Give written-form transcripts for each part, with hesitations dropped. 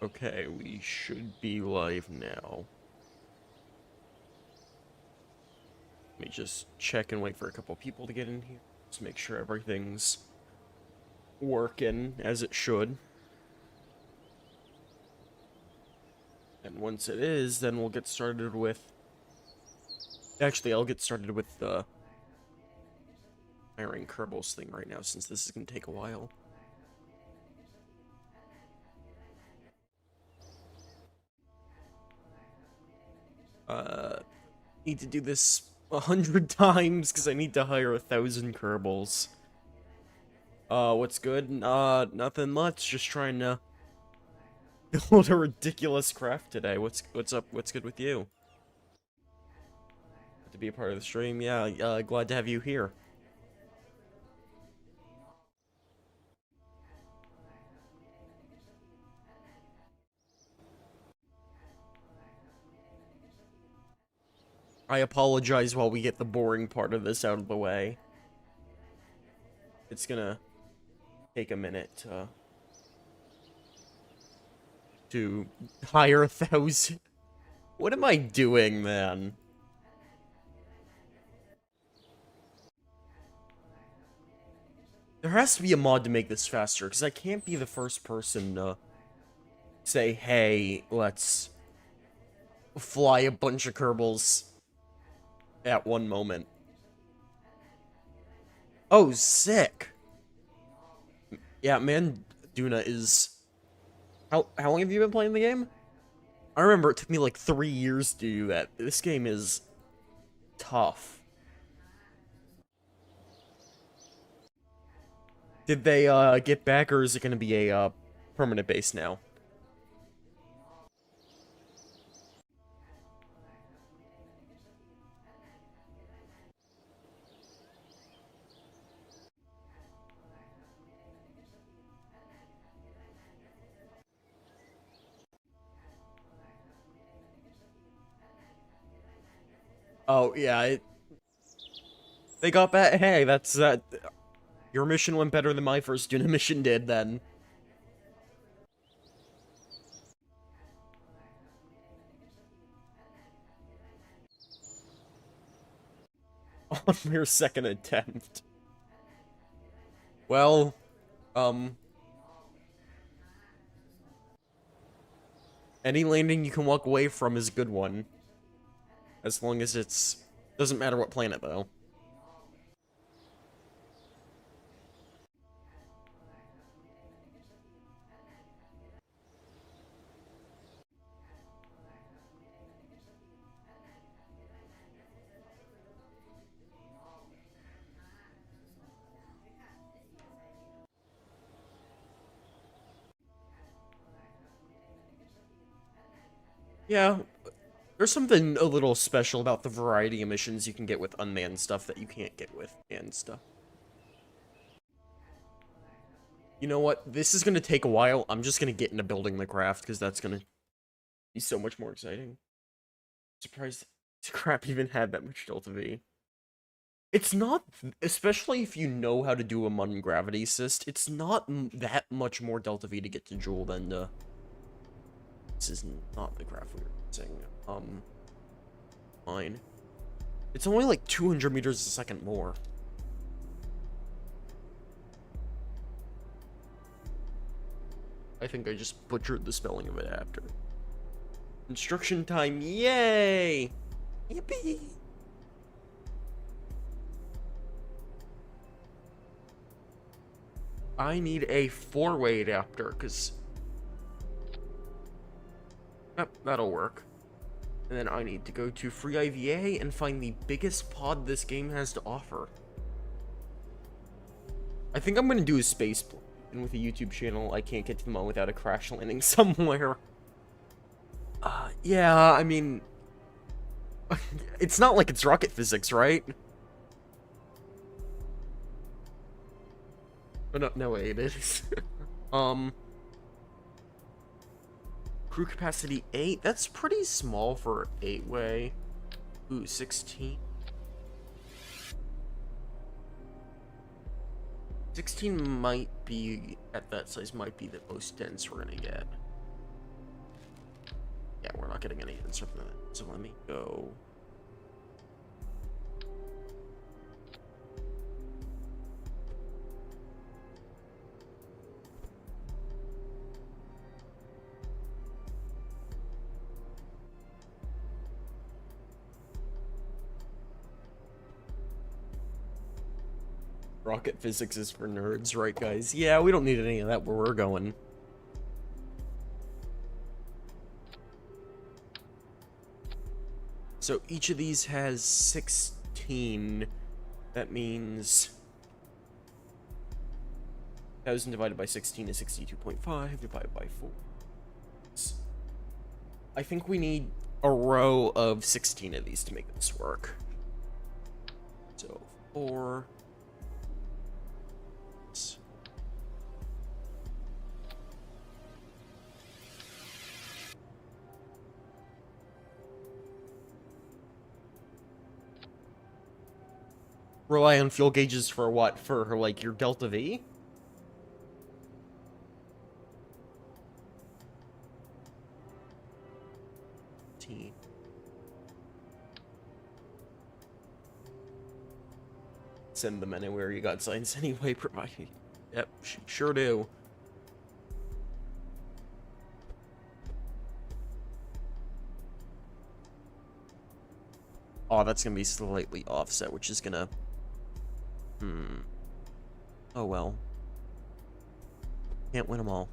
Okay, we should be live now. Let me just check and wait for a couple people to get in here. Just make sure everything's working as it should. And once it is, then we'll get started with... Actually, I'll get started with the hiring Kerbals thing right now, since this is going to take a while. Need to do this 100 times, because I need to hire 1,000 Kerbals. What's good? Nothing much, just trying to build a ridiculous craft today. What's up? What's good with you? To be a part of the stream, yeah, glad to have you here. I apologize while we get the boring part of this out of the way. It's gonna take a minute to hire 1,000. What am I doing, man? There has to be a mod to make this faster, because I can't be the first person to say, hey, let's fly a bunch of Kerbals at one moment. Oh, sick. Yeah, man, Duna is... How long have you been playing the game? I remember it took me like 3 years to do that. This game is tough. Did they get back, or is it going to be a permanent base now? Oh, yeah, they got back. Hey, that's that. Your mission went better than my first Duna mission did, then. On your second attempt. Well, any landing you can walk away from is a good one. As long as it's... Doesn't matter what planet, though. Yeah, there's something a little special about the variety of missions you can get with unmanned stuff that you can't get with manned stuff. You know what? This is gonna take a while. I'm just gonna get into building the craft, because that's gonna be so much more exciting. Surprised this crap even had that much Delta V. It's not, especially if you know how to do a Mun gravity assist, it's not that much more Delta V to get to Jewel than this is not the craft we were using. Fine. It's only like 200 meters a second more. I think I just butchered the spelling of it after. Instruction time, yay! Yippee! I need a 4-way adapter, because... Yep, that'll work. And then I need to go to Free IVA and find the biggest pod this game has to offer. I think I'm gonna do a space plane. And with a YouTube channel, I can't get to the moon without a crash landing somewhere. Yeah, I mean... it's not like it's rocket physics, right? But no way it is. Crew capacity 8? That's pretty small for 8-way. Ooh, 16. 16 might be, at that size, might be the most dense we're gonna get. Yeah, we're not getting any answer from that. So let me go. Rocket physics is for nerds, right, guys? Yeah, we don't need any of that where we're going. So each of these has 16. That means 1,000 divided by 16 is 62.5 divided by 4. I think we need a row of 16 of these to make this work. So 4. Rely on fuel gauges for what? For, like, your Delta V? T. Send them anywhere. You got signs anyway, provided. Yep, sure do. Oh, that's gonna be slightly offset, which is gonna... Oh well. Can't win them all.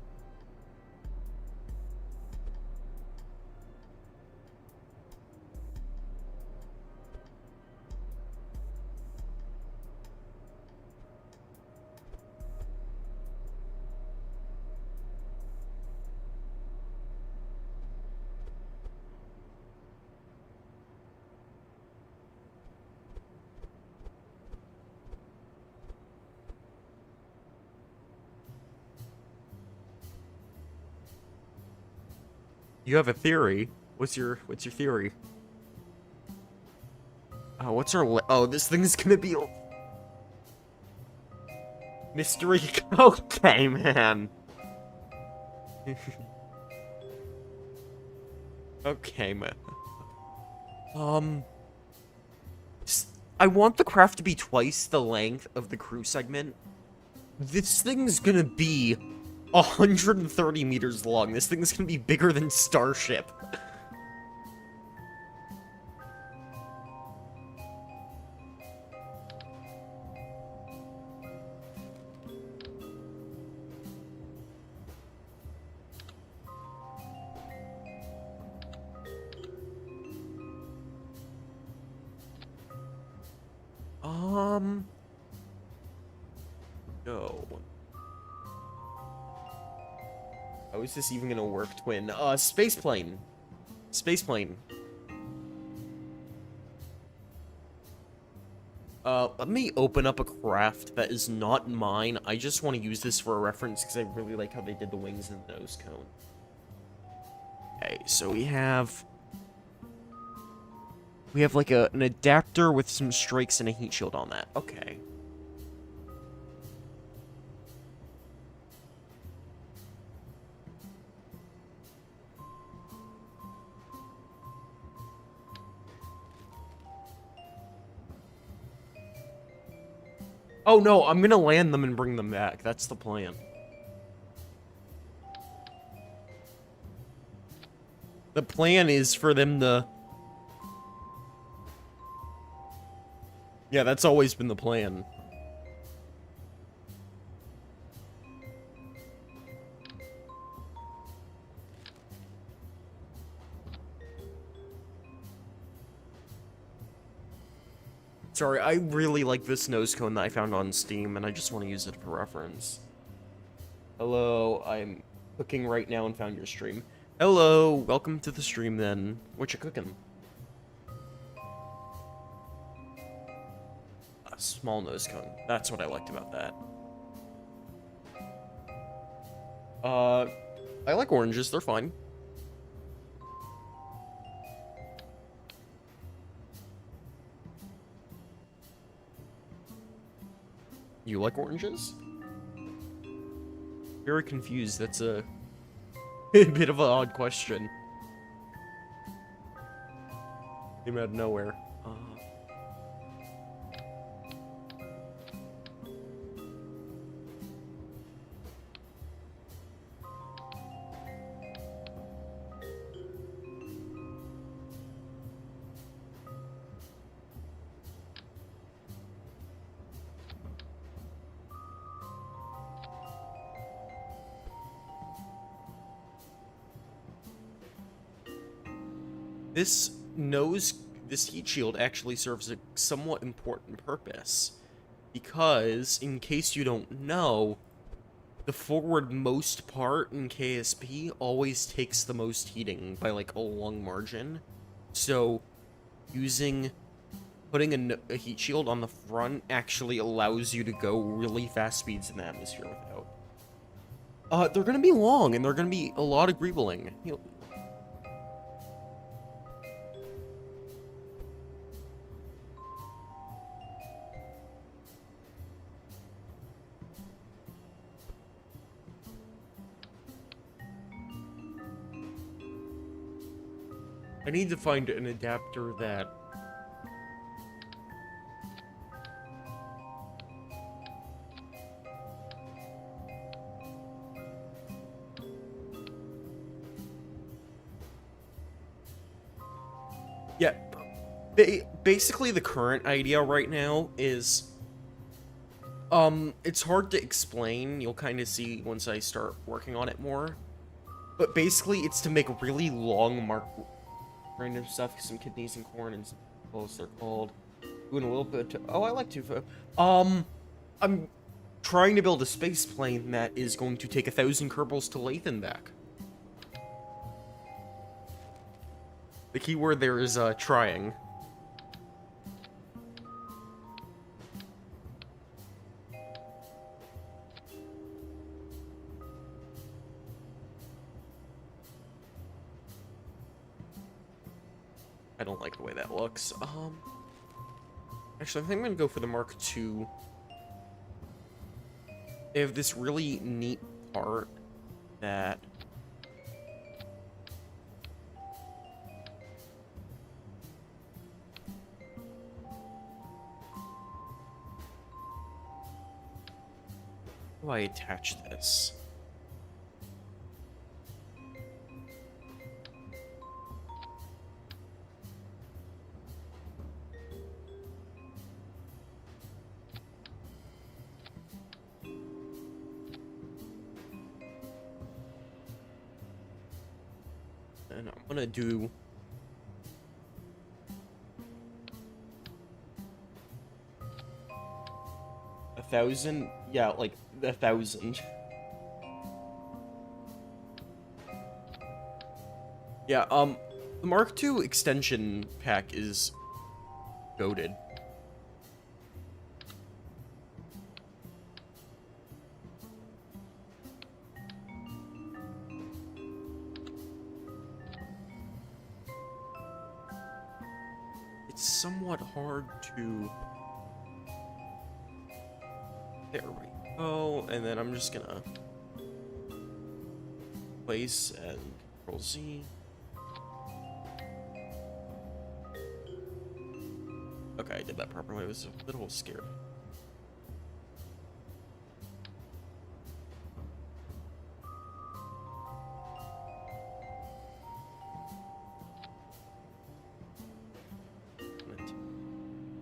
You have a theory. What's your theory? Oh, what's our oh, this thing's gonna be mystery. Okay, man. Okay, man. I want the craft to be twice the length of the crew segment. This thing's gonna be 130 meters long. This thing's gonna be bigger than Starship. No. How is this even gonna work, twin? Spaceplane. Spaceplane. Let me open up a craft that is not mine. I just want to use this for a reference because I really like how they did the wings and the nose cone. Okay, so we have like an adapter with some strakes and a heat shield on that. Okay. Oh no, I'm gonna land them and bring them back. That's the plan. The plan is for them to... Yeah, that's always been the plan. Sorry, I really like this nose cone that I found on Steam, and I just want to use it for reference. Hello, I'm cooking right now and found your stream. Hello, welcome to the stream then. What you cooking? A small nose cone. That's what I liked about that. I like oranges, they're fine. You like oranges? Very confused, that's a bit of an odd question. Came out of nowhere. This heat shield actually serves a somewhat important purpose, because in case you don't know, the forward-most part in KSP always takes the most heating by like a long margin. So putting a heat shield on the front actually allows you to go really fast speeds in the atmosphere without. They're gonna be long, and they're gonna be a lot of greebling. I need to find an adapter that... Yeah, basically the current idea right now is... it's hard to explain, you'll kind of see once I start working on it more. But basically, it's to make really long random stuff, some kidneys and corn and some Kerbals, they're called. Doing a little bit oh, I like Tufo. I'm trying to build a space plane that is going to take 1,000 Kerbals to Laythe and back. The key word there is, trying. I don't like the way that looks. Actually, I think I'm gonna go for the Mark II. They have this really neat part that... How do I attach this? And I'm gonna do... $1,000? Yeah, like 1,000. Yeah, the Mark II extension pack is goated. It's somewhat hard to... There we go, and then I'm just gonna place and Control Z. Okay, I did that properly. I was a little scared.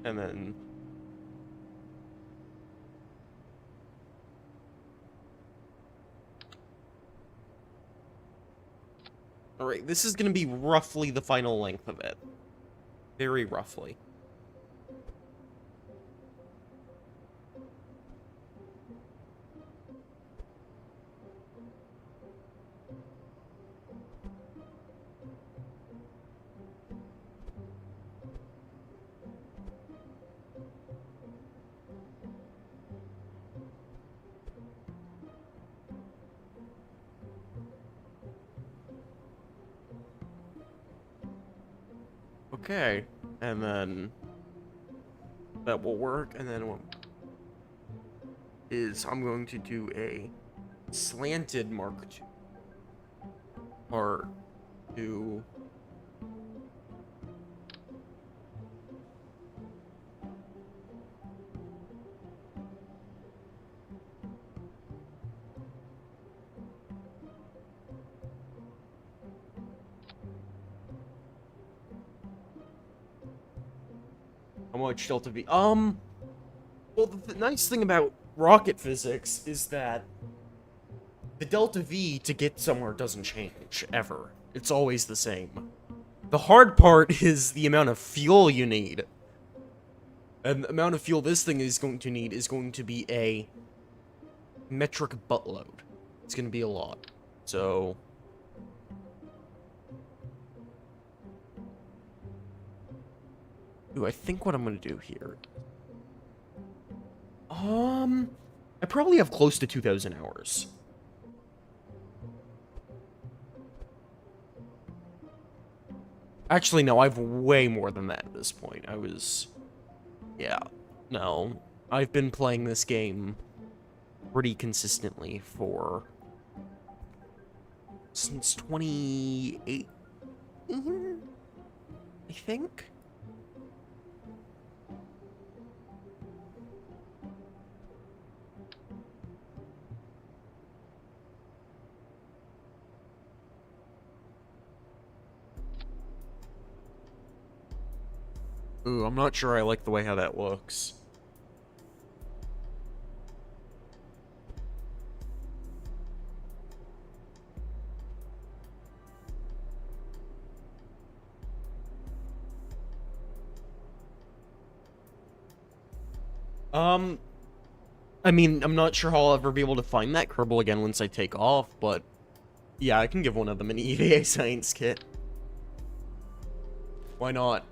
And then... Alright, this is gonna be roughly the final length of it. Very roughly. Okay, and then that will work, and then what is I'm going to do a slanted Mark II part to How much delta V? Well, the nice thing about rocket physics is that the delta V to get somewhere doesn't change, ever. It's always the same. The hard part is the amount of fuel you need. And the amount of fuel this thing is going to need is going to be a metric buttload. It's going to be a lot. So... Ooh, I think what I'm going to do here... I probably have close to 2,000 hours. Actually, no, I have way more than that at this point. Yeah, no. I've been playing this game pretty consistently since 2018, I think? Ooh, I'm not sure I like the way how that looks. I mean, I'm not sure how I'll ever be able to find that Kerbal again once I take off, but yeah, I can give one of them an EVA science kit. Why not?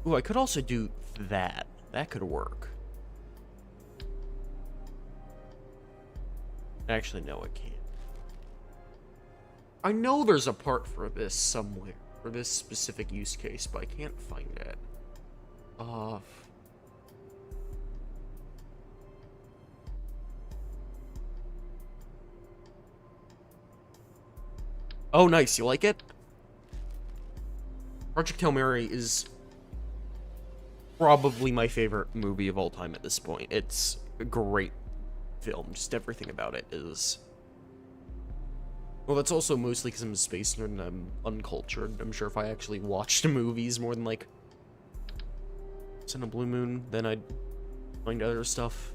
Ooh, I could also do that. That could work. Actually, no, I can't. I know there's a part for this somewhere, for this specific use case, but I can't find it. Oh, nice. You like it? Project Hail Mary is probably my favorite movie of all time at this point. It's a great film. Just everything about it is... Well, that's also mostly because I'm a space nerd and I'm uncultured. I'm sure if I actually watched movies more than, like, Sun and Blue Moon, then I'd find other stuff.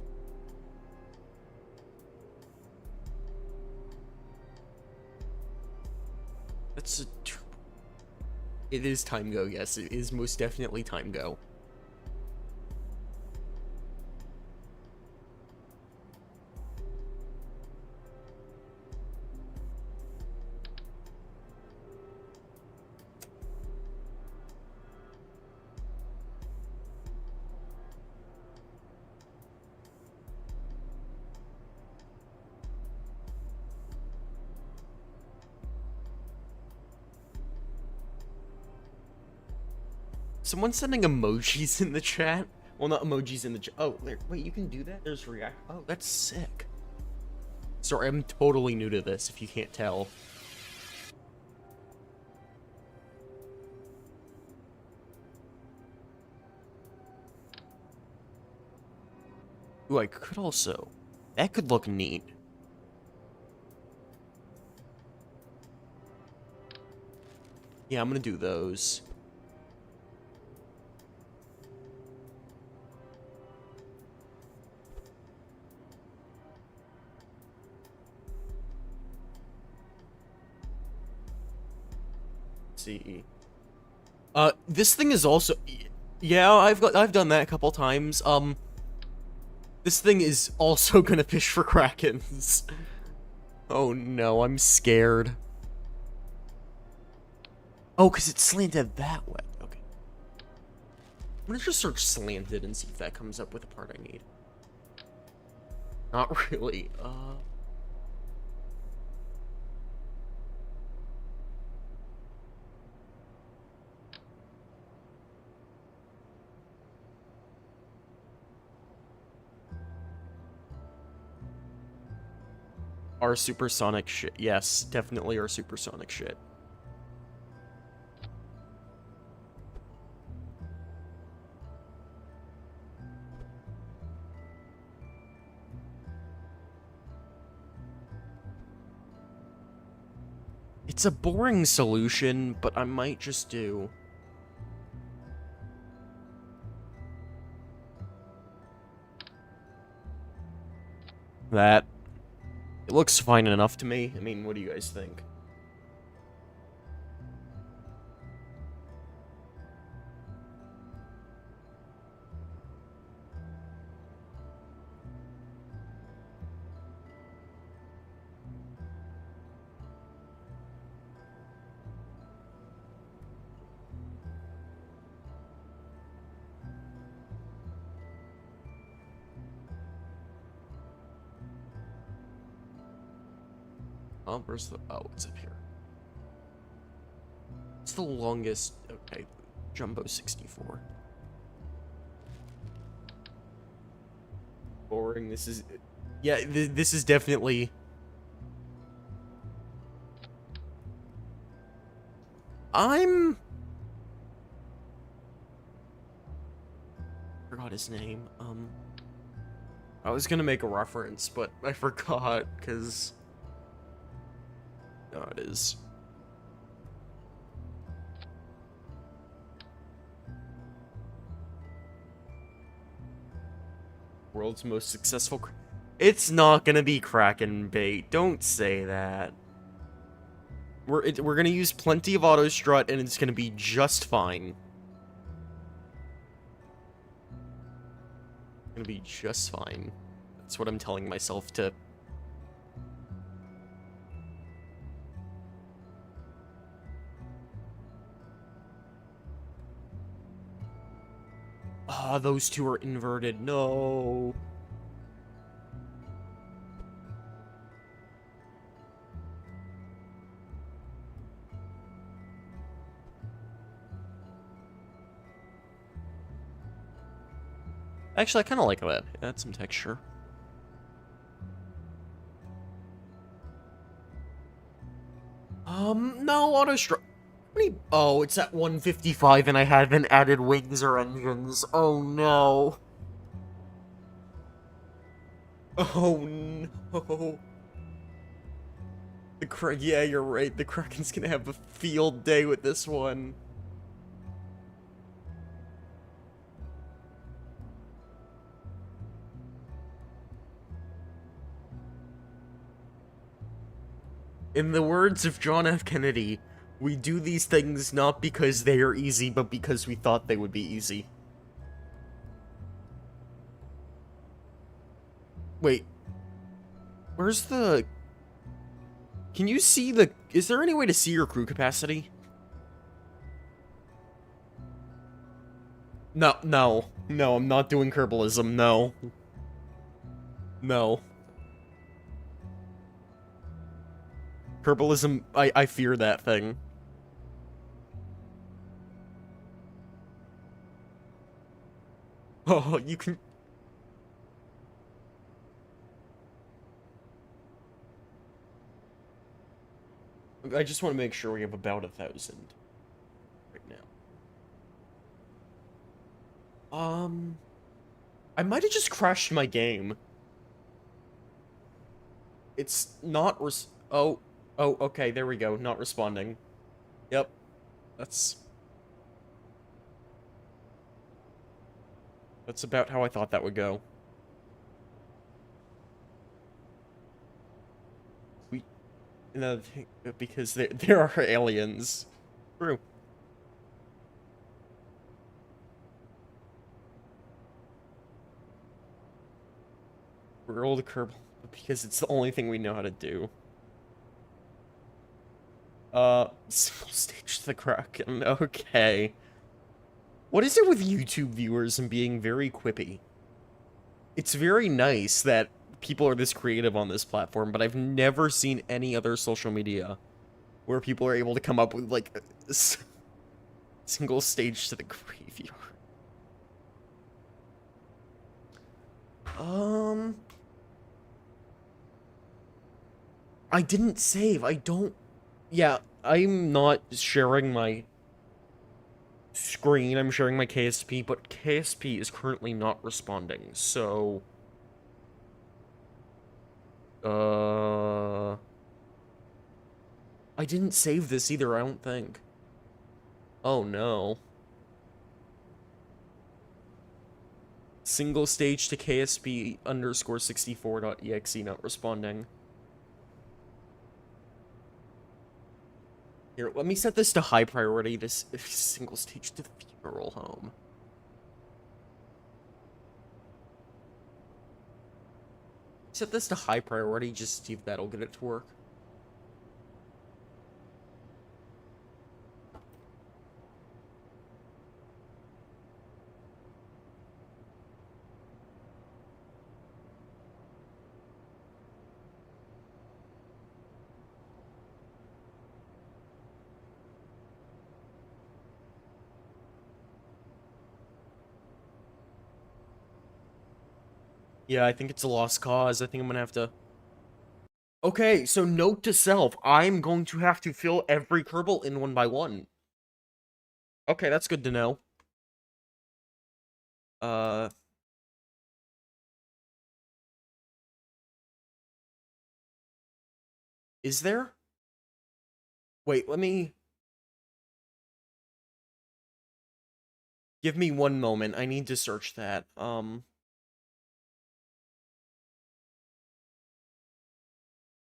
That's a... It is Time Go, yes. It is most definitely Time Go. Someone's sending emojis in the chat. Well, not emojis in the chat. Oh, wait, you can do that? There's react. Oh, that's sick. Sorry, I'm totally new to this, if you can't tell. Ooh, I could also... That could look neat. Yeah, I'm gonna do those. See. This thing is also... Yeah, I've done that a couple times. This thing is also gonna fish for krakens. Oh no, I'm scared. Oh, because it's slanted that way. Okay. I'm gonna just search slanted and see if that comes up with the part I need. Not really. Our supersonic shit. Yes, definitely our supersonic shit. It's a boring solution, but I might just do... that. It looks fine enough to me. I mean, what do you guys think? Oh, where's the... oh, it's up here. It's the longest... okay, Jumbo 64. Boring, this is... yeah, this is definitely... I'm... forgot his name, I was gonna make a reference, but I forgot, because... no, it is. World's most successful... it's not gonna be Kraken bait. Don't say that. We're gonna use plenty of auto strut, and it's gonna be just fine. It's gonna be just fine. That's what I'm telling myself to... ah, those two are inverted. No. Actually, I kind of like that. Add some texture. No, auto stru... oh, it's at 155 and I haven't added wings or engines. Oh, no. Oh, no. Yeah, you're right. The Kraken's gonna have a field day with this one. In the words of John F. Kennedy, we do these things not because they are easy, but because we thought they would be easy. Wait. Where's the... can you see the... is there any way to see your crew capacity? No, no. No, I'm not doing Kerbalism, no. No. Kerbalism, I fear that thing. Oh, you can... I just want to make sure we have about 1,000 right now. I might have just crashed my game. It's not oh, okay, there we go. Not responding. Yep. That's about how I thought that would go. No, because there are aliens. True. Roll the Kerbal because it's the only thing we know how to do. Single stage to the Kraken. Okay. What is it with YouTube viewers and being very quippy? It's very nice that people are this creative on this platform, but I've never seen any other social media where people are able to come up with, like, a single stage to the graveyard. I didn't save. I don't... yeah, I'm not sharing my screen. I'm sharing my KSP, but KSP is currently not responding, so... I didn't save this either, I don't think. Oh no. Single stage to KSP underscore 64.exe not responding. Here, let me set this to high priority, this single stage to the funeral home. Set this to high priority, just see if that'll get it to work. Yeah, I think it's a lost cause. I think I'm gonna have to... Okay, so note to self, I'm going to have to fill every Kerbal in one by one. Okay, that's good to know. Uh... Is there? Wait, let me... Give me one moment. I need to search that.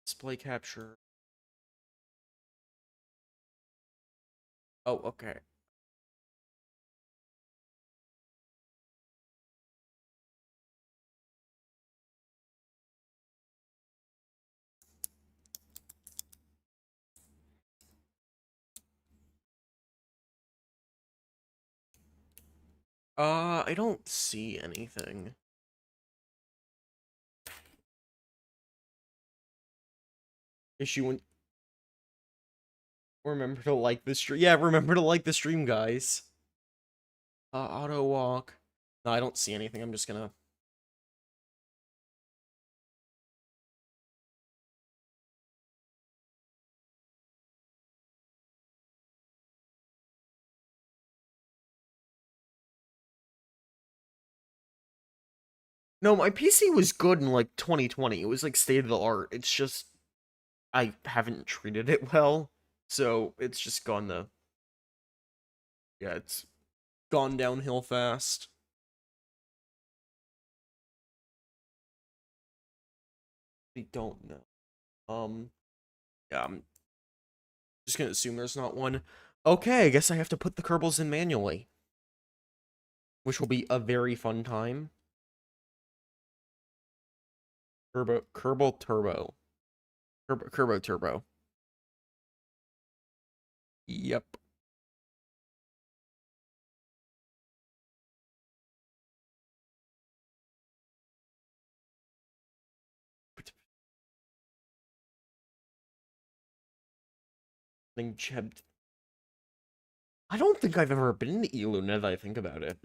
Display capture. Oh, okay. I don't see anything. Issue and remember to like the stream. Yeah, remember to like the stream, guys. Auto walk. No, I don't see anything. I'm just gonna... No, my PC was good in like 2020. It was like state of the art. It's just I haven't treated it well, so it's just gone the... Yeah, it's gone downhill fast. I don't know. Yeah, I'm just gonna assume there's not one. Okay, I guess I have to put the Kerbals in manually, which will be a very fun time. Kerbal Turbo. Kerbo Turbo. Yep. I don't think I've ever been to Elu now that I think about it.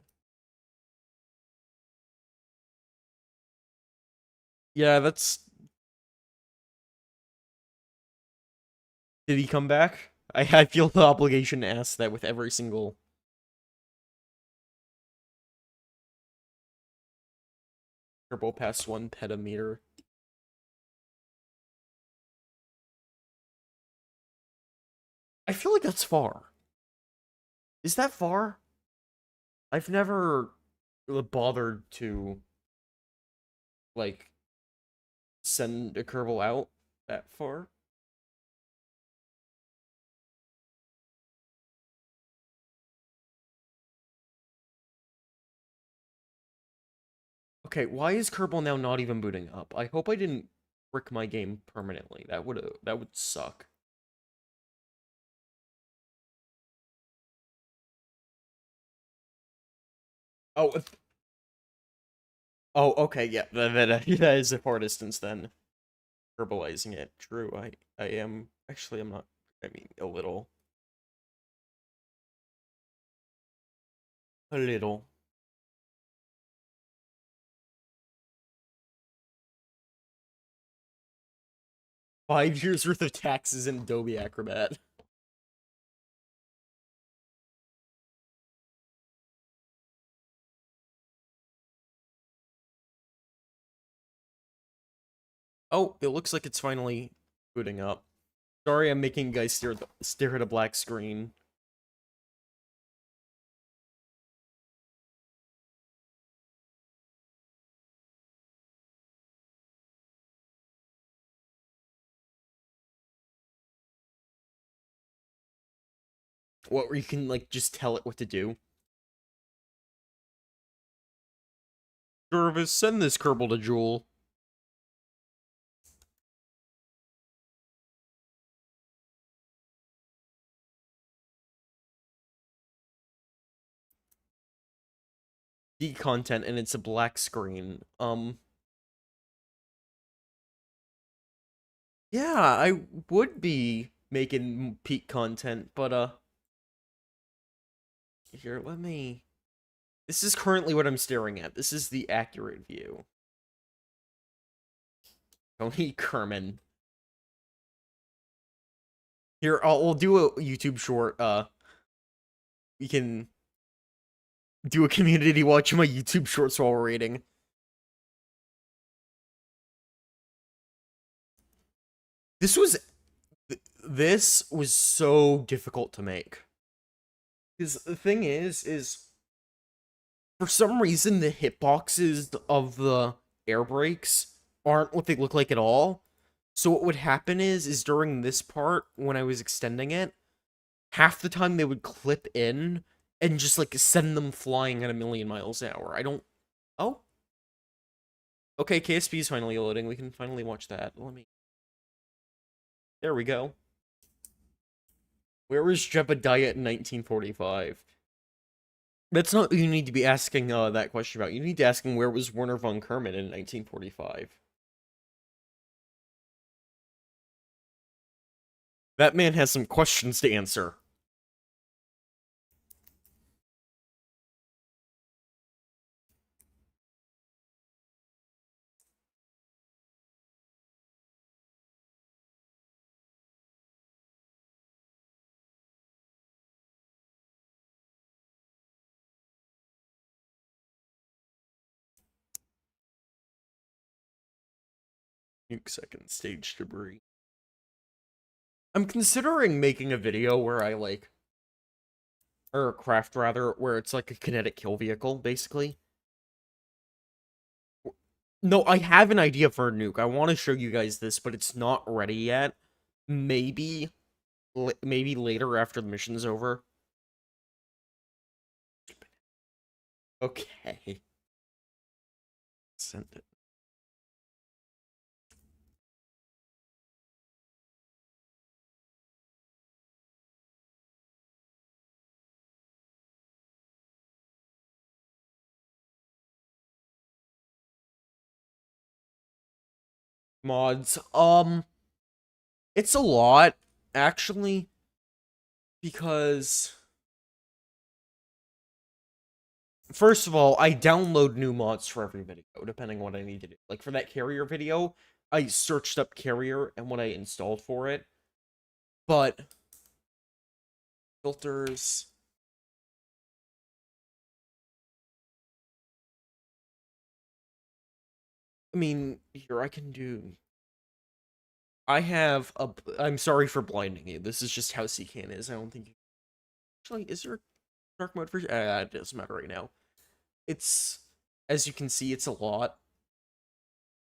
Yeah, that's... Did he come back? I feel the obligation to ask that with every single... Kerbal past 1 petameter. I feel like that's far. Is that far? I've never bothered to, like, send a Kerbal out that far. Okay, why is Kerbal now not even booting up? I hope I didn't brick my game permanently. That would suck. Oh, oh, okay, yeah, that is a far distance then. Kerbalizing it. True, I am actually I'm not. I mean, a little. A little. 5 years worth of taxes in Adobe Acrobat. Oh, it looks like it's finally booting up. Sorry, I'm making you guys stare at a black screen. What, where you can, like, just tell it what to do? Jervis, send this Kerbal to Jewel. The content, and it's a black screen. Yeah, I would be making peak content, but, here, let me... This is currently what I'm staring at. This is the accurate view. Tony Kerman. Here, we'll do a YouTube short, we can do a community watch my YouTube shorts while we're rating. This was so difficult to make. Because the thing is for some reason the hitboxes of the air brakes aren't what they look like at all. So what would happen is during this part, when I was extending it, half the time they would clip in and just, like, send them flying at 1,000,000 miles an hour. I don't... Oh? Okay, KSP is finally loading. We can finally watch that. Let me... There we go. Where was Jebediah in 1945? That's not what you need to be asking that question about. You need to ask him, where was Werner von Kerman in 1945? That man has some questions to answer. Nuke second stage debris. I'm considering making a video where I, like... Or a craft, rather, where it's like a kinetic kill vehicle, basically. No, I have an idea for a nuke. I want to show you guys this, but it's not ready yet. Maybe... maybe later after the mission's over. Okay. Send it. Mods. It's a lot, actually, because... First of all, I download new mods for every video, depending on what I need to do. Like, for that carrier video, I searched up carrier and what I installed for it. But... Filters... I mean, here, I can do... I have a... I'm sorry for blinding you. This is just how CCAN is. I don't think... Actually, is there dark mode for... it doesn't matter right now. It's... As you can see, it's a lot.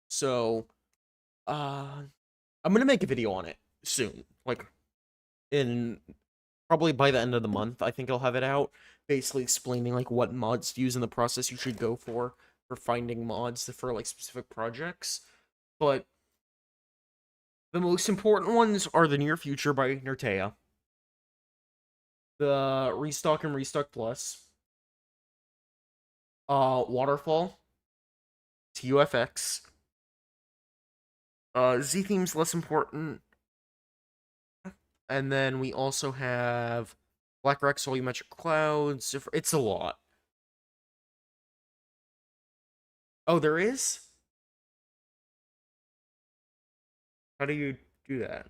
So... I'm gonna make a video on it soon. Like, in... Probably by the end of the month, I think I'll have it out. Basically explaining, like, what mods to use in the process you should go for finding mods for, like, specific projects. But... the most important ones are the Near Future by Nertea, the Restock and Restock Plus, Waterfall, TUFX, Z-Theme's less important, and then we also have Black Rex, Volumetric Clouds. It's a lot. Oh, there is? How do you do that?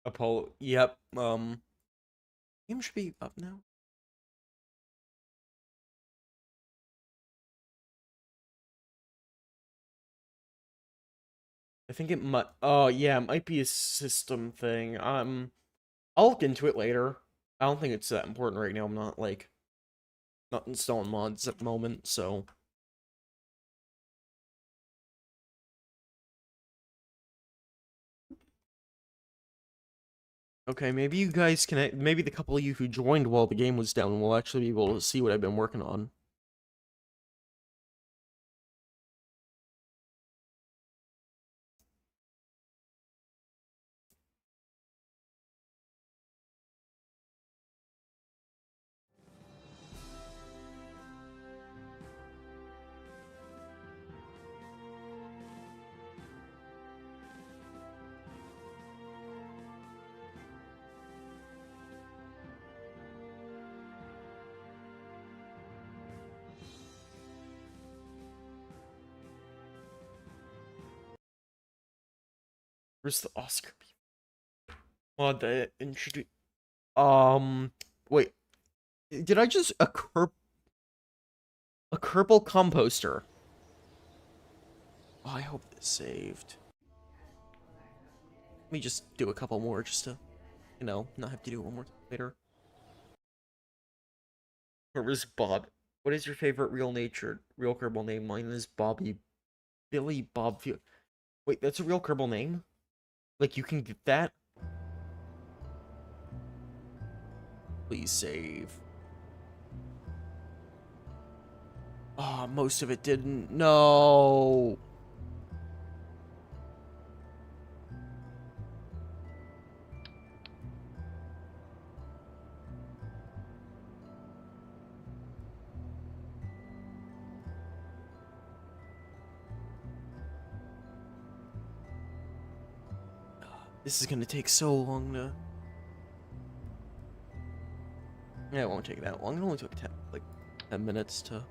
Apollo. Yep. Game should be up now. I think it might. Oh yeah, it might be a system thing. I'll look into it later. I don't think it's that important right now. I'm not like not installing mods at the moment, so. Okay, maybe you guys can. Maybe the couple of you who joined while the game was down will actually be able to see what I've been working on. Where's the Oscar mod that introduced? Wait. Did I just a Kerbal composter? Oh, I hope this saved. Let me just do a couple more just to, not have to do it one more time later. Where was Bob? What is your favorite real Kerbal name? Mine is Bobby. Billy Bob. Wait, that's a real Kerbal name? Like, you can get that? Please save. Oh, most of it didn't. No. This is gonna take so long to... Yeah, it won't take that long. It only took 10 minutes to...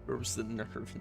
Where was the nerve?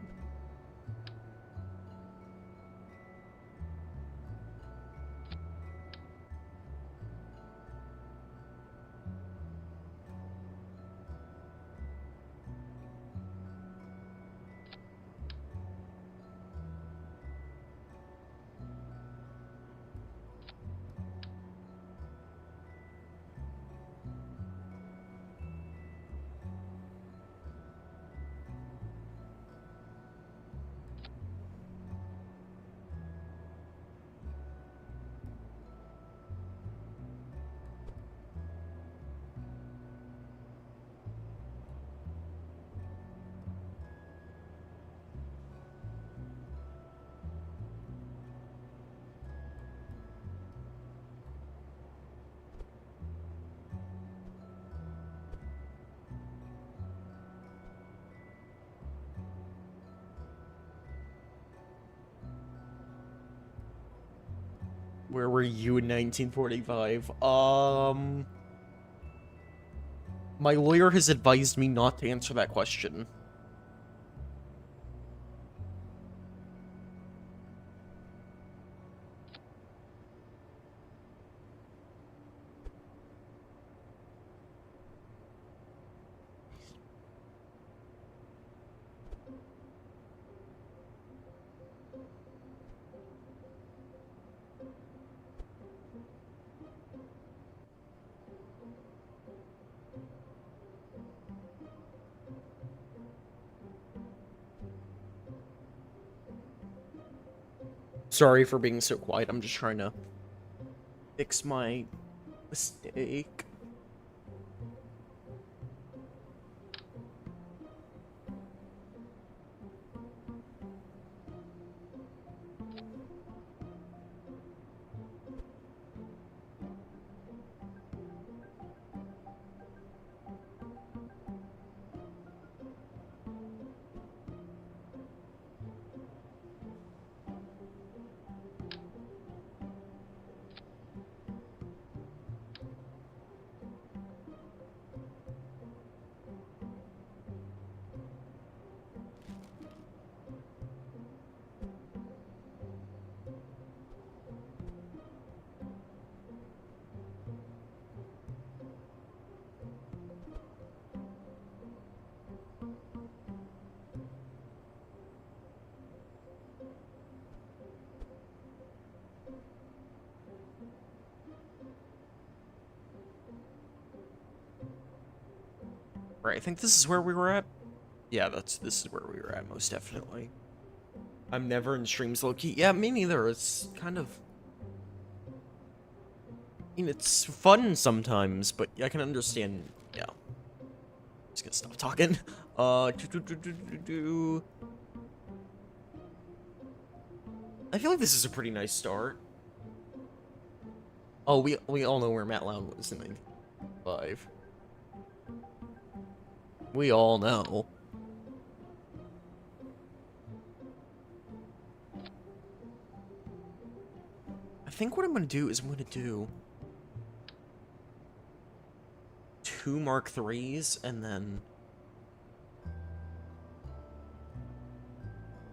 Where were you in 1945? My lawyer has advised me not to answer that question. Sorry for being so quiet. I'm just trying to fix my mistake. Right, I think this is where we were at. Yeah, this is where we were at, most definitely. I'm never in streams low-key. Yeah, me neither. It's kind of... I mean, it's fun sometimes, but I can understand... Yeah. I'm just gonna stop talking. I feel like this is a pretty nice start. Oh, we all know where Matt Loud was in 95. We all know. I think what I'm gonna do is I'm gonna do 2 Mark IIIs and then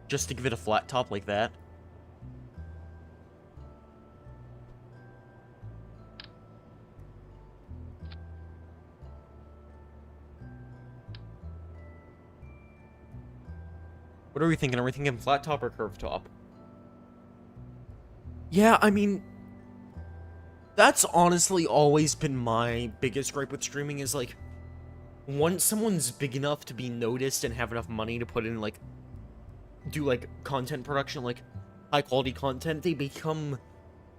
just to give it a flat top like that. What are we thinking? Are we thinking flat top or curved top? Yeah, I mean, that's honestly always been my biggest gripe with streaming is, like, once someone's big enough to be noticed and have enough money to put in, like, do, like, content production, like, high-quality content, they become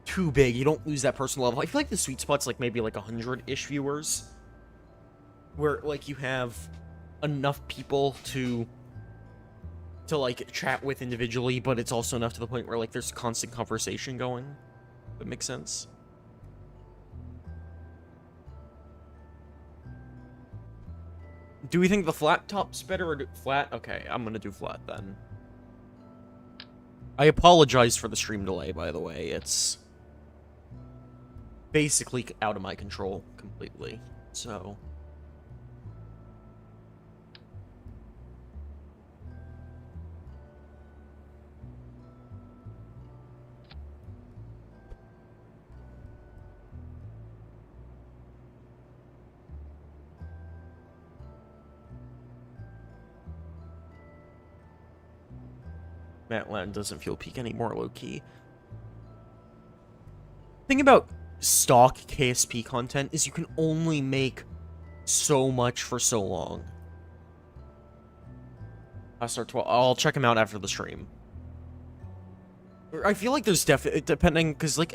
too big. You don't lose that personal level. I feel like the sweet spot's, like, maybe, like, 100-ish viewers, where, like, you have enough people to like, chat with individually, but it's also enough to the point where, like, there's constant conversation going. That makes sense. Do we think the flat top's better or flat? Okay, I'm gonna do flat then. I apologize for the stream delay, by the way. It's basically out of my control completely, so... Matt Land doesn't feel peak anymore, low-key. Thing about stock KSP content is you can only make so much for so long. I'll start 12. I'll check him out after the stream. I feel like there's definitely, depending, because, like,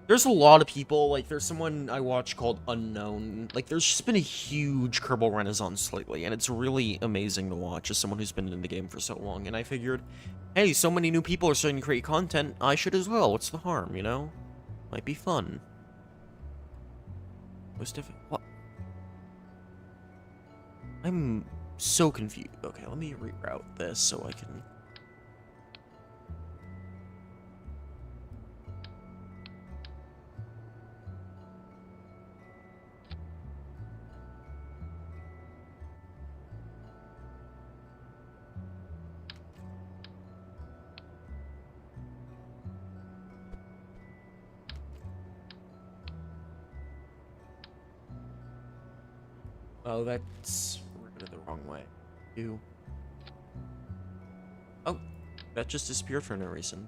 there's a lot of people, like, there's someone I watch called Unknown. Like, there's just been a huge Kerbal renaissance lately, and it's really amazing to watch as someone who's been in the game for so long. And I figured, hey, so many new people are starting to create content, I should as well. What's the harm, you know? Might be fun. Most difficult. What? I'm so confused. Okay, let me reroute this so I can... Oh, that's... We're going the wrong way. Ew. Oh, that just disappeared for no reason.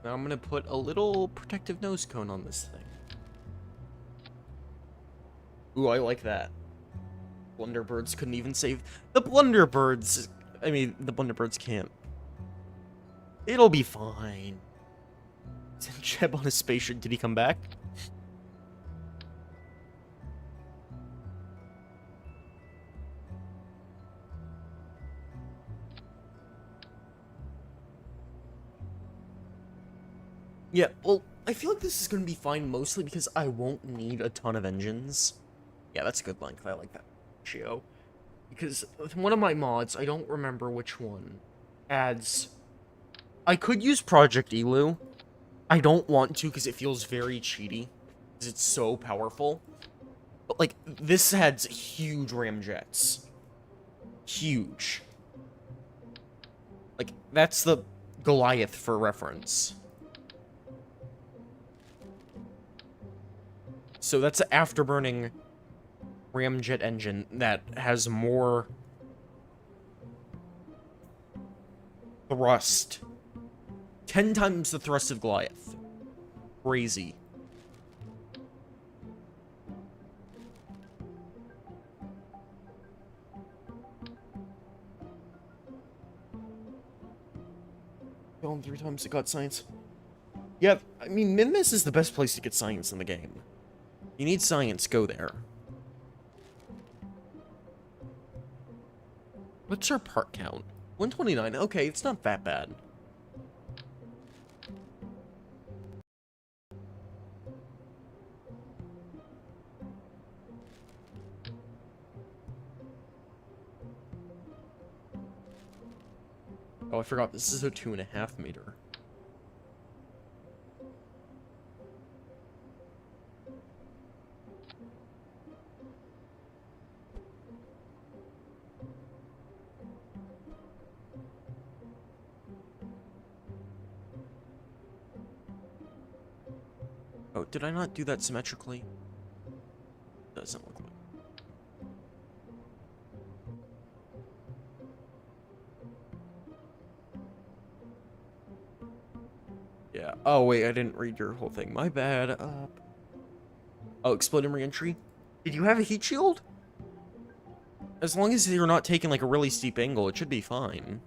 Now I'm gonna put a little protective nose cone on this thing. Ooh, I like that. Blunderbirds couldn't even save... The Blunderbirds... I mean, the Blunderbirds can't. It'll be fine. Sent Jeb on a spaceship. Did he come back? Yeah, well, I feel like this is going to be fine mostly because I won't need a ton of engines. Yeah, that's a good length. I like that ratio. Because one of my mods, I don't remember which one, adds... I could use Project Elu. I don't want to because it feels very cheaty. Because it's so powerful. But, like, this has huge ramjets. Huge. Like, that's the Goliath for reference. So that's an afterburning ramjet engine that has more thrust. 10 times the thrust of Goliath. Crazy. Going 3 times it got science. Yeah, I mean, Minmus is the best place to get science in the game. You need science, go there. What's our part count? 129. Okay, it's not that bad. Oh, I forgot, this is a 2.5 meter. Oh, did I not do that symmetrically? Doesn't look like. Yeah. Oh, wait, I didn't read your whole thing. My bad. Oh, exploding re-entry? Did you have a heat shield? As long as you're not taking, like, a really steep angle, it should be fine.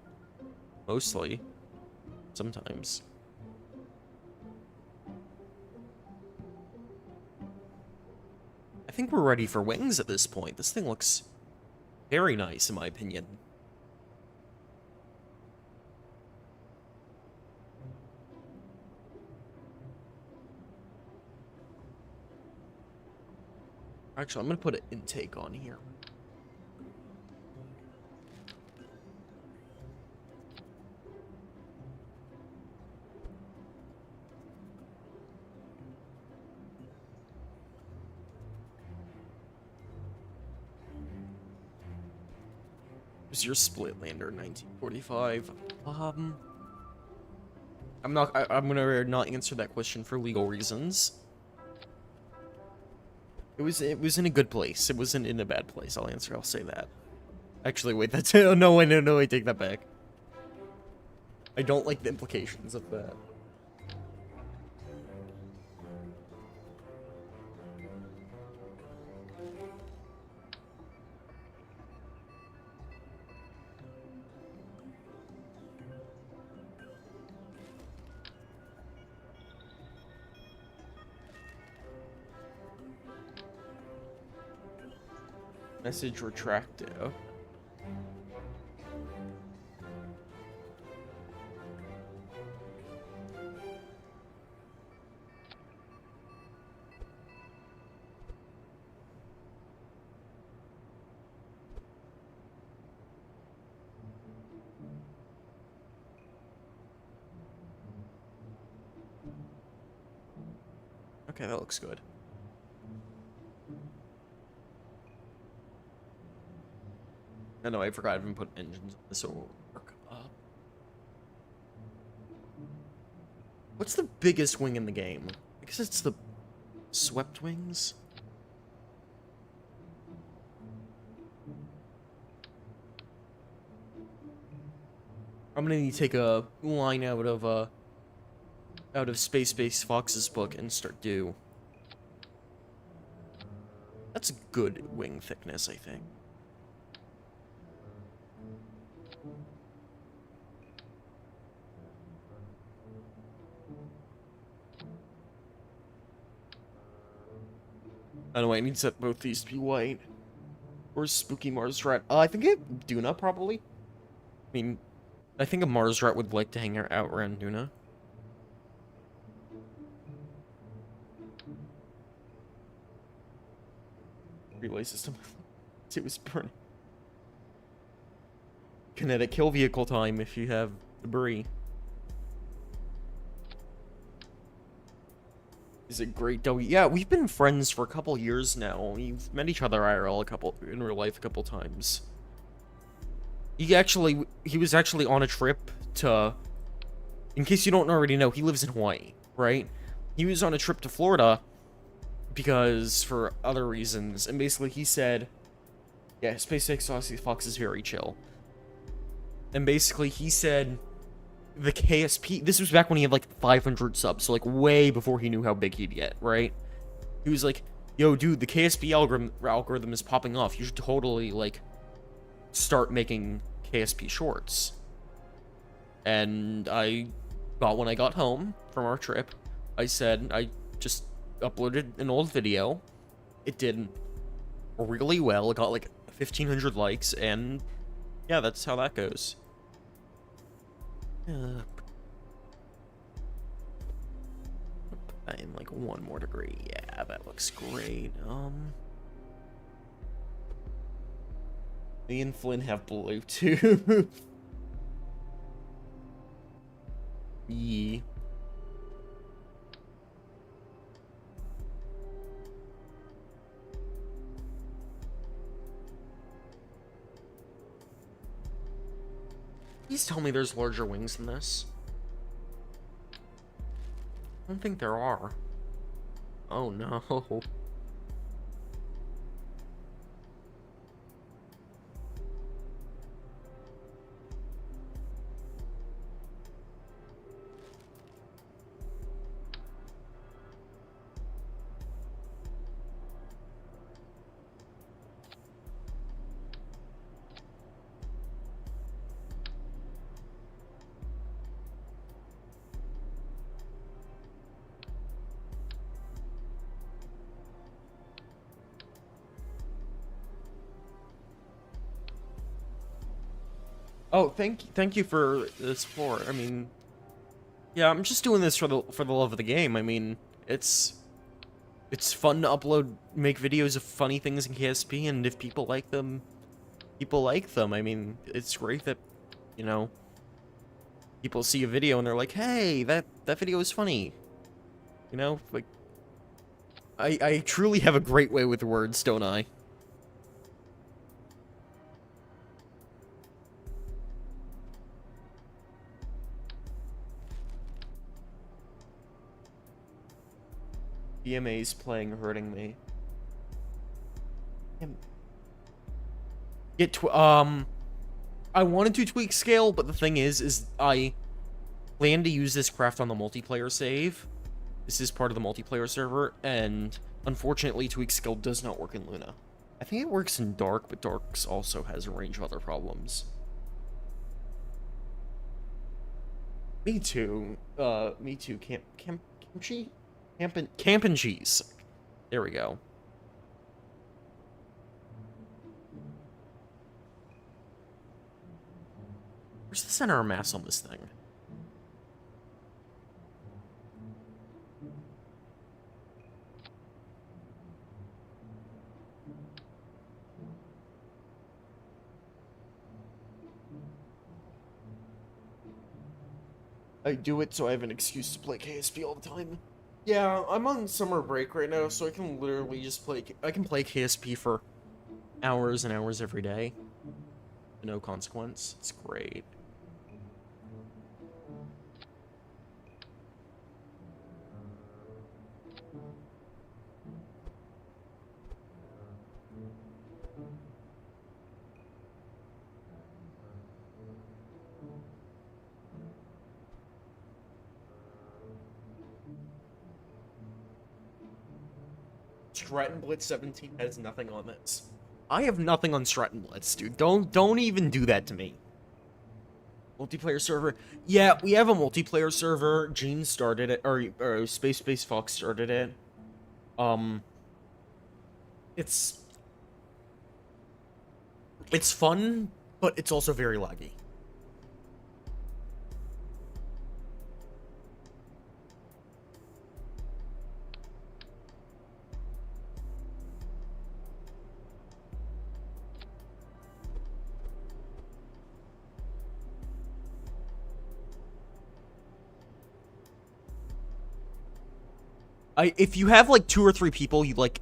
Mostly. Sometimes. I think we're ready for wings at this point. This thing looks very nice, in my opinion. Actually, I'm gonna put an intake on here. Here's your split lander, 1945. I'm gonna not answer that question for legal reasons. It was in a good place. It wasn't in a bad place. I'll say that. Actually, wait, that's oh, no, wait, no, I take that back. I don't like the implications of that. Message retracted. Oh. Okay, that looks good. I know, I forgot I haven't put engines on this, so it'll work up. What's the biggest wing in the game? I guess it's the swept wings? I'm gonna need to take a line out of Space-Based Fox's book and start due. That's a good wing thickness, I think. I don't know, I need to set both these to be white. Or Spooky Mars Rat. I think Duna, probably. I mean, I think a Mars Rat would like to hang out around Duna. Relay system. It was burning. Kinetic kill vehicle time if you have debris. Is it great W? Yeah, we've been friends for a couple years now. We've met each other IRL in real life a couple times. He was actually on a trip to, in case you don't already know, he lives in Hawaii, right? He was on a trip to Florida because for other reasons, and basically he said, yeah, SpaceX Fox is very chill. And basically he said the KSP, this was back when he had like 500 subs, so like way before he knew how big he'd get, right? He was like, yo dude, the KSP algorithm is popping off, you should totally like start making KSP shorts. And when I got home from our trip, I said I just uploaded an old video. It did really well. It got like 1,500 likes, and yeah, that's how that goes. In like 1 more degree. Yeah, that looks great. Me and Flynn have Bluetooth. Yee. Please tell me there's larger wings than this. I don't think there are. Oh no. Oh, thank you for the support. I mean, yeah, I'm just doing this for the love of the game. I mean, it's fun to make videos of funny things in KSP, and if people like them, people like them. I mean, it's great that, you know, people see a video and they're like, hey, that video is funny. You know, like, I truly have a great way with words, don't I? BMA's playing hurting me. I wanted to tweak scale, but the thing is I plan to use this craft on the multiplayer save. This is part of the multiplayer server, and unfortunately, tweak scale does not work in Luna. I think it works in Dark, but Dark's also has a range of other problems. Me too. Me too. Camp and cheese. There we go. Where's the center of mass on this thing? I do it so I have an excuse to play KSP all the time. Yeah, I'm on summer break right now, so I can literally just play. I can play KSP for hours and hours every day. No consequence. It's great. Stratton Blitz 17 has nothing on this. I have nothing on Stratton Blitz, dude. Don't even do that to me. Multiplayer server. Yeah, we have a multiplayer server. Gene started it, or Space Fox started it. It's fun, but it's also very laggy. If you have like 2 or 3 people you like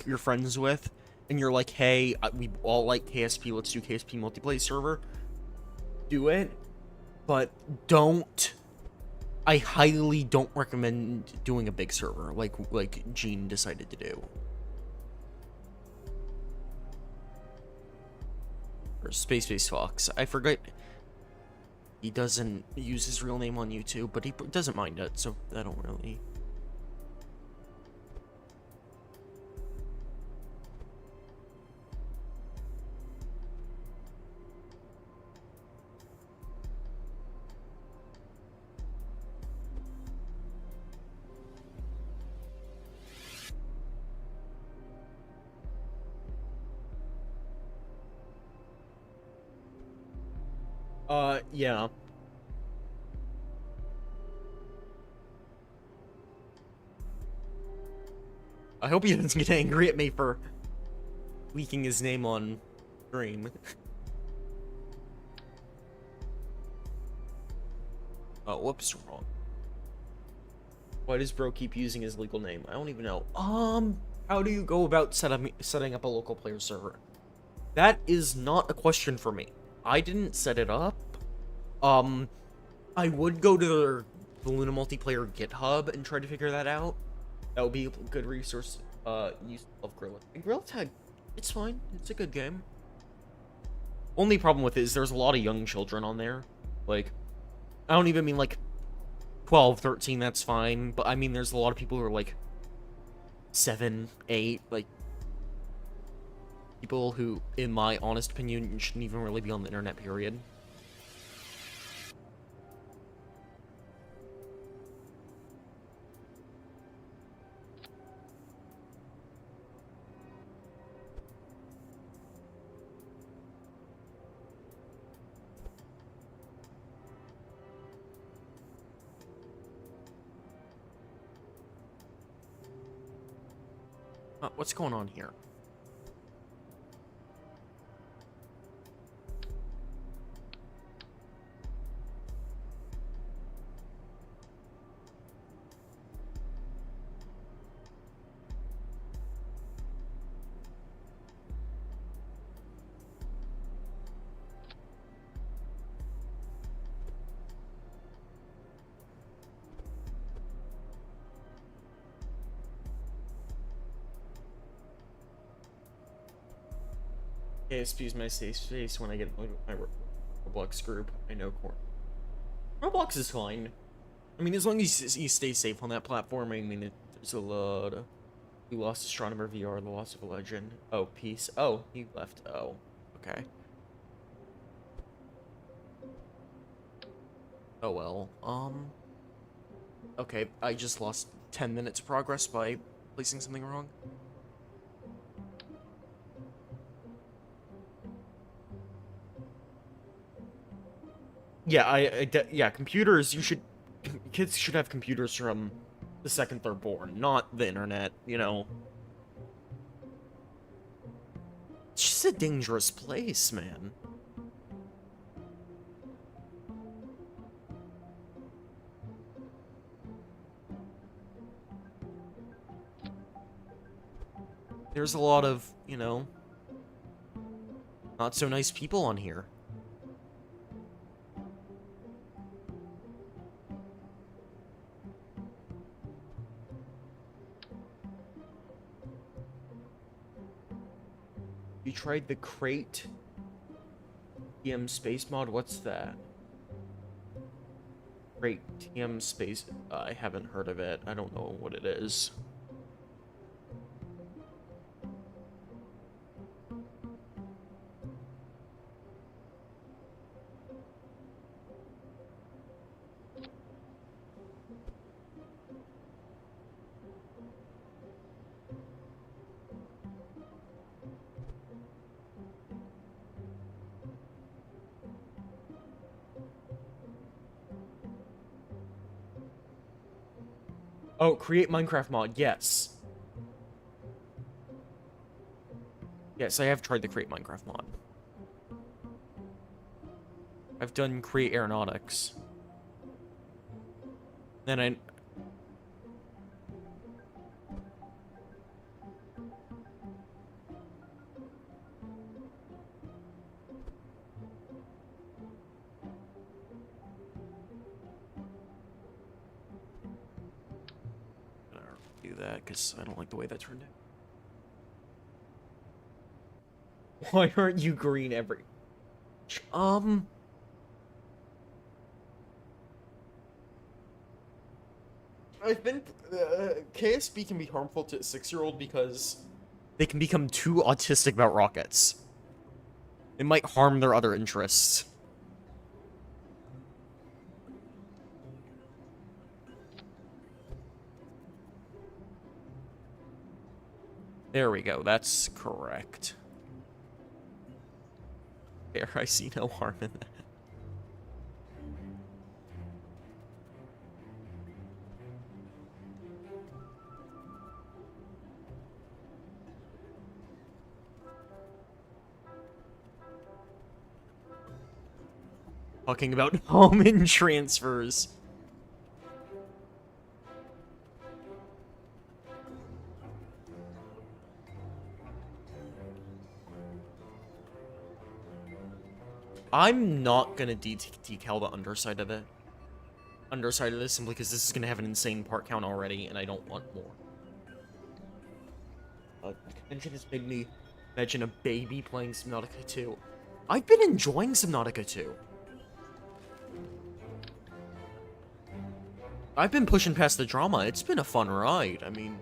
you're friends with, and you're like, hey, we all like KSP, let's do KSP multiplayer server, do it, but don't. I highly don't recommend doing a big server like Gene decided to do. Or Space Fox. I forget. He doesn't use his real name on YouTube, but he doesn't mind it, so I don't really. Yeah. I hope he doesn't get angry at me for leaking his name on stream. Oh, whoops, wrong. Why does bro keep using his legal name? I don't even know. How do you go about setting up a local player server? That is not a question for me. I didn't set it up. I would go to the Luna multiplayer GitHub and try to figure that out. That would be a good resource. Use of Gorilla. Gorilla Tag, it's fine. It's a good game. Only problem with it is there's a lot of young children on there. Like, I don't even mean like 12, 13, that's fine. But I mean, there's a lot of people who are like 7, 8, like people who, in my honest opinion, shouldn't even really be on the internet, period. What's going on here? KSP's my safe space when I get my Roblox group. I know Corn. Roblox is fine. I mean, as long as you stay safe on that platform, I mean, there's a lot of... We lost Astronomer VR, the loss of a legend. Oh, peace. Oh, he left. Oh, okay. Oh, well. Okay, I just lost 10 minutes progress by placing something wrong. Yeah, yeah, computers, kids should have computers from the second they're born, not the internet, you know. It's just a dangerous place, man. There's a lot of, you know, not so nice people on here. You tried the crate TM space mod? What's that? Crate TM space. I haven't heard of it. I don't know what it is. Oh, create Minecraft mod. Yes. Yes, I have tried the create Minecraft mod. I've done create aeronautics. Then I... do that because I don't like the way that turned out. Why aren't you green every... I've been... KSB can be harmful to a 6-year-old because they can become too autistic about rockets. It might harm their other interests. There we go, that's correct. There, I see no harm in that. Talking about home and transfers. I'm not gonna decal the underside of it. Underside of this simply because this is gonna have an insane part count already, and I don't want more. Convention has made me imagine a baby playing Subnautica 2. I've been enjoying Subnautica 2. I've been pushing past the drama. It's been a fun ride. I mean...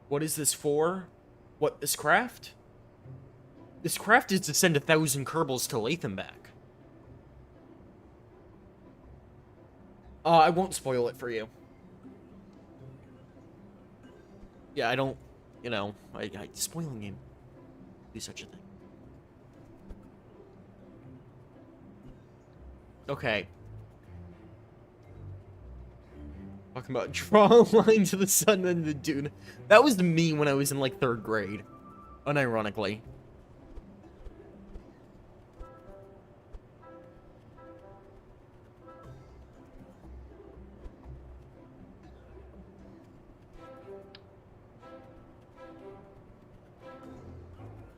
What is this for? What, this craft? This craft is to send 1,000 Kerbals to Laythe and back. I won't spoil it for you. Yeah, I don't... You know, spoiling game. Do such a thing. Okay. Talking about draw a line to the sun and the dune. That was me when I was in, like, 3rd grade. Unironically.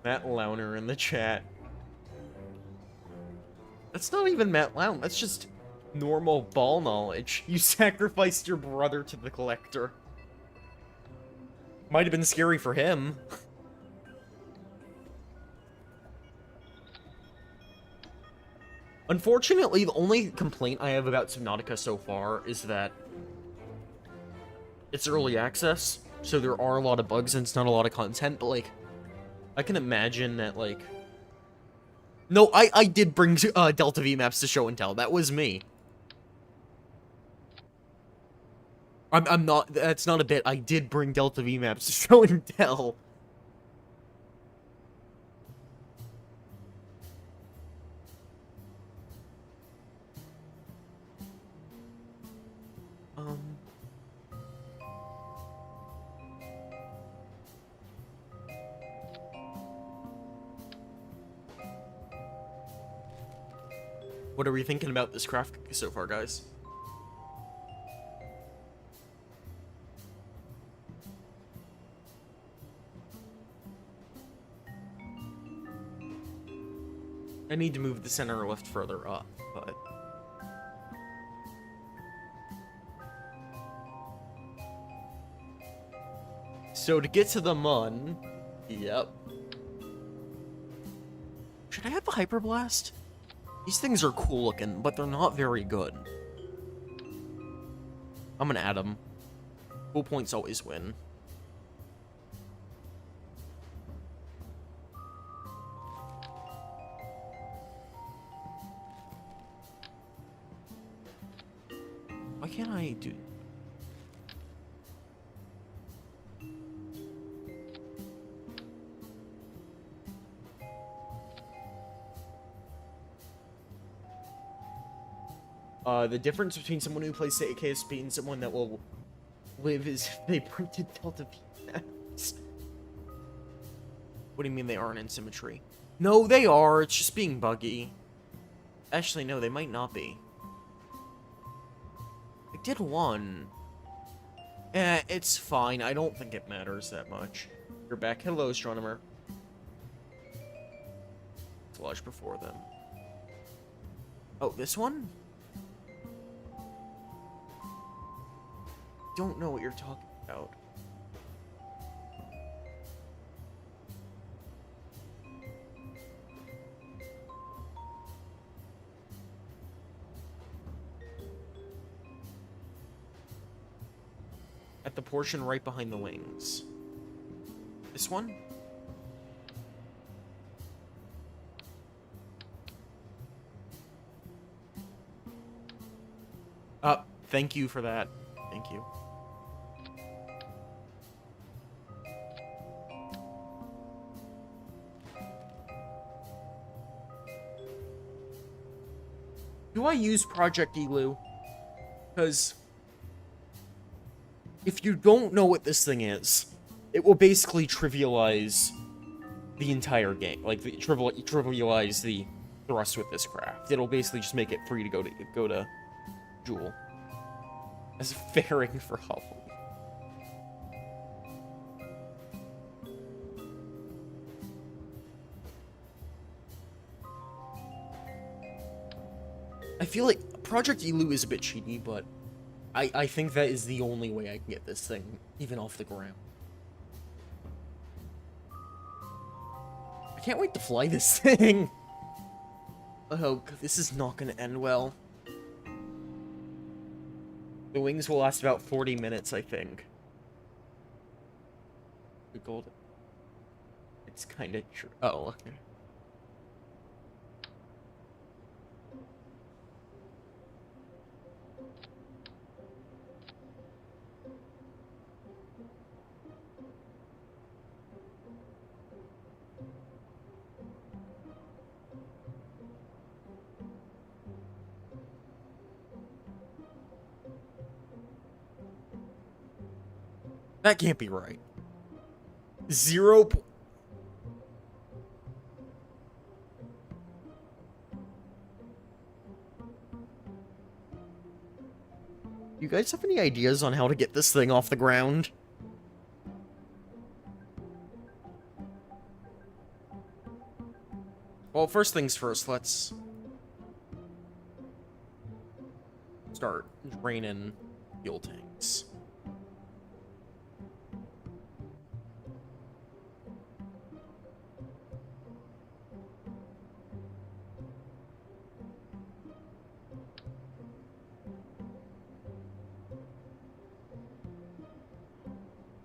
Matt Launer in the chat. That's not even Matt Launer. That's just normal ball knowledge. You sacrificed your brother to the collector. Might have been scary for him. Unfortunately, the only complaint I have about Subnautica so far is that it's early access, so there are a lot of bugs and it's not a lot of content, but, like, I can imagine that, like... No, I did bring Delta V maps to show and tell. That was me. I'm not... That's not a bit. I did bring Delta V maps to show and tell. What are we thinking about this craft so far, guys? I need to move the center left further up, but... So to get to the Mun... Yep. Should I have the Hyperblast? These things are cool looking, but they're not very good. I'm gonna add them. Cool points always win. Why can't I do... the difference between someone who plays the AKSP and someone that will live is if they printed Delta V maps. What do you mean they aren't in symmetry? No, they are. It's just being buggy. Actually, no, they might not be. I did one. It's fine. I don't think it matters that much. You're back. Hello, astronomer. It's lodged before them. Oh, this one? Don't know what you're talking about. At the portion right behind the wings. This one? Thank you for that. Thank you. Do I use Project Elu? Because if you don't know what this thing is, it will basically trivialize the entire game. Like, trivialize the thrust with this craft. It'll basically just make it free to go to Jewel. As fairing for Halloween. I feel like Project Elu is a bit cheaty, but I think that is the only way I can get this thing even off the ground. I can't wait to fly this thing. Oh, this is not going to end well. The wings will last about 40 minutes, I think. The gold. It's kind of true. Oh, okay. That can't be right. 0. You guys have any ideas on how to get this thing off the ground? Well, first things first, let's start draining fuel tanks.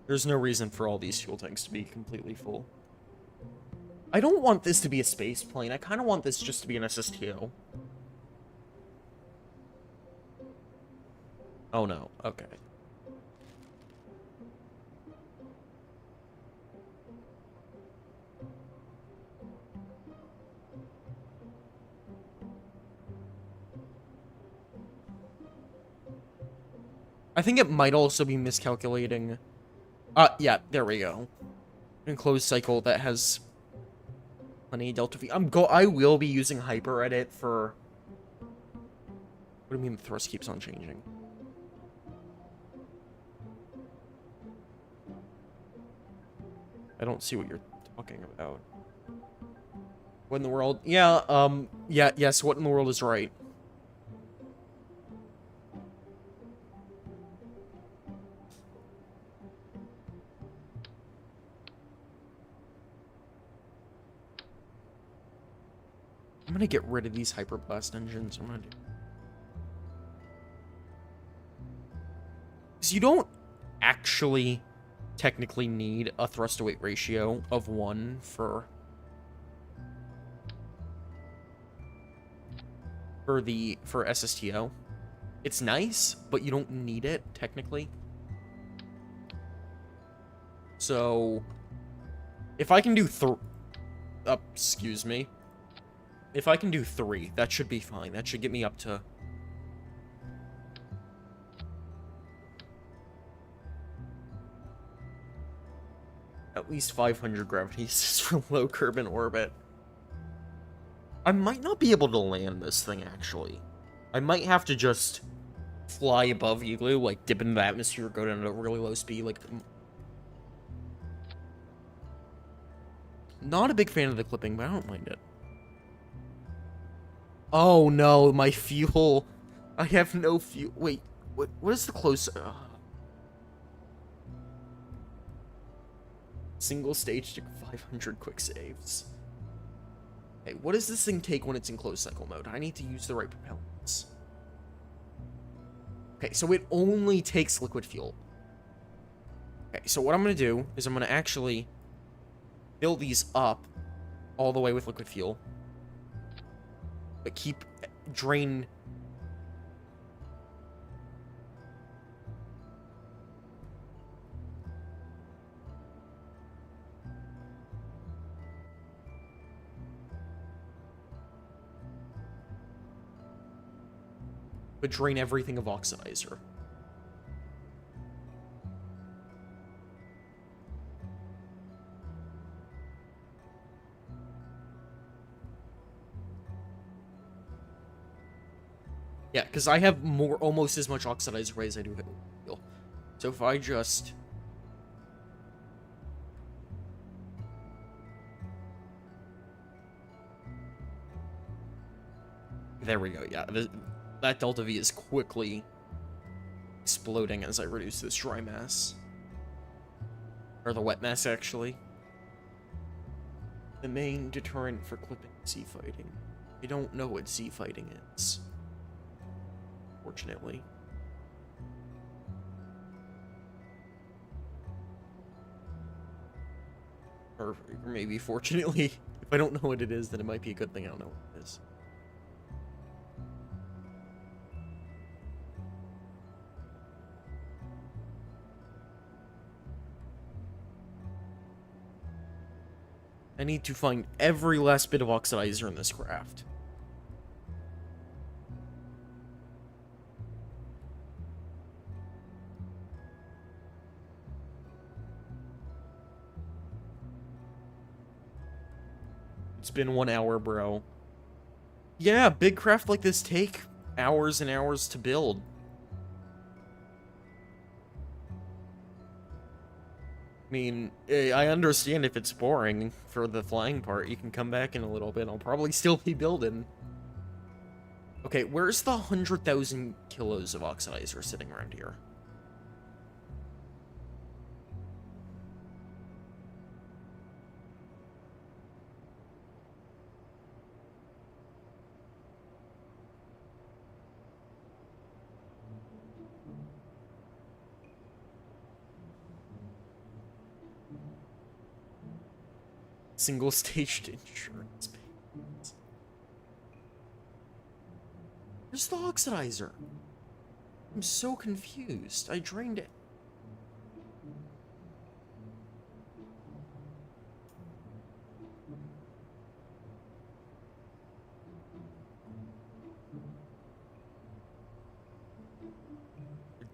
There's no reason for all these fuel tanks to be completely full. I don't want this to be a space plane. I kind of want this just to be an SSTO. Oh no, okay. I think it might also be miscalculating. Yeah, there we go. Enclosed cycle that has plenty of Delta V. I will be using Hyper Edit for... What do you mean the thrust keeps on changing? I don't see what you're talking about. What in the world? Yeah, yes, what in the world is right? I'm gonna get rid of these hyperblast engines. I'm gonna do... Because you don't actually technically need a thrust to weight ratio of 1 for SSTO. It's nice, but you don't need it technically. So if I can do excuse me. If I can do 3, that should be fine. That should get me up to... at least 500 gravities for low curb in orbit. I might not be able to land this thing, actually. I might have to just fly above Igloo, like dip into the atmosphere, go down at a really low speed, like... Not a big fan of the clipping, but I don't mind it. Oh no, my fuel. I have no fuel. Wait, what is the close... Single stage to 500 quick saves. Hey, what does this thing take when it's in closed cycle mode? I need to use the right propellants. Okay, so it only takes liquid fuel. Okay, so what I'm going to do is I'm going to actually fill these up all the way with liquid fuel. But drain... but drain everything of oxidizer. Yeah, because I have almost as much oxidizer as I do fuel. So if I just... There we go, yeah. That delta V is quickly exploding as I reduce this dry mass. Or the wet mass, actually. The main deterrent for clipping Z fighting. I don't know what Z fighting is. Fortunately. Or maybe fortunately. If I don't know what it is, then it might be a good thing I don't know what it is. I need to find every last bit of oxidizer in this craft. It's been 1 hour, bro. Yeah, big craft like this take hours and hours to build. I mean, I understand if it's boring for the flying part. You can come back in a little bit. I'll probably still be building. Okay, where's the 100,000 kilos of oxidizer sitting around here? Single-staged insurance payments. Where's the oxidizer? I'm so confused. I drained it.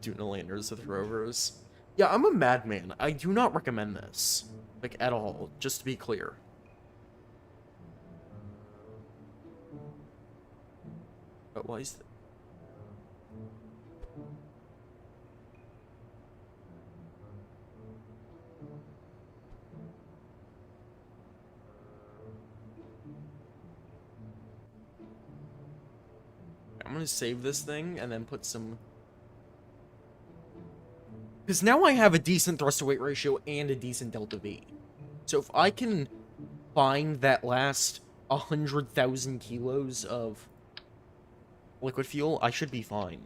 Tuna landers with rovers. Yeah, I'm a madman. I do not recommend this. Like, at all. Just to be clear. But why is that? I'm gonna save this thing and then put some... Because now I have a decent thrust-to-weight ratio and a decent delta V. So if I can find that last 100,000 kilos of liquid fuel, I should be fine.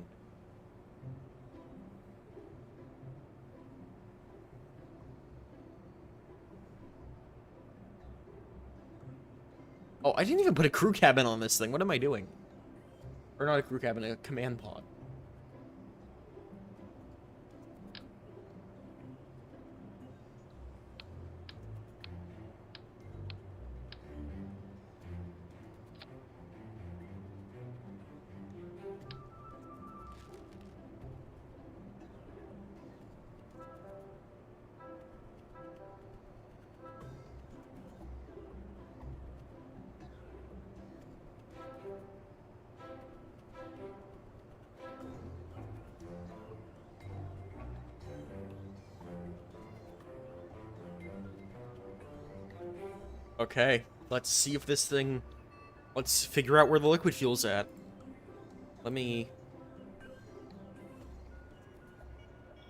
Oh, I didn't even put a crew cabin on this thing. What am I doing? Or not a crew cabin, a command pod. Okay, let's see if this thing... Let's figure out where the liquid fuel's at. Let me...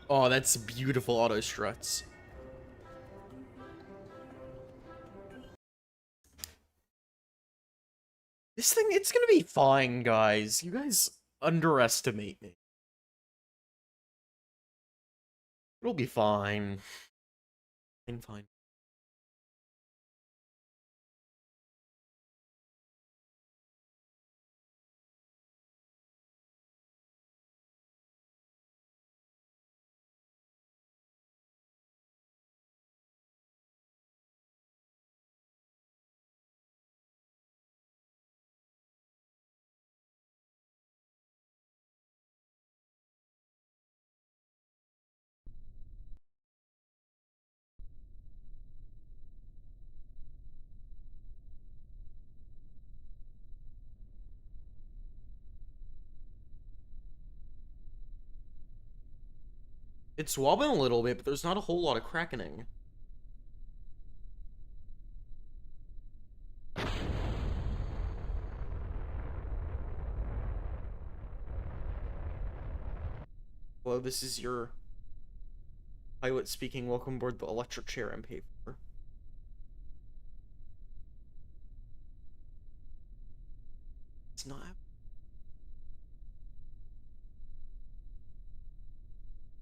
Oh, that's beautiful auto struts. This thing, it's gonna be fine, guys. You guys underestimate me. It'll be fine. Fine. It's wobbling a little bit, but there's not a whole lot of crackening. Hello, this is your pilot speaking. Welcome aboard the electric chair I'm paid for. It's not...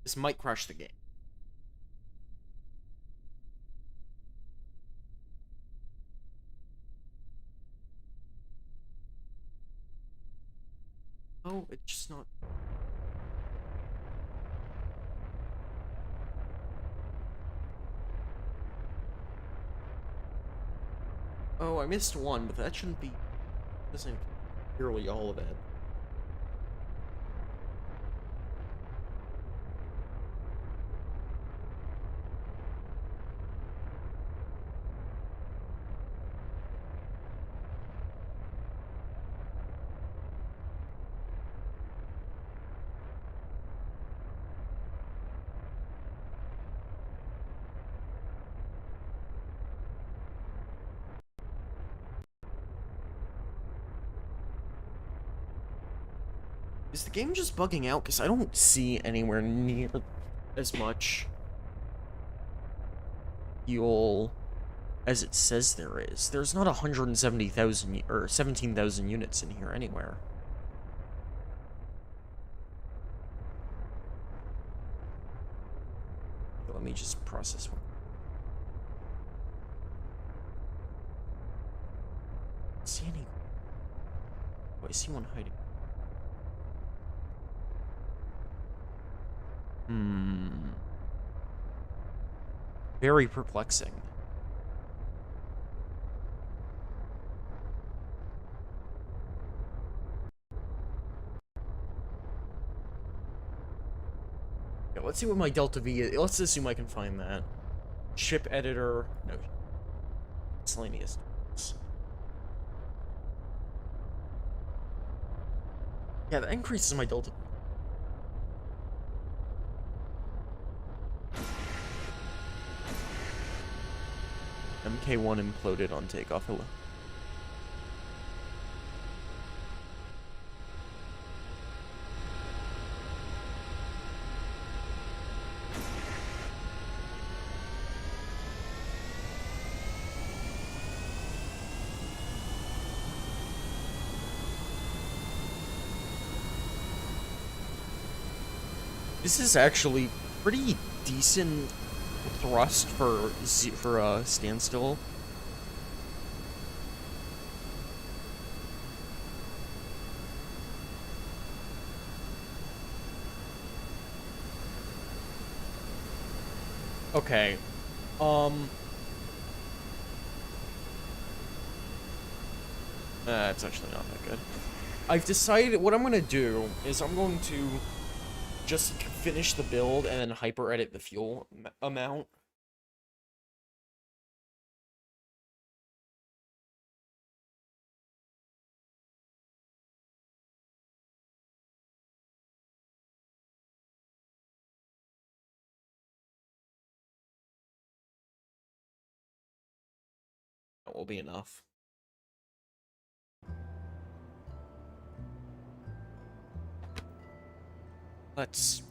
This might crash the game. Oh, it's just not... Oh, I missed one, but that shouldn't be... This ain't nearly all of it. Is the game just bugging out? Because I don't see anywhere near as much fuel as it says there is. There's not 170,000 or 17,000 units in here anywhere. Let me just process one. See any? Oh, I see one hiding. Very perplexing. Yeah, let's see what my Delta V is. Let's assume I can find that. Ship editor. No. Miscellaneous. Yeah, that increases my Delta. MK1 imploded on takeoff. Hello. This is actually pretty decent thrust for standstill. Okay. It's actually not that good. I've decided what I'm gonna do is I'm going to just finish the build and then hyper edit the fuel amount. That will be enough. Let's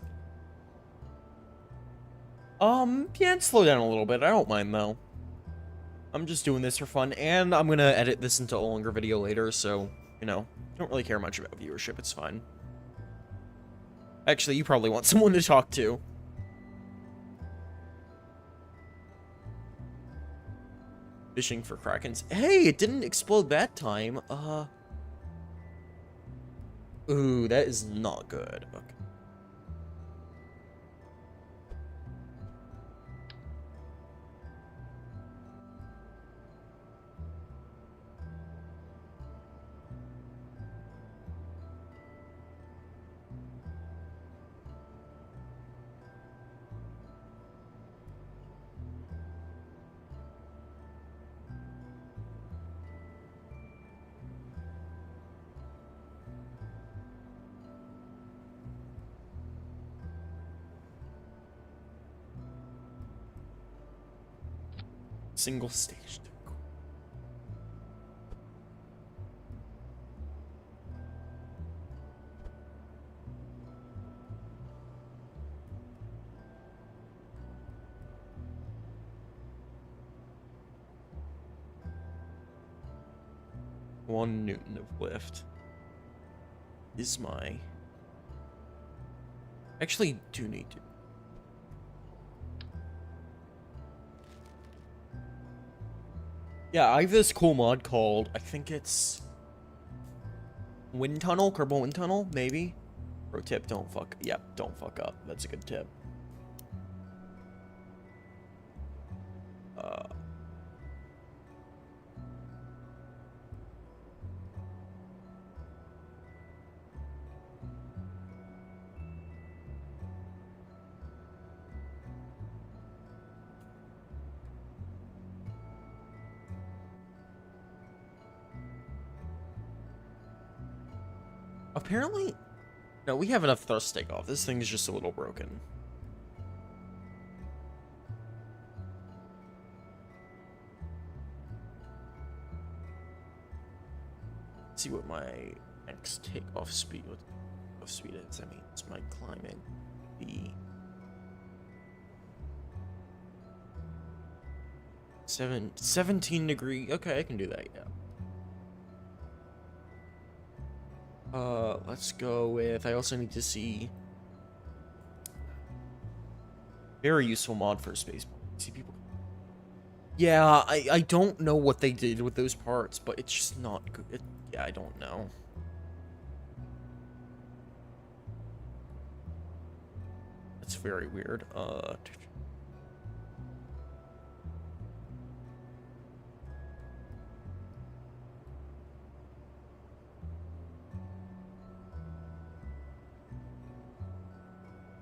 yeah, slow down a little bit. I don't mind though. I'm just doing this for fun, and I'm gonna edit this into a longer video later, so, you know, don't really care much about viewership, it's fine. Actually, you probably want someone to talk to. Fishing for krakens. Hey, it didn't explode that time. Ooh, that is not good. Okay. Single stage. One Newton of lift is my... Actually, do need to. Yeah, I have this cool mod called, I think it's... Wind Tunnel? Kerbal Wind Tunnel? Maybe? Pro tip, don't fuck... Yep, don't fuck up. That's a good tip. Apparently... No, we have enough thrust takeoff. This thing is just a little broken. Let's see what my next takeoff speed is. I mean, it's my climbing. The 17 degree. Okay, I can do that, yeah. Let's go with, I also need to see very useful mod for space. See people. Yeah, I don't know what they did with those parts, but it's just not good. Yeah, I don't know. That's very weird.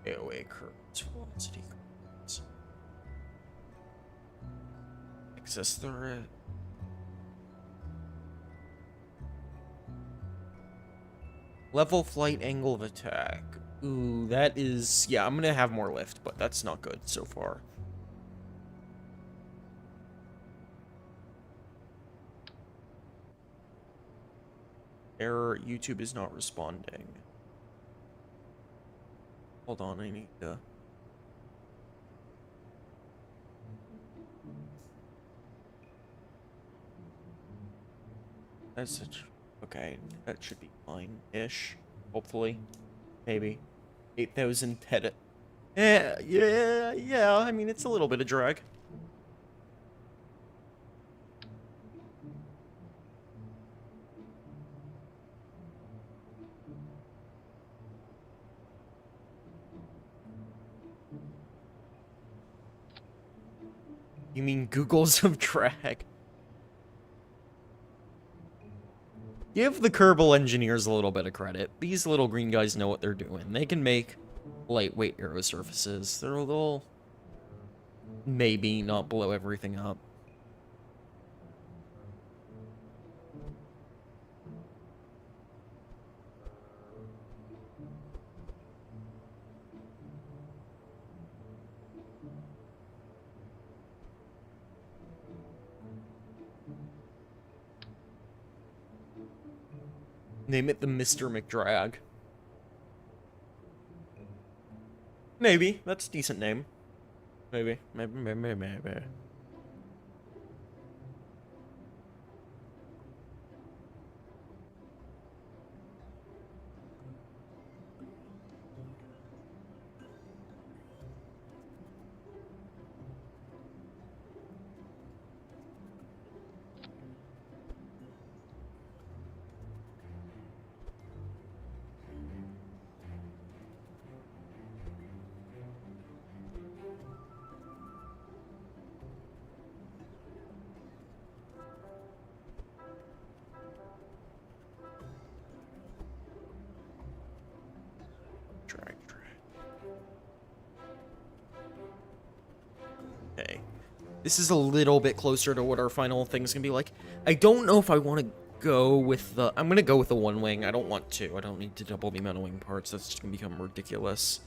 AOA curves, velocity curves. Access threat. Level flight angle of attack. Ooh, that is... Yeah, I'm gonna have more lift, but that's not good so far. Error, YouTube is not responding. Hold on, I need to... That's such... Okay, that should be fine-ish. Hopefully. Maybe. 8,000 pet. Yeah. I mean, it's a little bit of drag. You mean Google's of drag? Give the Kerbal engineers a little bit of credit. These little green guys know what they're doing. They can make lightweight aero surfaces. They're a little... maybe not blow everything up. Name it the Mr. McDrag. Maybe. That's a decent name. Maybe. Maybe. Drag. Okay. This is a little bit closer to what our final thing's gonna be like. I don't know if I want to go with the... I'm gonna go with the one wing. I don't want to. I don't need to double the amount of wing parts. That's just gonna become ridiculous.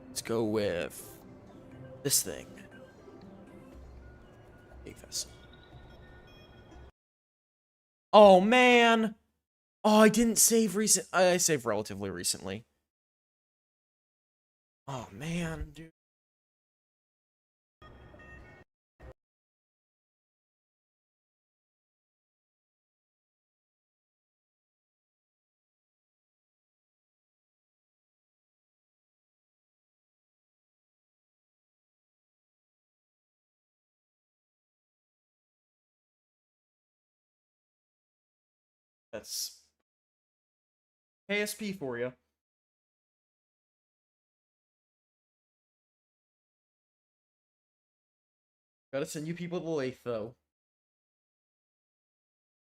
Let's go with this thing. A vessel. Oh, man! Oh, I didn't save recent... I saved relatively recently. Oh, man, dude. That's KSP for you. Gotta send you people to Laythe, though.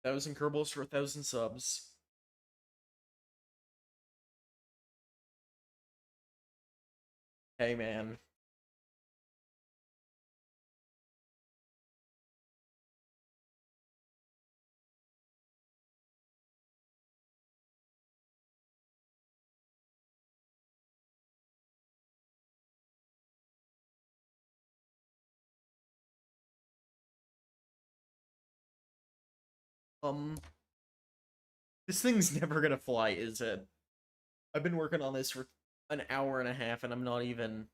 1,000 Kerbals for 1,000 subs. Hey, man. This thing's never gonna fly, is it? I've been working on this for an hour and a half, and I'm not even...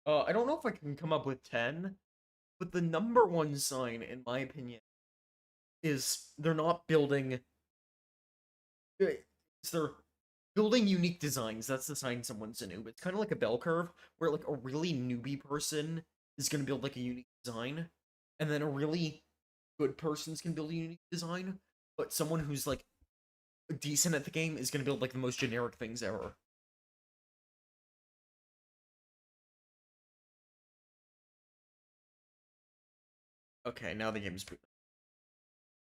I don't know if I can come up with 10, but the number one sign, in my opinion, is they're not building... They're building unique designs. That's the sign someone's a noob. It's kind of like a bell curve, where like a really newbie person is gonna build like a unique design, and then a really good person's gonna build a unique design, but someone who's like decent at the game is gonna build like the most generic things ever. Okay, now the game's boot.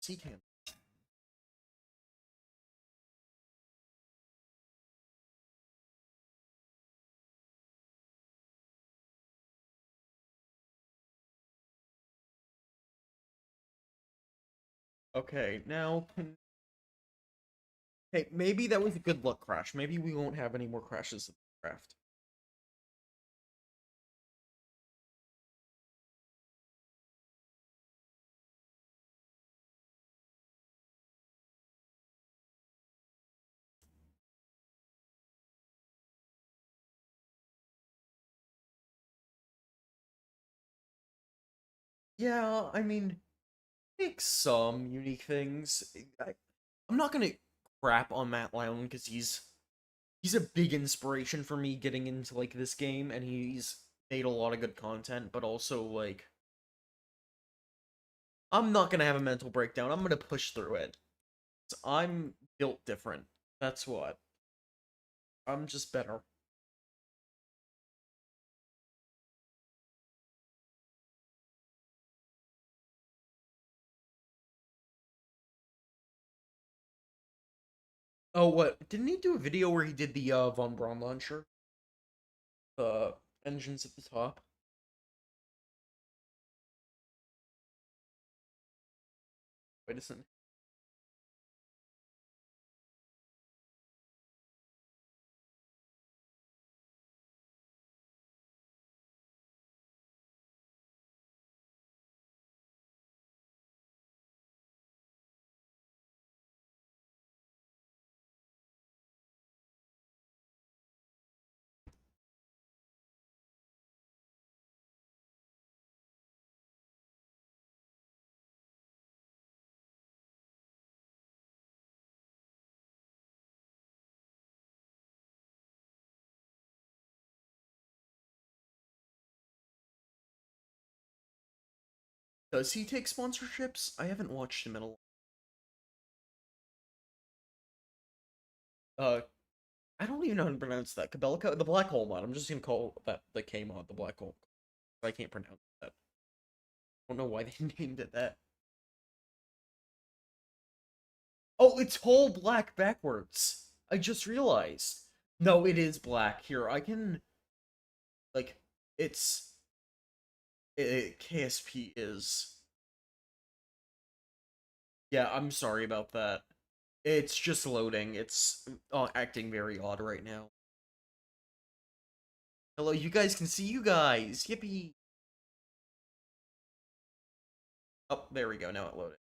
C-Cam. Okay, now hey, maybe that was a good luck crash. Maybe we won't have any more crashes in the craft. Yeah, I mean, make some unique things. I'm not gonna crap on Matt Lyon because he's a big inspiration for me getting into like this game, and he's made a lot of good content. But also, like, I'm not gonna have a mental breakdown. I'm gonna push through it. I'm built different. That's what. I'm just better. Oh, what? Didn't he do a video where he did the Von Braun launcher? The engines at the top. Wait a second. Does he take sponsorships? I haven't watched him in a. Uh, I don't even know how to pronounce that. Kabelka, the black hole mod. I'm just gonna call that the K mod, the black hole. I can't pronounce that. I don't know why they named it that. Oh, it's whole black backwards. I just realized. No, it is black. Here, I can like it's KSP is. Yeah, I'm sorry about that. It's just loading. It's acting very odd right now. Hello, you guys can see you guys. Yippee. Oh, there we go. Now it loaded.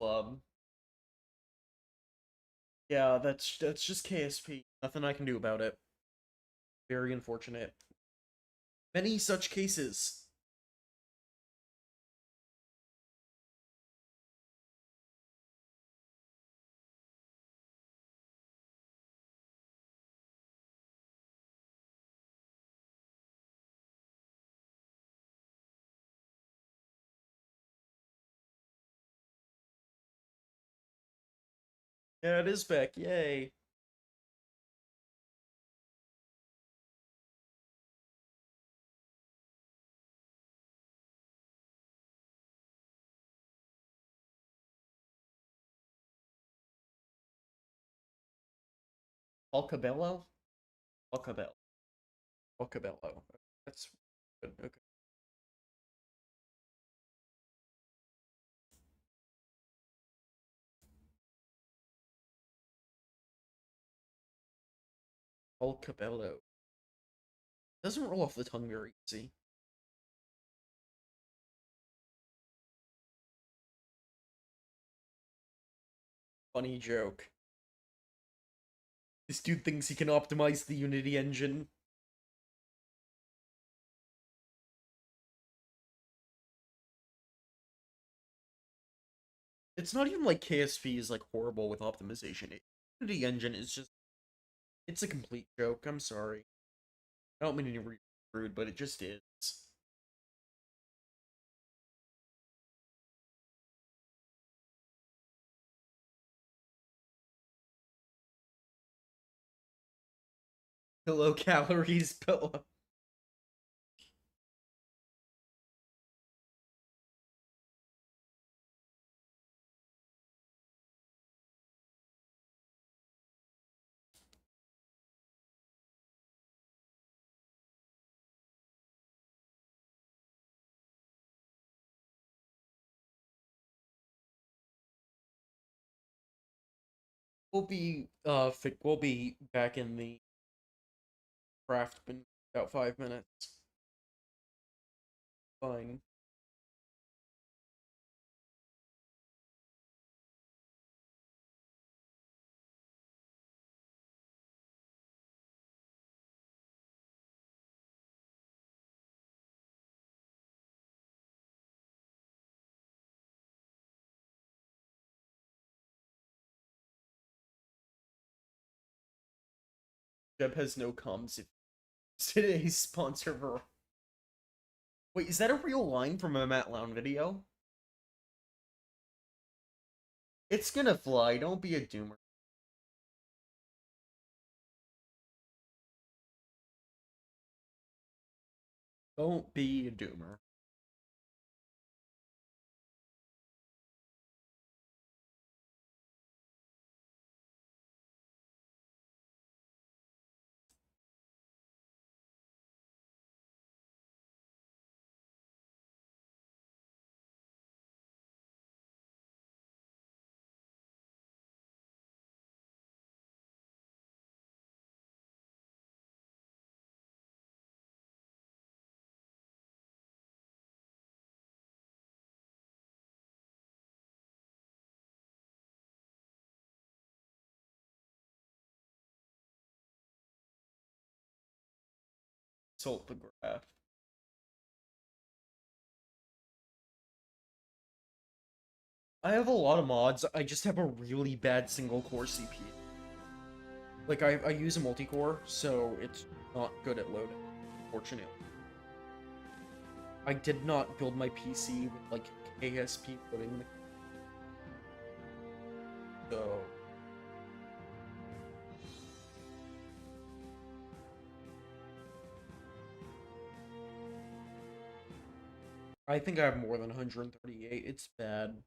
Club. Yeah, that's just KSP. Nothing I can do about it. Very unfortunate. Many such cases. Yeah, it is back. Yay. Alcabello? Alcabello. Alcabello. That's good. Okay. Alcabello. Doesn't roll off the tongue very easy. Funny joke. This dude thinks he can optimize the Unity engine. It's not even like KSP is like horrible with optimization. Unity engine is just it's a complete joke. I'm sorry. I don't mean to be rude, but it just is. Low calories pillow. We'll be back in the craft in about 5 minutes. Fine. Jeb has no comms if today's sponsor for. Wait, is that a real line from a Matt Lown video? It's gonna fly, don't be a doomer. Don't be a doomer. Salt the graph. I have a lot of mods, I just have a really bad single core CPU. Like, I use a multi-core, so it's not good at loading, unfortunately. I did not build my PC with, like, KSP loading. So... I think I have more than 138, it's bad.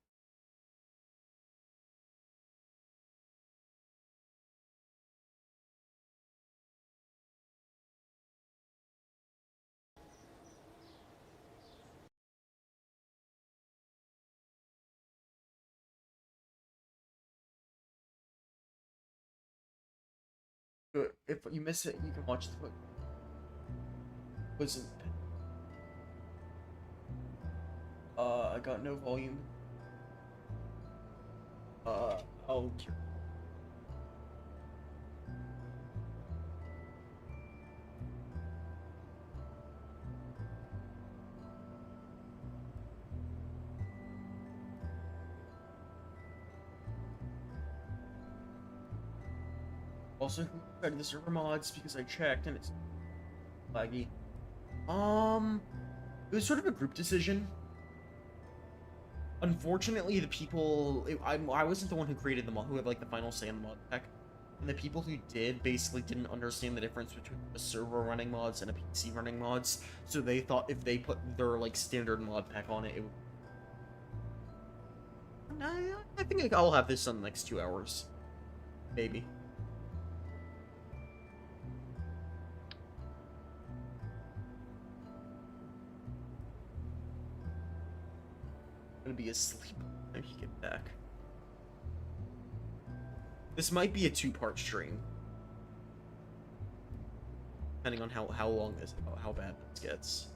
But if you miss it, you can watch the was I got no volume. I'll also who tried the server mods because I checked and it's laggy. It was sort of a group decision. Unfortunately, the people I wasn't the one who created the mod, who had like the final say in the mod pack, and the people who did basically didn't understand the difference between a server running mods and a PC running mods. So they thought if they put their like standard mod pack on it, it would. I think I'll have this in the next 2 hours, maybe. I'm gonna be asleep when you get back. This might be a 2-part stream, depending on how long this, how bad this gets.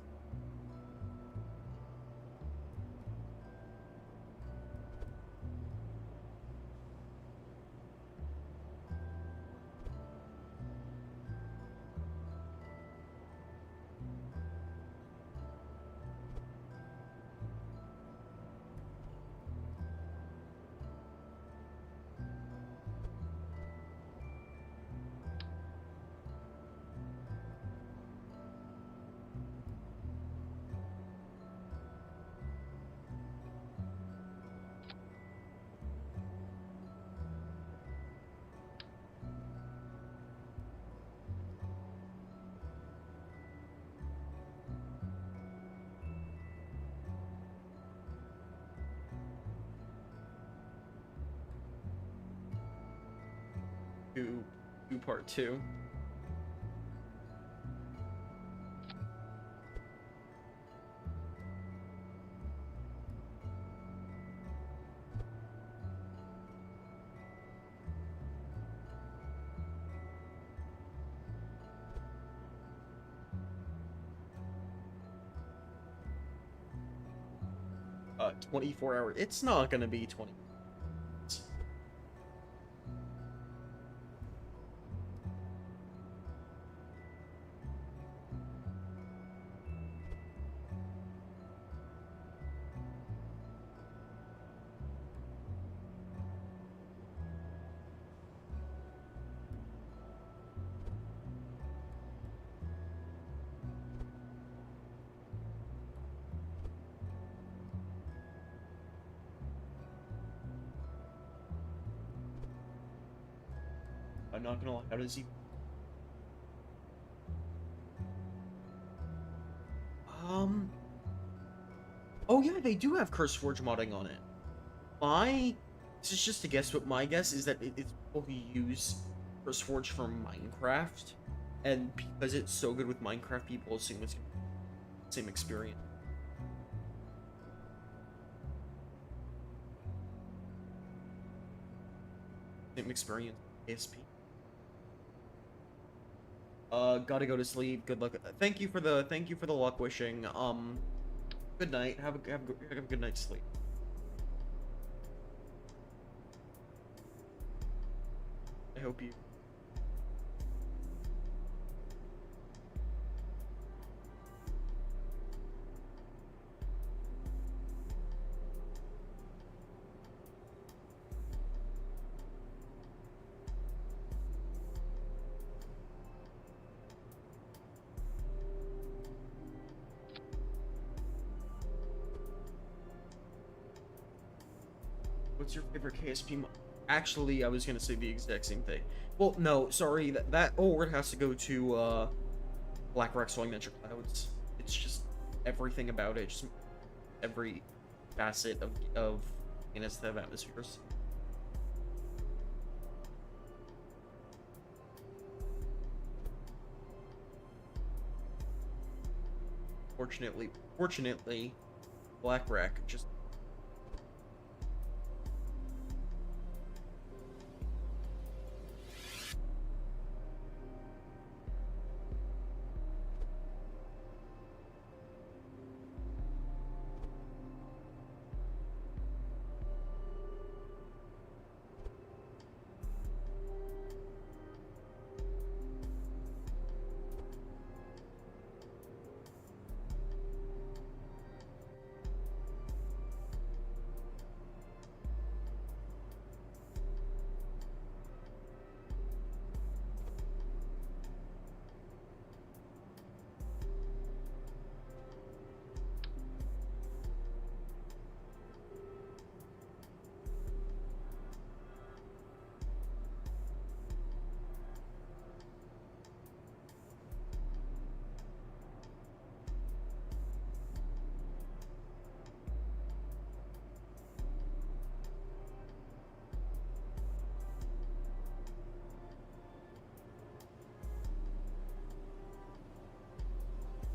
Part 2. Uh, 24 hours. It's not gonna be 20. I'm not gonna lie. How does he? Um. Oh yeah, they do have CurseForge modding on it. My This is just a guess, but my guess is that it's people who use CurseForge for Minecraft, and because it's so good with Minecraft, people assume it's the same experience. Same experience. ASP. Gotta go to sleep. Good luck. Thank you for the luck wishing. Good night. Have a good night's sleep. I hope you. What's your favorite KSP mod? Actually, I was gonna say the exact same thing. Well, no, sorry. That award has to go to Black Rock Soaring Venture Clouds. It's just everything about it, just every facet of instead of atmospheres. Fortunately, Black Rack just.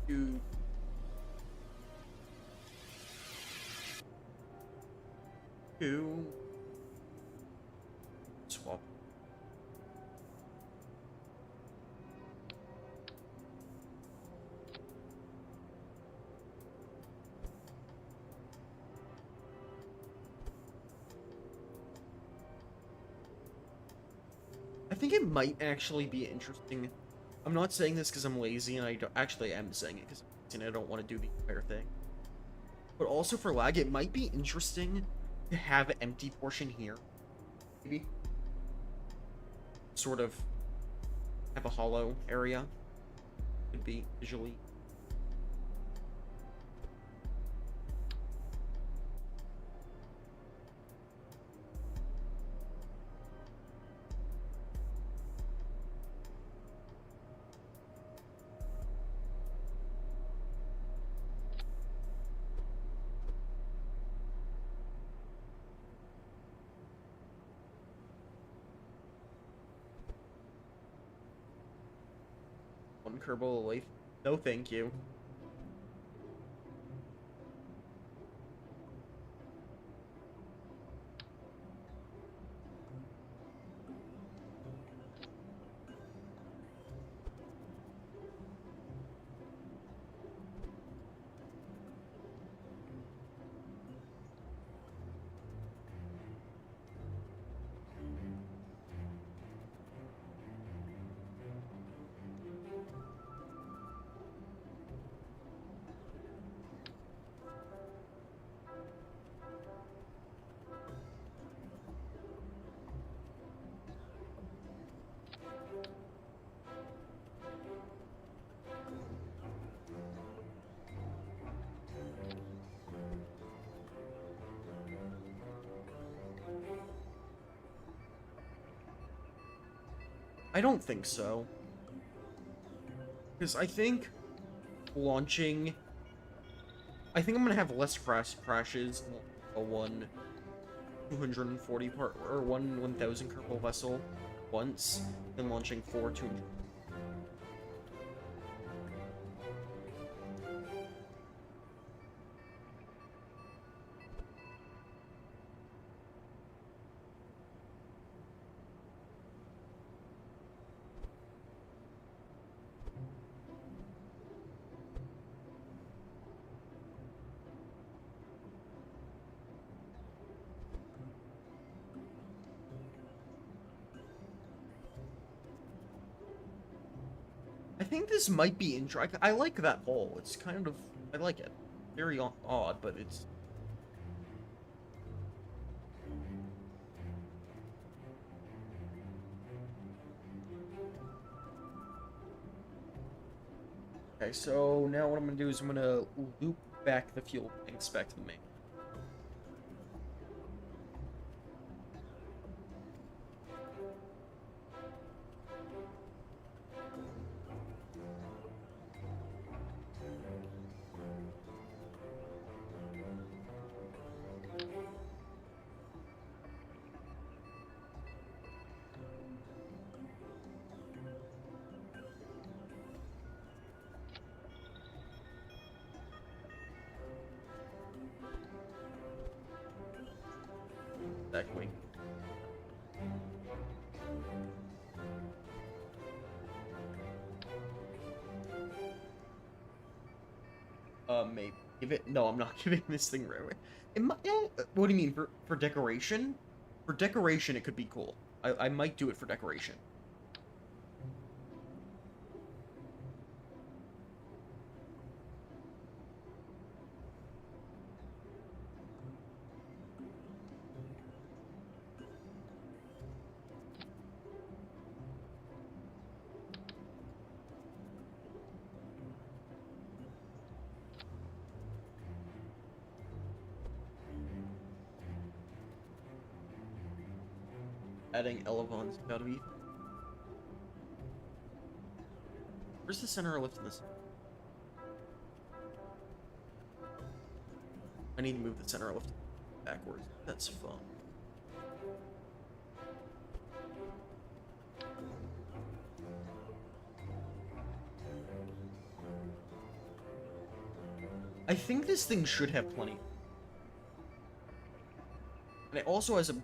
To to swap. I think it might actually be interesting. I'm not saying this because I'm lazy, and I don't, actually am saying it because I don't want to do the entire thing. But also for lag, it might be interesting to have an empty portion here. Maybe. Sort of have a hollow area. Could be visually. One Kerbal Laythe. No, thank you. I don't think so. Because I think launching... I think I'm gonna have less crashes a 240 part or 1000 Kerbal vessel once than launching 200. I think this might be interesting. I like that hole. It's kind of... I like it. Very odd, but it's... Okay, so now what I'm gonna do is I'm gonna loop back the fuel tanks back to the main. Exactly. Maybe. Give it... No, I'm not giving this thing right away. What do you mean? For decoration? For decoration, it could be cool. I might do it for decoration. Adding elevons gotta be... Where's the center of lift in this? I need to move the center of lift backwards. That's fun. I think this thing should have plenty. And it also has a...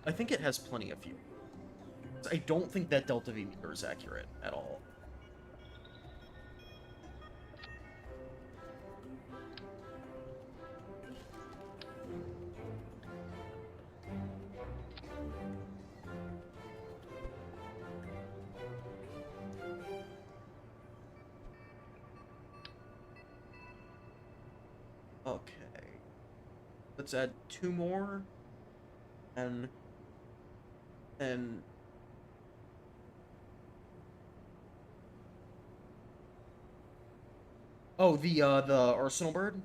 I think it has plenty of fuel. I don't think that Delta V meter is accurate at all. Okay. Let's add 2 more. And... Oh, the Arsenal bird?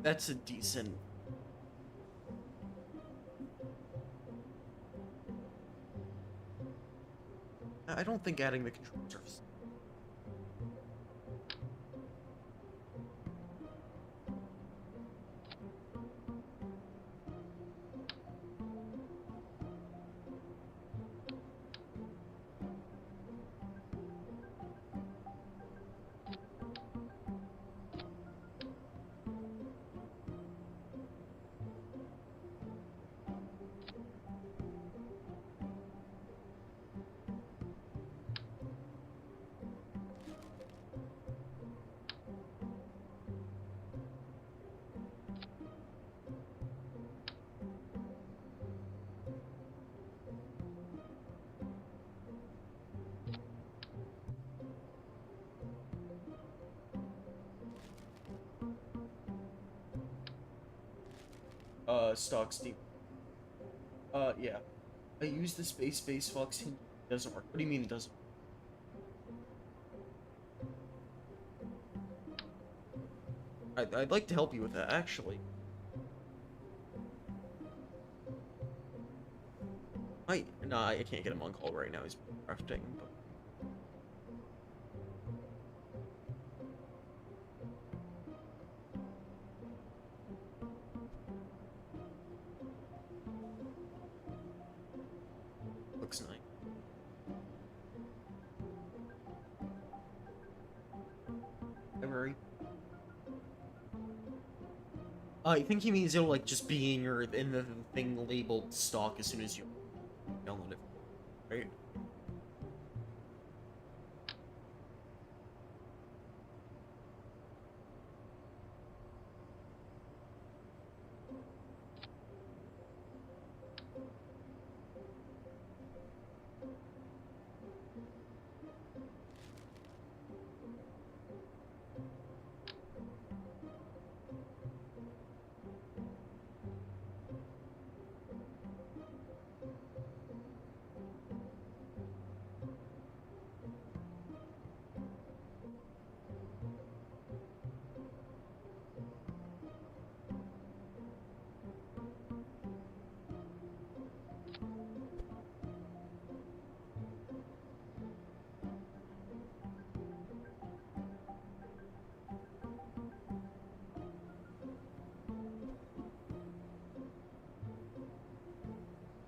That's a decent... I don't think adding the control surface... Stock Steam. Yeah. I use the space Fox. It doesn't work. What do you mean it doesn't? I'd like to help you with that, actually. Nah, I can't get him on call right now. He's crafting, but looks nice. Library. I think he means it'll like just be in the thing labeled stock as soon as you download it, right?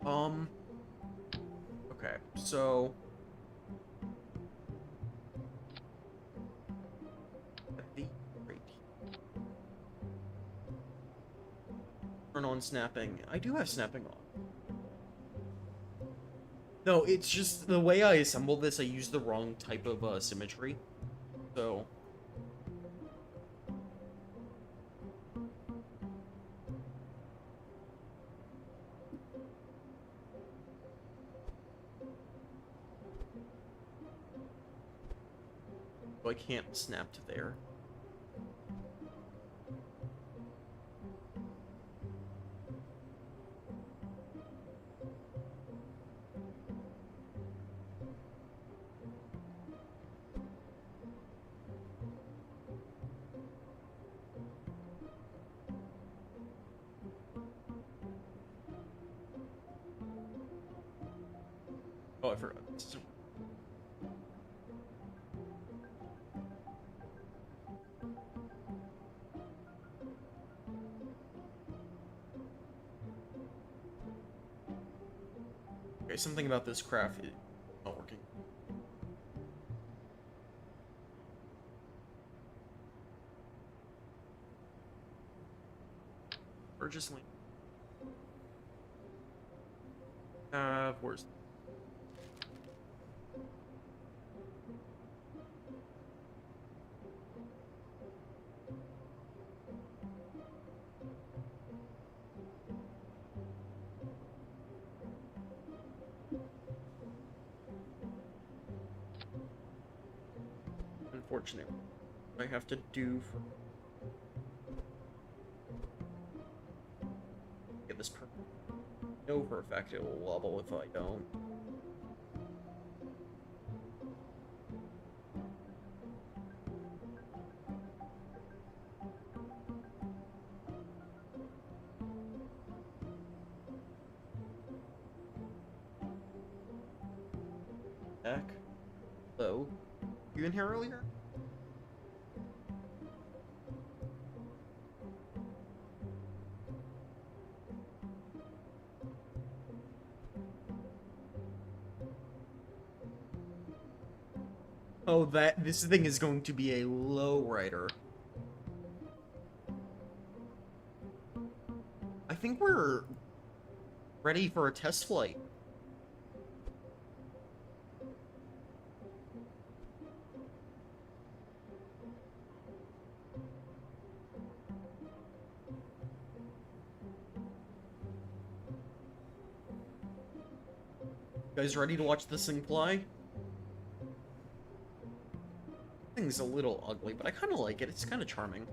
Um. Okay. So at the rate, turn on snapping. I do have snapping on. No, it's just the way I assembled this. I used the wrong type of symmetry. So I can't snap to there. Oh, I forgot. Okay, something about this craft is not working. Purchase link. Where's? Unfortunately, what I have to do for get this perfect. Know for a fact it will wobble if I don't. Back. Hello. You in here earlier? Oh, this thing is going to be a low rider. I think we're ready for a test flight. You guys ready to watch this thing fly? Thing's a little ugly, but I kind of like it. It's kind of charming.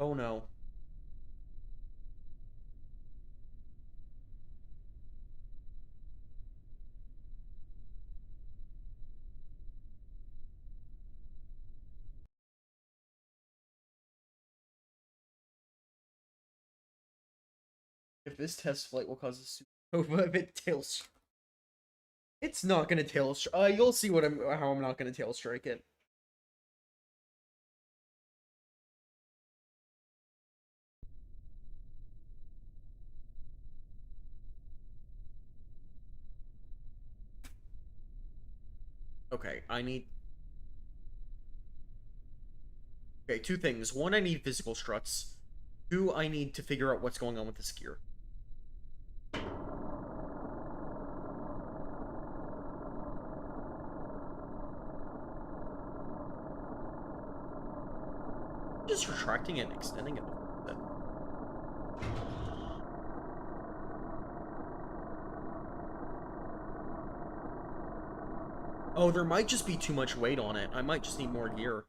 Oh no. If this test flight will cause a supernova, if it tails, it's not gonna tail. You'll see how I'm not gonna tail strike it. Okay, I need. Okay, two things. One, I need physical struts. Two, I need to figure out what's going on with this gear. Just retracting it and extending it. Oh, there might just be too much weight on it. I might just need more gear.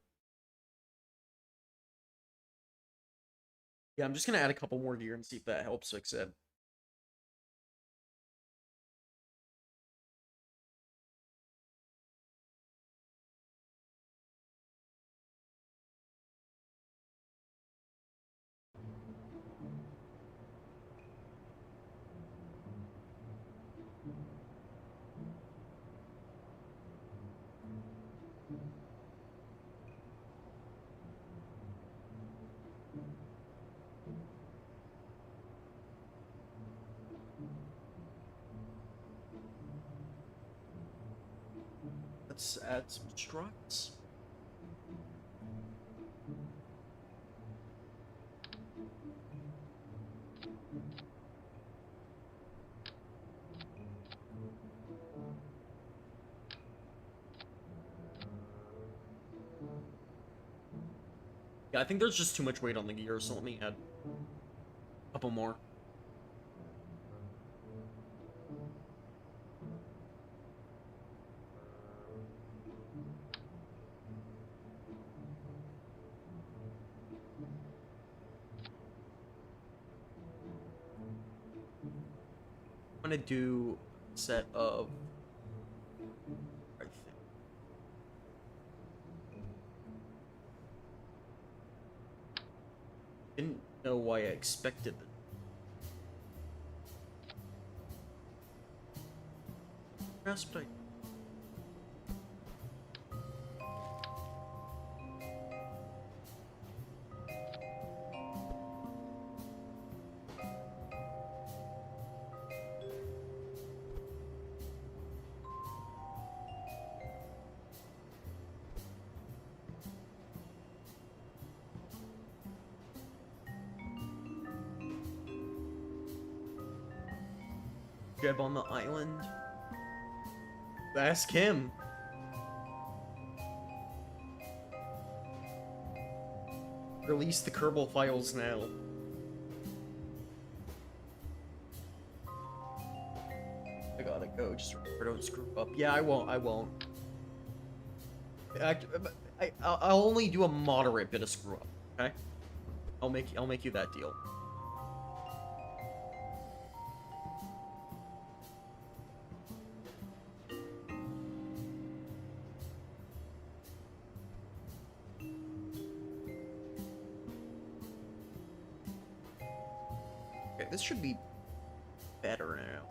Yeah, I'm just gonna add a couple more gear and see if that helps fix it. Let's add some struts. Yeah, I think there's just too much weight on the gear, so let me add a couple more. I'm gonna do a set of, I think. Didn't know why I expected the but Jeb on the island. Ask him. Release the Kerbal files now. I gotta go. Just remember, don't screw up. Yeah, I won't. I won't. I'll only do a moderate bit of screw up. Okay. I'll make you that deal. Okay, this should be better now.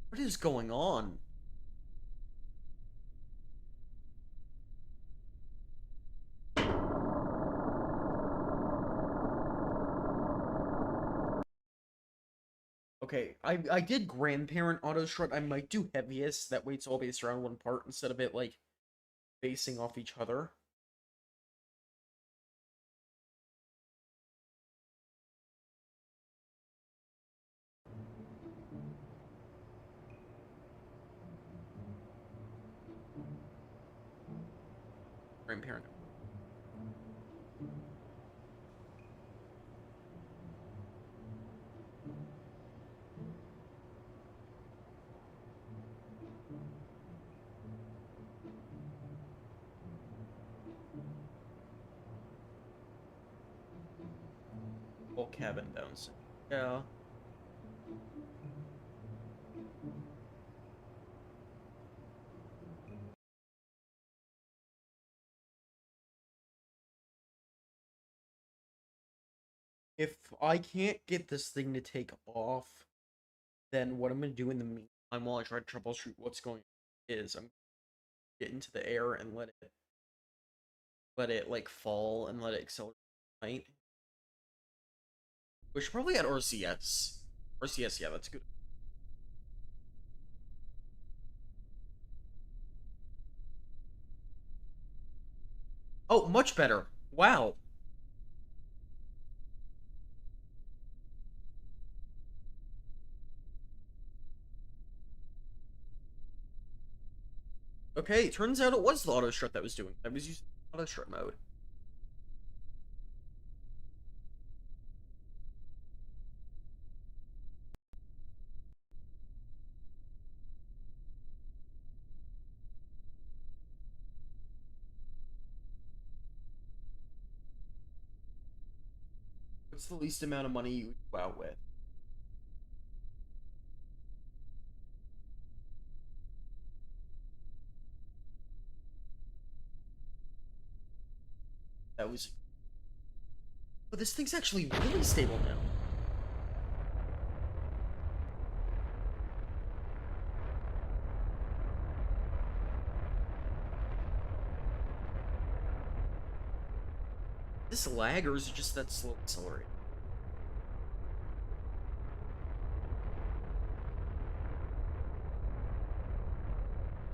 What is going on? Okay, I did grandparent auto strut. I might do heaviest. That way it's all based around one part instead of it like facing off each other. grandparent. Whole cabin downstairs. Yeah. If I can't get this thing to take off, then what I'm gonna do in the meantime while I try to troubleshoot what's going on is I'm get into the air and let it like fall and let it accelerate, right? We should probably add RCS. RCS, yeah, that's good. Oh, much better. Wow. Okay, turns out it was the auto strut that was doing. I was using auto strut mode. What's the least amount of money you would go out with? That was. But this thing's actually really stable now. This lag, or is it just that slow accelerate?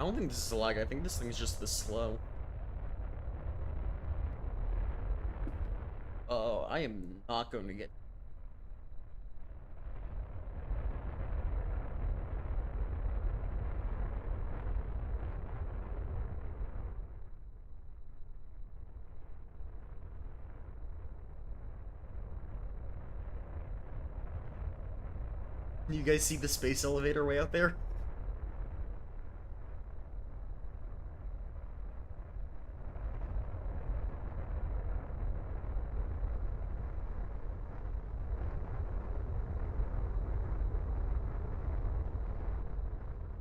I don't think this is a lag. I think this thing's just this slow. I am not going to get. You guys see the space elevator way out there?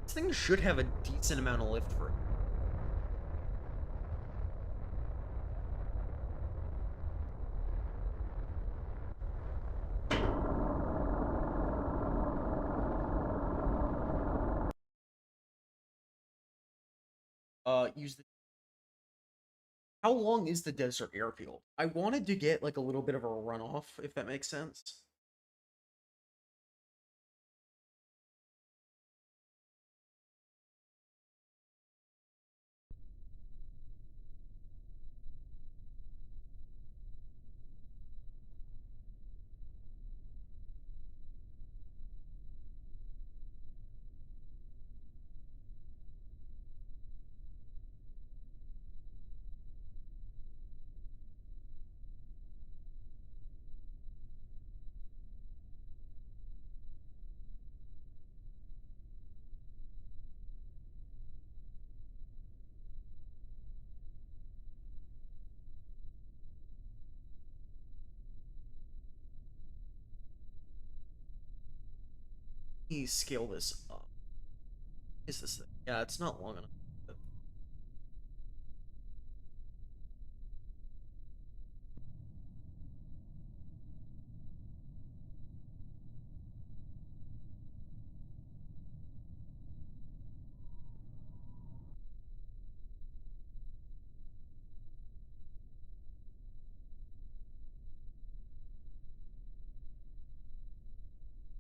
This thing should have a decent amount of lift for it. Use the. How long is the desert airfield? I wanted to get like a little bit of a runoff, if that makes sense. Let me scale this up. Is this thing? Yeah, it's not long enough.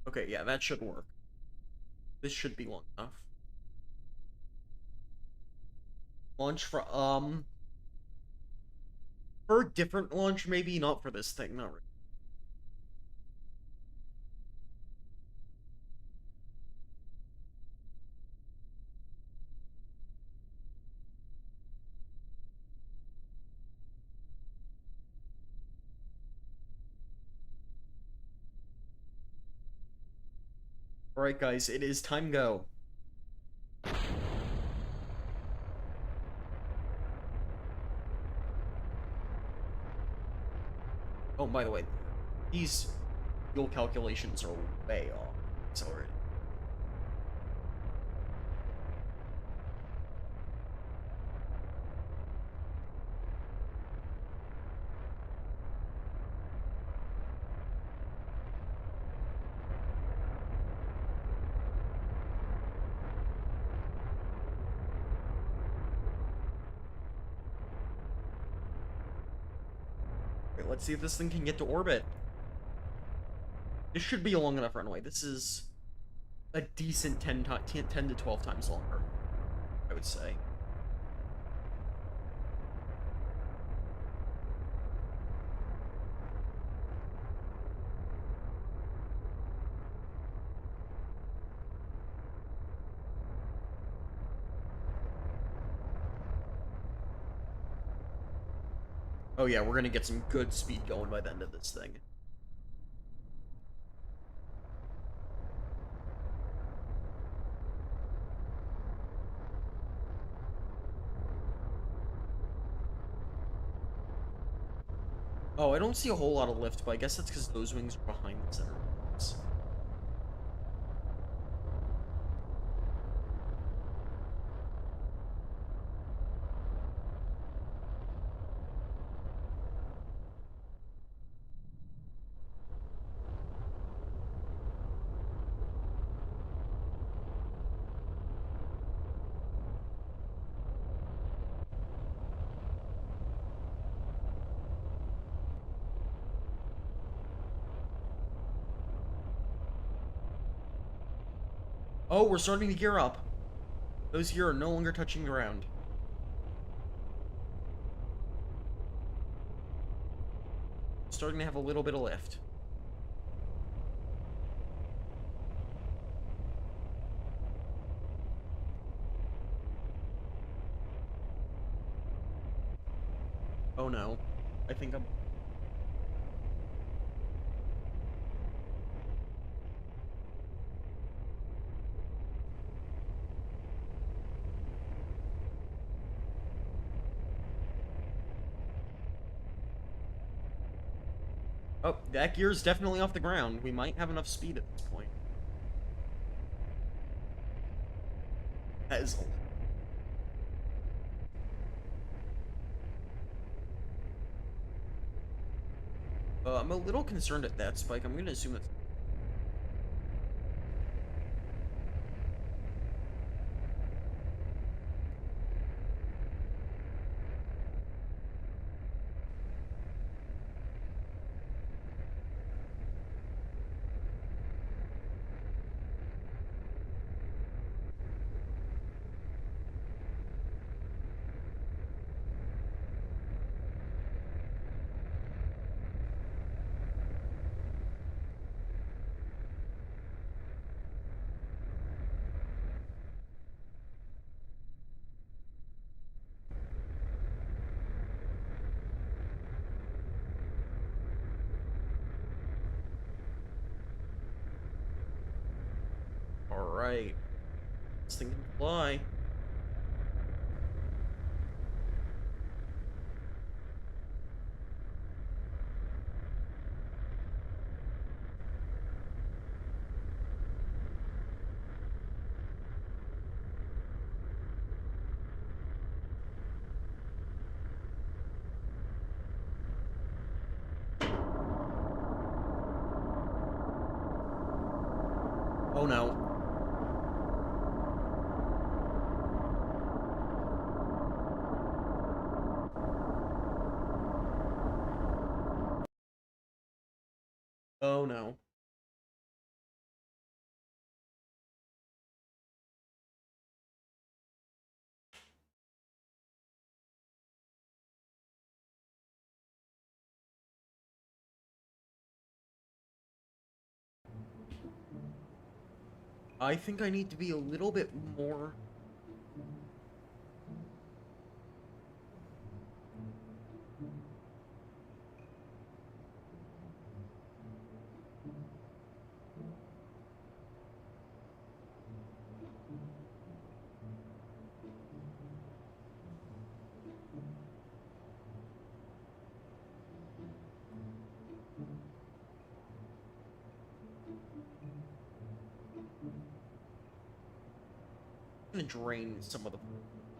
Okay, yeah, that should work. This should be long enough. Launch for a different launch, maybe not for this thing, not really. Alright, guys, it is time go. Oh, by the way, these fuel calculations are way off. It's already. Wait, let's see if this thing can get to orbit. This should be a long enough runway. This is a decent 10 to 12 times longer, I would say. Oh yeah, we're gonna get some good speed going by the end of this thing. Oh, I don't see a whole lot of lift, but I guess that's because those wings are behind the center wings. Oh, we're starting to gear up. Those here are no longer touching the ground. Starting to have a little bit of lift. Oh no. I think I'm... Oh, that gear's definitely off the ground. We might have enough speed at this point. That is... I'm a little concerned at that spike. I'm gonna assume that's... Alright. This thing can fly. Oh no. Oh no. I think I need to be a little bit more... gonna drain some of the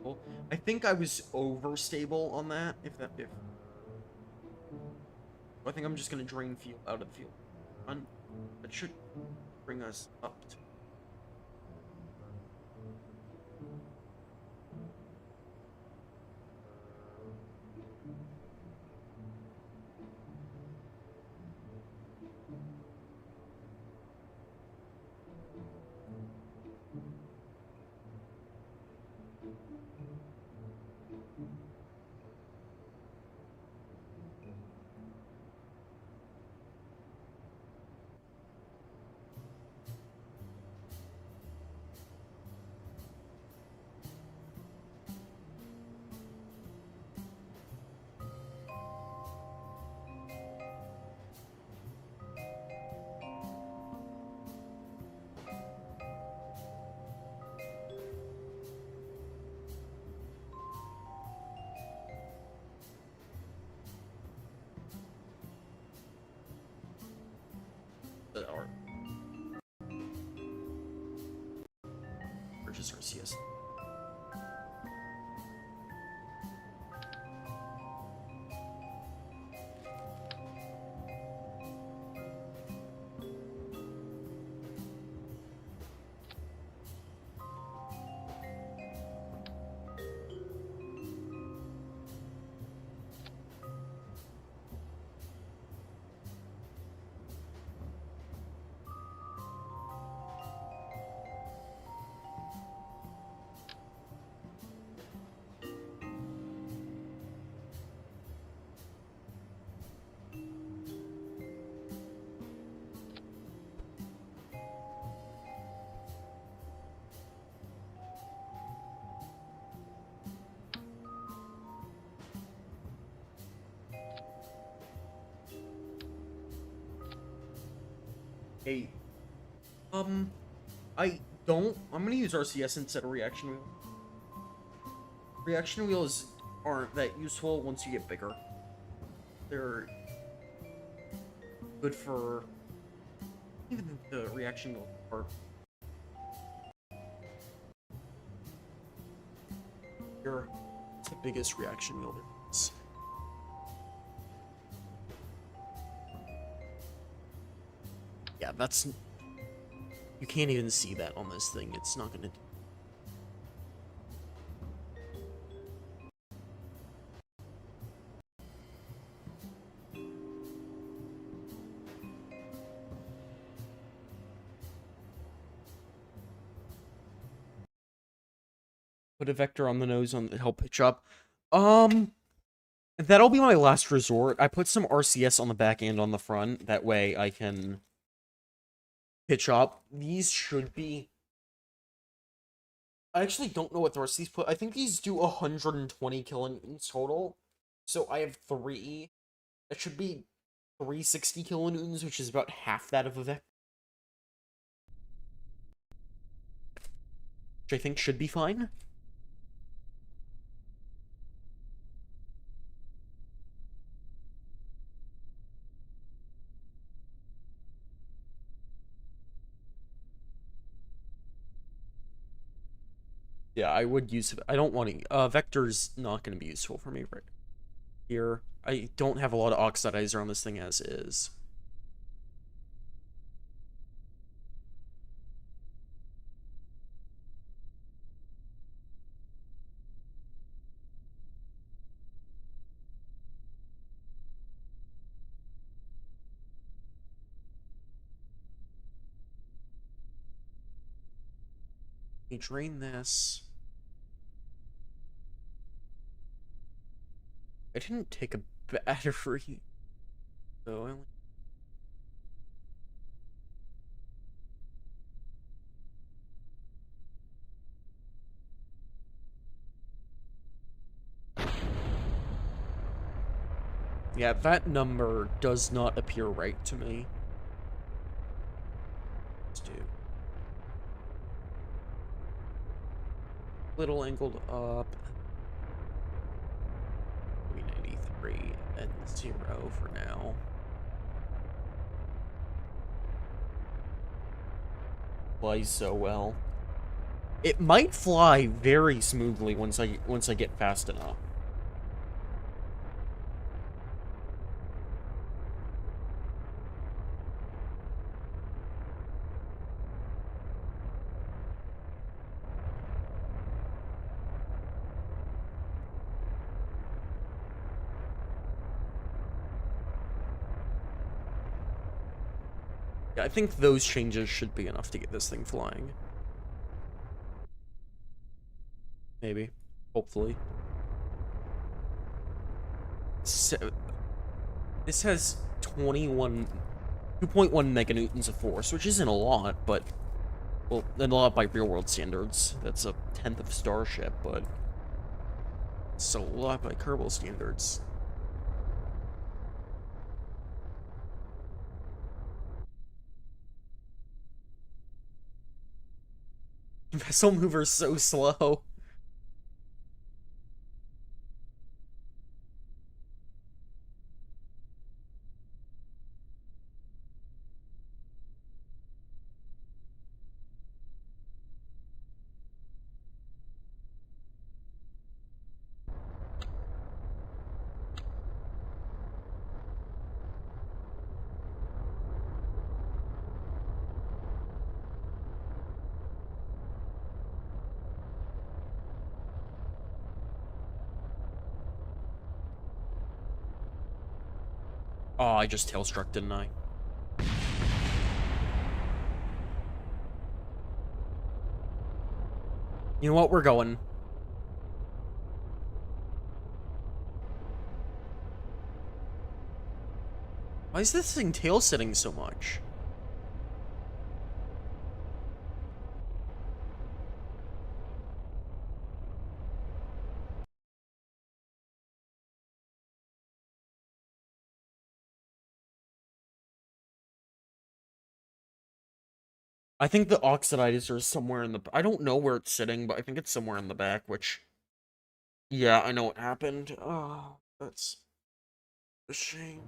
fuel. I think I was overstable on that. I think I'm just gonna drain fuel out of the fuel. That should bring us up to. Or purchase RCS. Hey, I'm gonna use RCS instead of reaction wheel. Reaction wheels aren't that useful once you get bigger. They're good for even the reaction wheel part. You're the biggest reaction wheel difference. Yeah, that's... You can't even see that on this thing. It's not gonna... Put a vector on the nose on the help pitch up. That'll be my last resort. I put some RCS on the back and on the front. That way I can pitch up. These should be... I actually don't know what the rest of these put. I think these do 120 kilonewtons total. So I have 3. That should be 360 kilonewtons, which is about half that of a vector. Which I think should be fine. Yeah, I would use... I don't want to... Vector's not going to be useful for me right here. I don't have a lot of oxidizer on this thing as is. Let me drain this. I didn't take a battery. So I only... Yeah, that number does not appear right to me. Let's do... Little angled up. 93 and 0 for now. Plays so well. It might fly very smoothly once I get fast enough. Yeah, I think those changes should be enough to get this thing flying. Maybe. Hopefully. So, this has 2.1 meganewtons of force, which isn't a lot, but, well, a lot by real-world standards. That's a tenth of Starship, but it's a lot by Kerbal standards. Vessel mover's so slow. Oh, I just tailstruck, didn't I? You know what? We're going. Why is this thing tail-sitting so much? I think the oxidizer is somewhere in the... I don't know where it's sitting, but I think it's somewhere in the back, which... Yeah, I know what happened. Oh, that's a shame.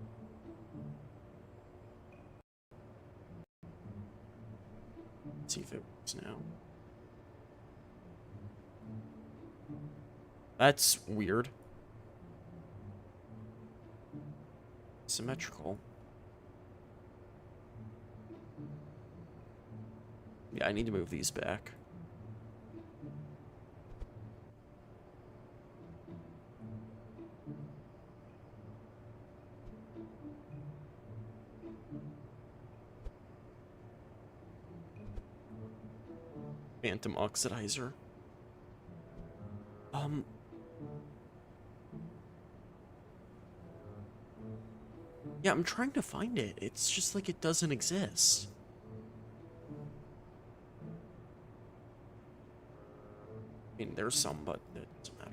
Let's see if it works now. That's weird. Symmetrical. Yeah, I need to move these back. Phantom oxidizer. Yeah, I'm trying to find it. It's just like it doesn't exist. I mean, there's some, but it doesn't matter.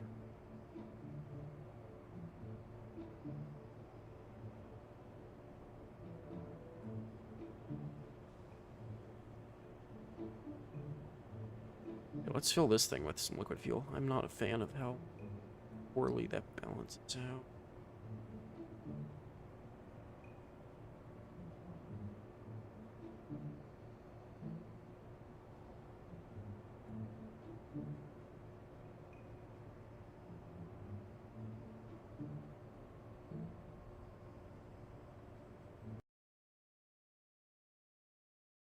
Yeah, let's fill this thing with some liquid fuel. I'm not a fan of how poorly that balances out.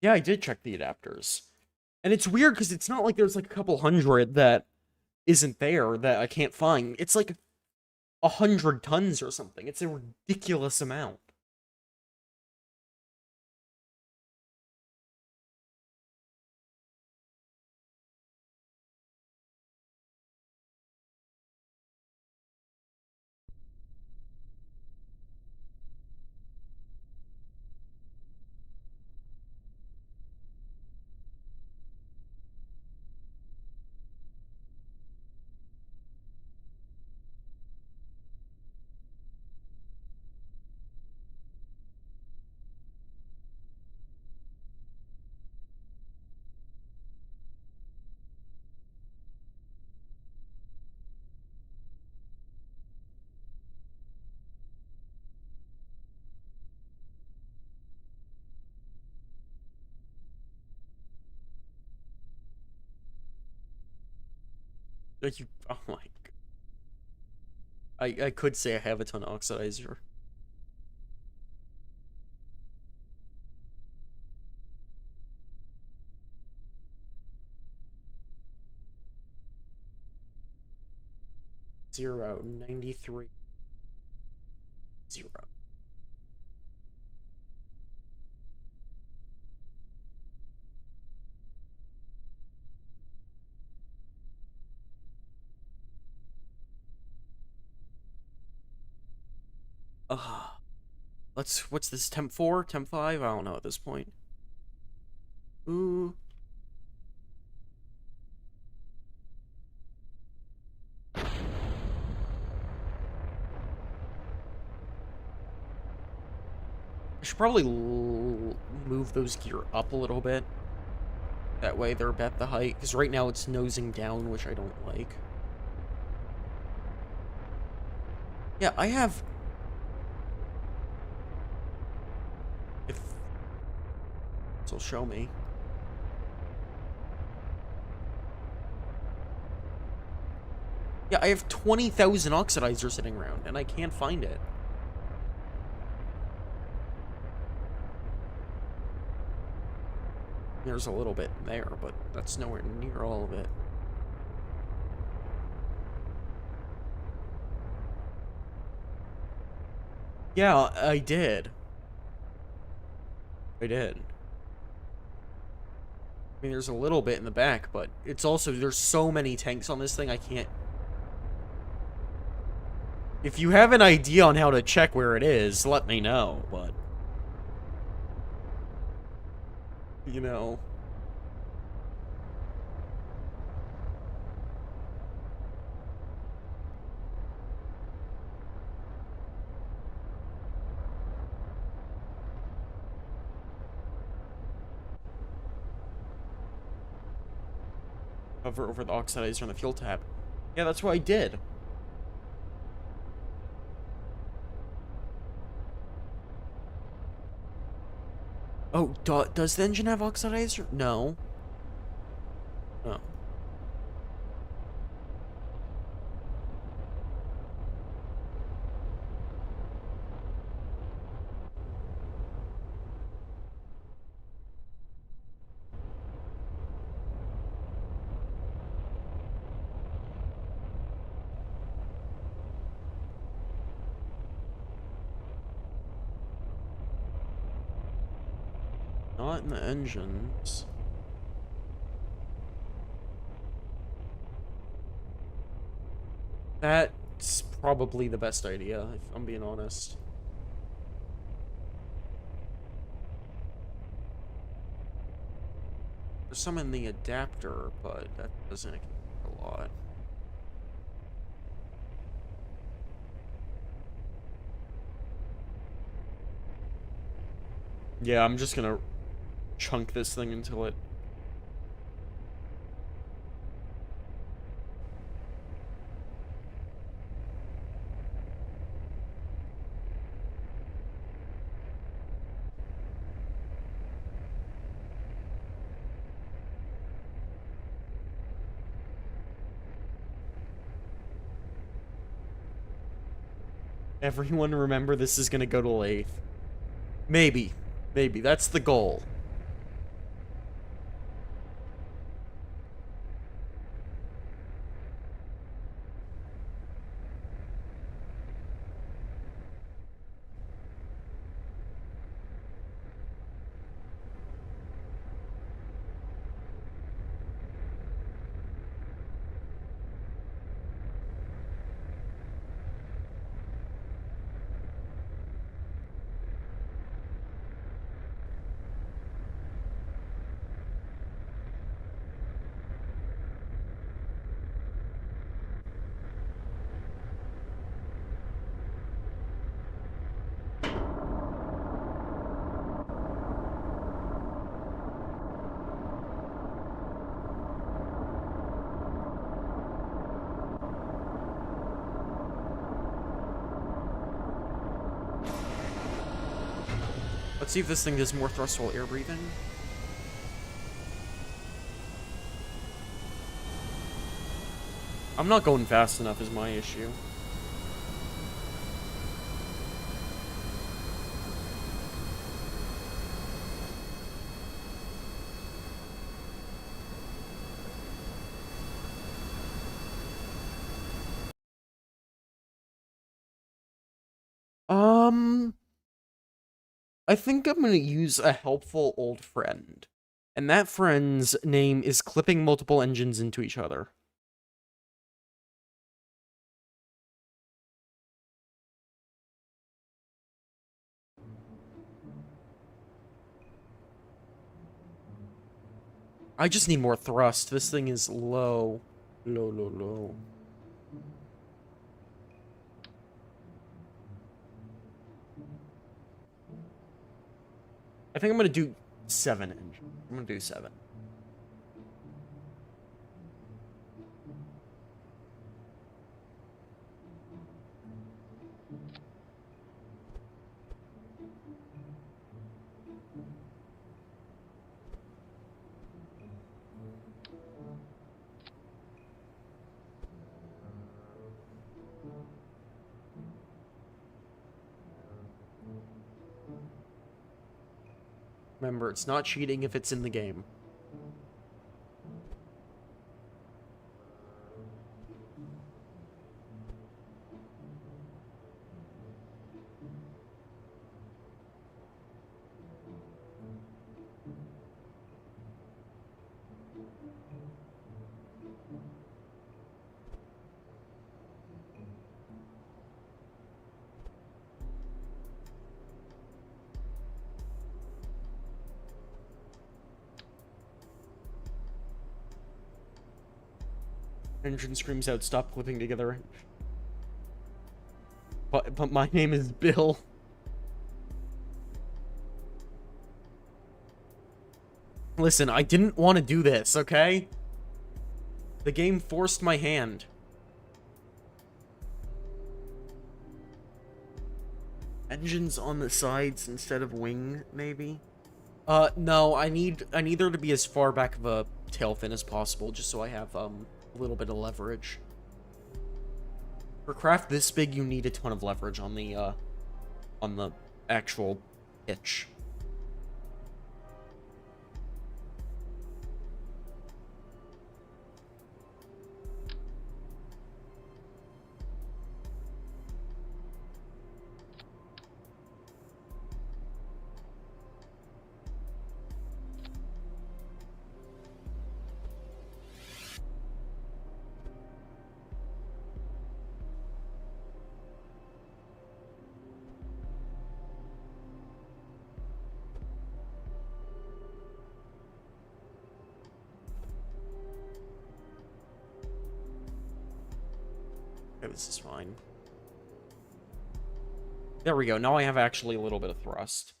Yeah, I did check the adapters. And it's weird because it's not like there's like a couple hundred that isn't there that I can't find. It's like 100 tons or something. It's a ridiculous amount. Like you, oh my. I could say I have a ton of oxidizer. Zero, 93, 0. What's this, temp 4, temp 5? I don't know at this point. Ooh. I should probably move those gear up a little bit. That way they're at the height, because right now it's nosing down, which I don't like. Yeah, I have... If... This will show me. Yeah, I have 20,000 oxidizer sitting around, and I can't find it. There's a little bit there, but that's nowhere near all of it. Yeah, I did. I did. I mean, there's a little bit in the back, but it's also, there's so many tanks on this thing, I can't... If you have an idea on how to check where it is, let me know, but... You know... Hover over the oxidizer on the fuel tab. Yeah, that's what I did. Oh, does the engine have oxidizer? No. No. Not in the engines. That's probably the best idea, if I'm being honest. There's some in the adapter, but that doesn't account for a lot. Yeah, I'm just gonna chunk this thing until it... Everyone remember this is gonna go to Laythe. Maybe. Maybe. That's the goal. Let's see if this thing does more thrust while air breathing. I'm not going fast enough is my issue. I think I'm gonna use a helpful old friend. And that friend's name is clipping multiple engines into each other. I just need more thrust. This thing is low. Low, low, low. I think I'm gonna do 7 engines. I'm gonna do 7. Remember, it's not cheating if it's in the game. Engine screams out, stop clipping together. But my name is Bill. Listen, I didn't want to do this, okay? The game forced my hand. Engines on the sides instead of wing, maybe? No, I need there to be as far back of a tail fin as possible, just so I have, a little bit of leverage. For craft this big, you need a ton of leverage on the actual pitch. Okay, this is fine. There we go. Now I have actually a little bit of thrust.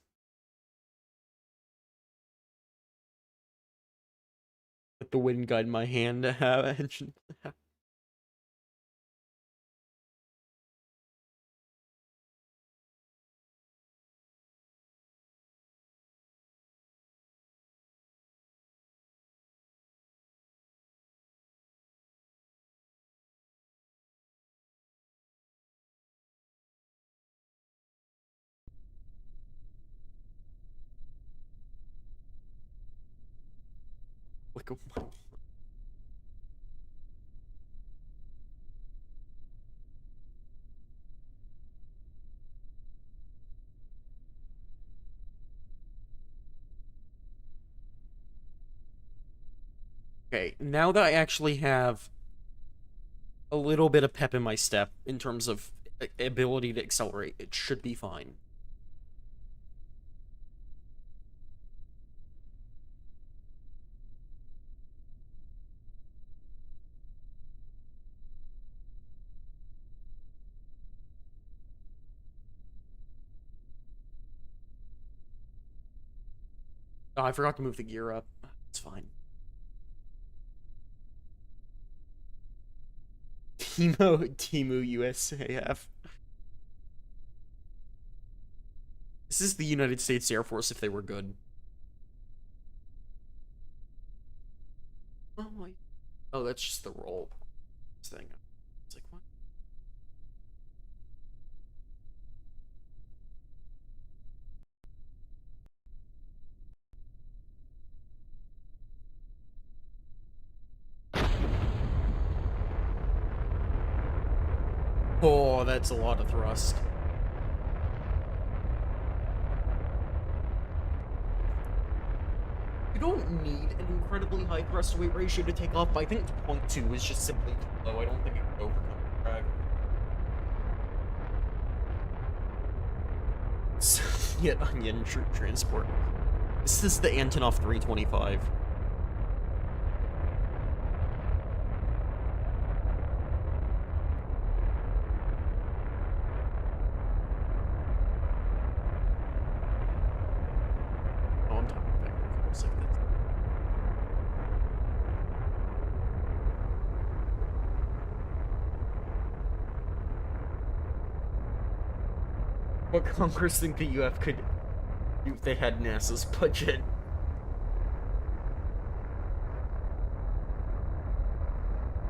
With the wind guide in my hand to have engine. Like a... Okay, now that I actually have a little bit of pep in my step in terms of ability to accelerate, it should be fine. Oh, I forgot to move the gear up. It's fine. Timu USAF. This is the United States Air Force if they were good. Oh my... Oh, that's just the roll. This thing. It's like, what? Oh, that's a lot of thrust. You don't need an incredibly high thrust to weight ratio to take off, but I think 0.2 is just simply too low. I don't think it can overcome the drag. Soviet Onion troop transport. This is the Antonov 325. Oh, I'm talking about vehicles like this. What Congress think the UF could do if they had NASA's budget?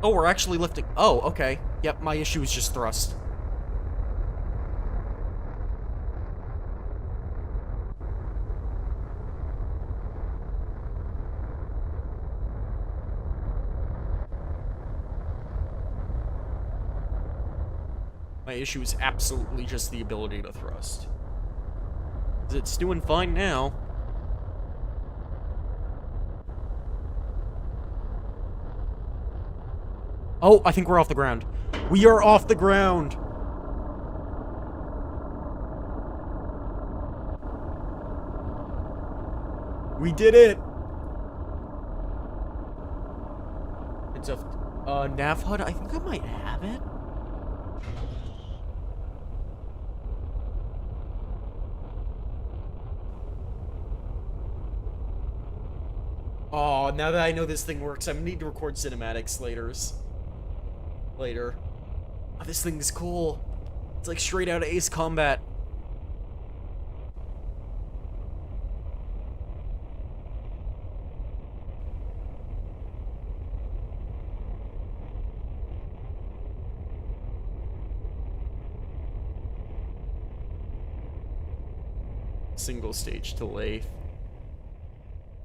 Oh, we're actually lifting. Oh, okay. Yep, my issue is just thrust. My issue is absolutely just the ability to thrust. It's doing fine now. Oh, I think we're off the ground. We are off the ground! We did it! It's a nav HUD. I think I might have it. Oh, now that I know this thing works, I'm gonna need to record cinematics later. Oh, this thing is cool. It's like straight out of Ace Combat. Single stage to Laythe.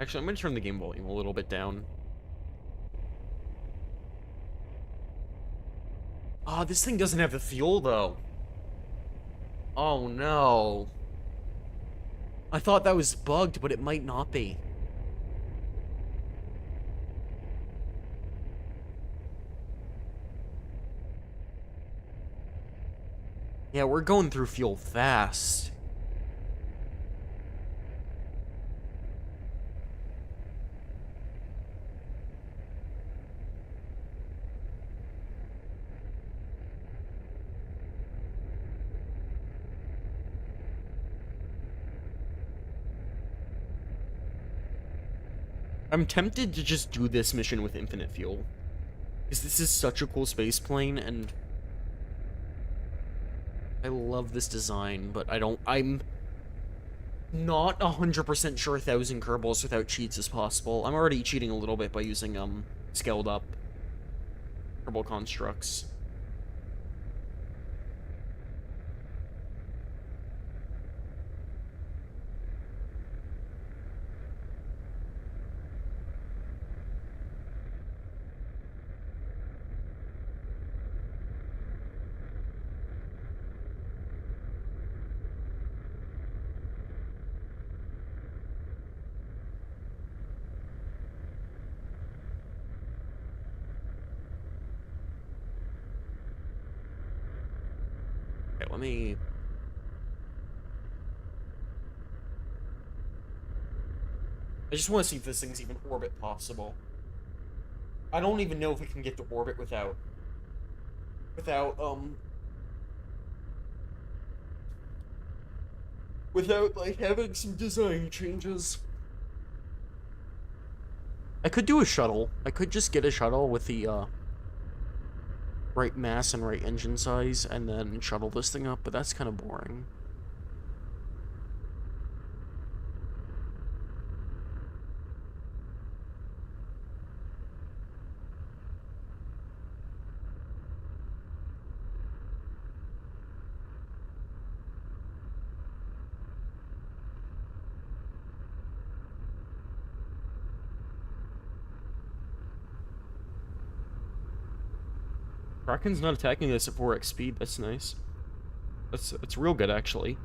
Actually, I'm gonna turn the game volume a little bit down. Oh, this thing doesn't have the fuel, though. Oh, no. I thought that was bugged, but it might not be. Yeah, we're going through fuel fast. I'm tempted to just do this mission with infinite fuel. Because this is such a cool space plane, and I love this design, but I'm not 100% sure 1,000 Kerbals without cheats is possible. I'm already cheating a little bit by using, scaled up Kerbal constructs. Okay, let me... I just want to see if this thing's even orbit possible. I don't even know if we can get to orbit without, like, having some design changes. I could do a shuttle. I could just get a shuttle with the, right mass and right engine size, and then shuttle this thing up, but that's kind of boring. Kraken's not attacking us at 4x speed. That's nice. That's real good, actually.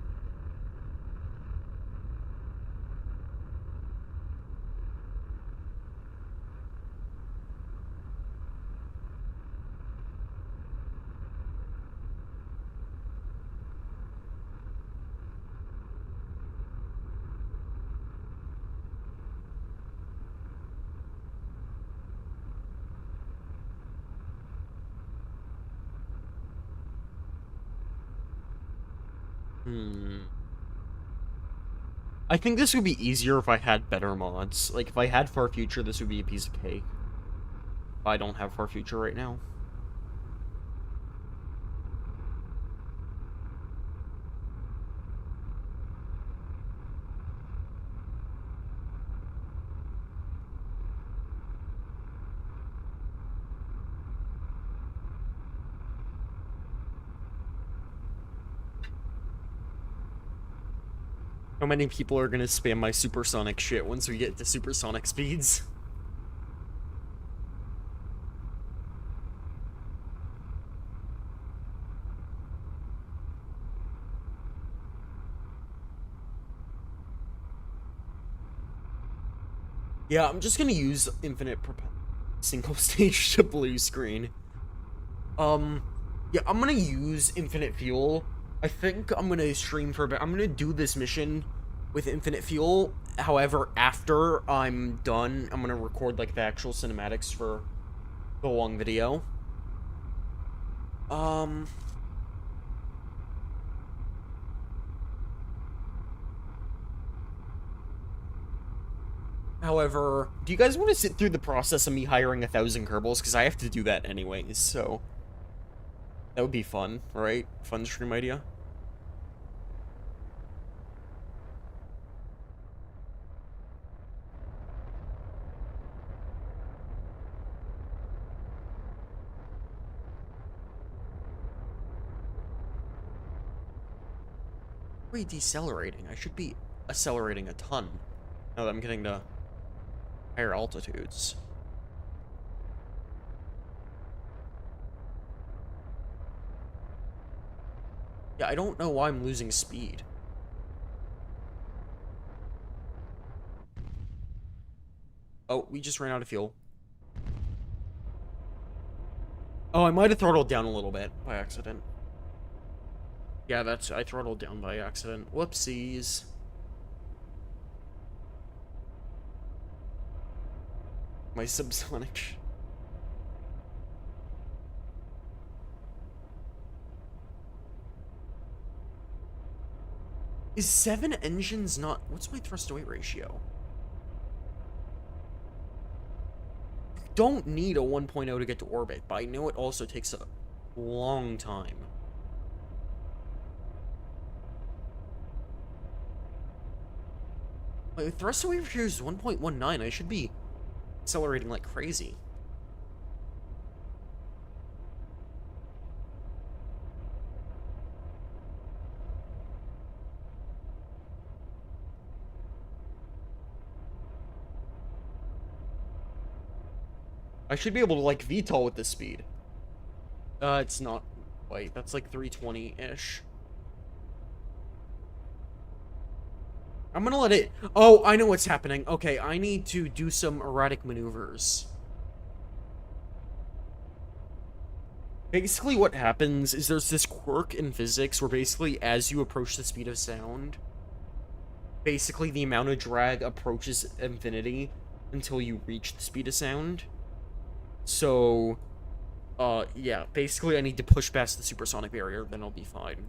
I think this would be easier if I had better mods. Like, if I had Far Future, this would be a piece of cake. I don't have Far Future right now. How many people are gonna spam my supersonic shit once we get to supersonic speeds? Yeah, I'm just gonna use infinite single stage to blue screen. Yeah, I'm gonna use infinite fuel. I think I'm gonna stream for a bit. I'm gonna do this mission with infinite fuel. However, after I'm done, I'm gonna record like the actual cinematics for the long video. However, do you guys want to sit through the process of me hiring 1,000 Kerbals? Because I have to do that anyways, so that would be fun, right? Fun stream idea. Wait, decelerating. I should be accelerating a ton now that I'm getting to higher altitudes. Yeah, I don't know why I'm losing speed. Oh, we just ran out of fuel. Oh, I might have throttled down a little bit by accident. Yeah, I throttled down by accident. Whoopsies. My subsonic. Is 7 engines not... What's my thrust-to-weight ratio? You don't need a 1.0 to get to orbit, but I know it also takes a long time. My thrust-to-weight ratio is 1.19. I should be accelerating like crazy. I should be able to, like, VTOL with this speed. It's not quite. That's like 320-ish. I'm gonna let it... Oh, I know what's happening. Okay, I need to do some erratic maneuvers. Basically, what happens is there's this quirk in physics where basically, as you approach the speed of sound, basically the amount of drag approaches infinity until you reach the speed of sound. So, yeah, basically I need to push past the supersonic barrier, then I'll be fine.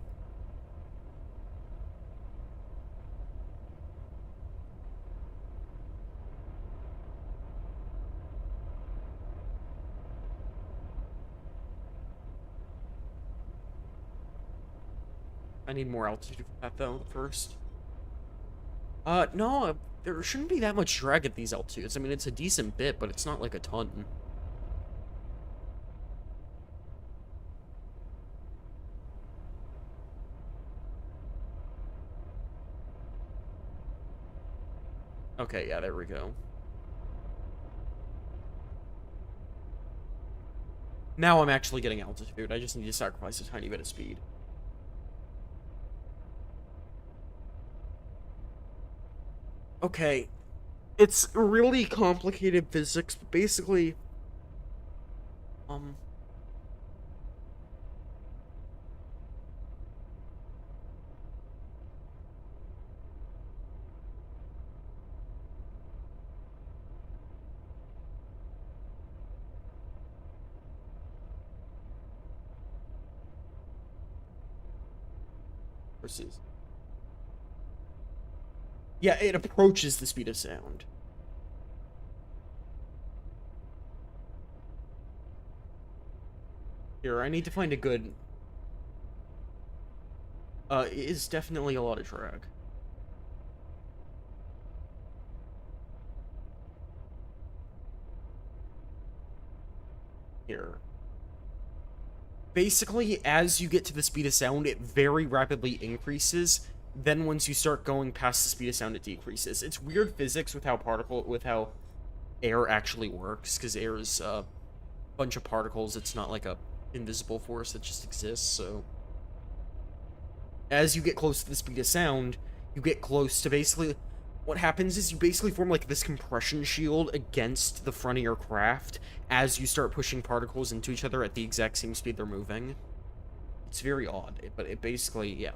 I need more altitude for that, though, first. No, there shouldn't be that much drag at these altitudes. I mean, it's a decent bit, but it's not like a ton. Okay, yeah, there we go. Now I'm actually getting altitude. I just need to sacrifice a tiny bit of speed. Okay. It's really complicated physics, but basically, um... versus... Yeah, it approaches the speed of sound. Here, I need to find a good... it is definitely a lot of drag. Here. Basically, as you get to the speed of sound, it very rapidly increases. Then once you start going past the speed of sound, it decreases. It's weird physics with how air actually works, because air is a bunch of particles. It's not like a invisible force that just exists, so... As you get close to the speed of sound, you get close to basically... What happens is you basically form like this compression shield against the front of your craft as you start pushing particles into each other at the exact same speed they're moving. It's very odd, but it basically, yeah.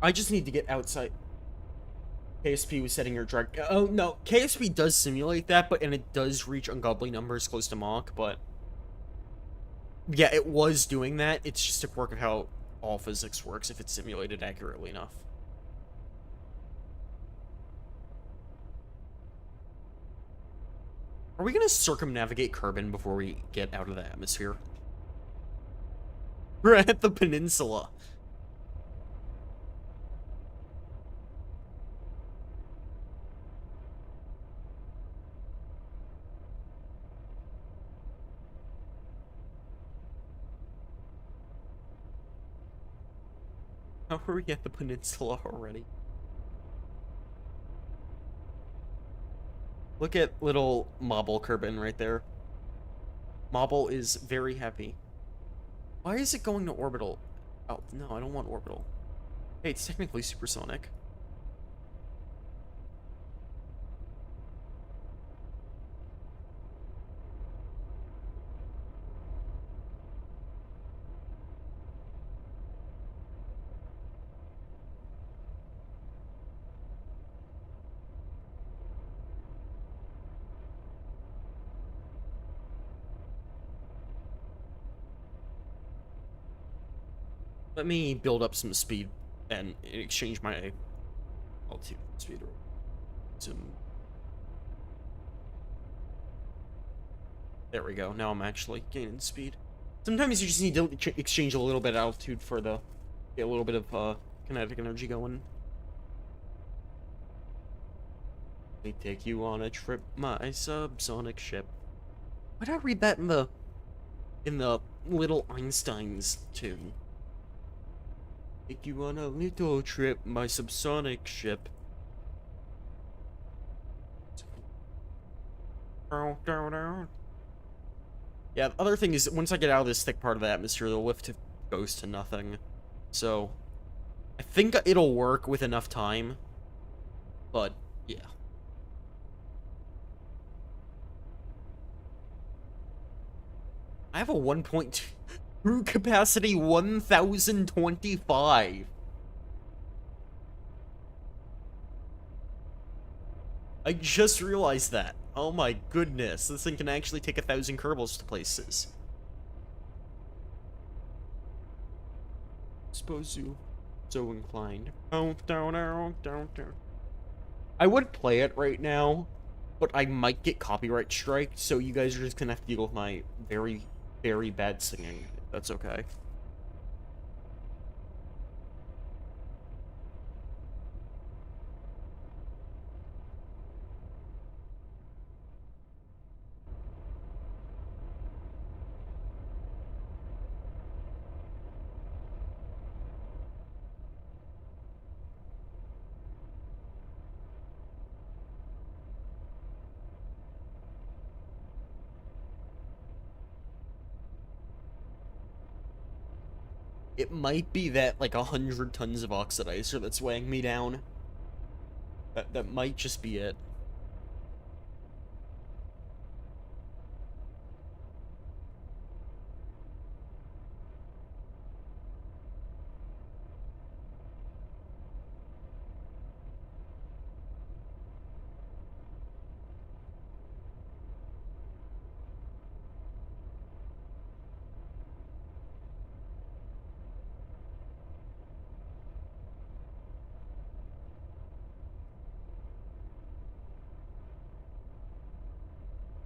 I just need to get outside. KSP was setting your drag. Oh, no. KSP does simulate that, and it does reach ungodly numbers close to Mach, but... Yeah, it was doing that. It's just a quirk of how all physics works if it's simulated accurately enough. Are we gonna circumnavigate Kerbin before we get out of the atmosphere? We're at the peninsula. How are we at the peninsula already? Look at little Mobble Kerbin right there. Mobble is very happy. Why is it going to orbital? Oh, no, I don't want orbital. Hey, it's technically supersonic. Let me build up some speed and exchange my altitude speed. There we go. Now I'm actually gaining speed. Sometimes you just need to exchange a little bit of altitude for the get a little bit of kinetic energy going. Let me take you on a trip, my subsonic ship. Why did I read that in the Little Einstein's tune? Take you on a little trip, my subsonic ship. Yeah, the other thing is, once I get out of this thick part of the atmosphere, the lift goes to nothing. So, I think it'll work with enough time. But, yeah. I have a 1.2 crew capacity 1025. I just realized that. Oh my goodness, this thing can actually take 1,000 Kerbals to places. Suppose you so inclined. I would play it right now, but I might get copyright striked, so you guys are just gonna have to deal with my very, very bad singing. That's okay. It might be that, like, 100 tons of oxidizer that's weighing me down. That might just be it.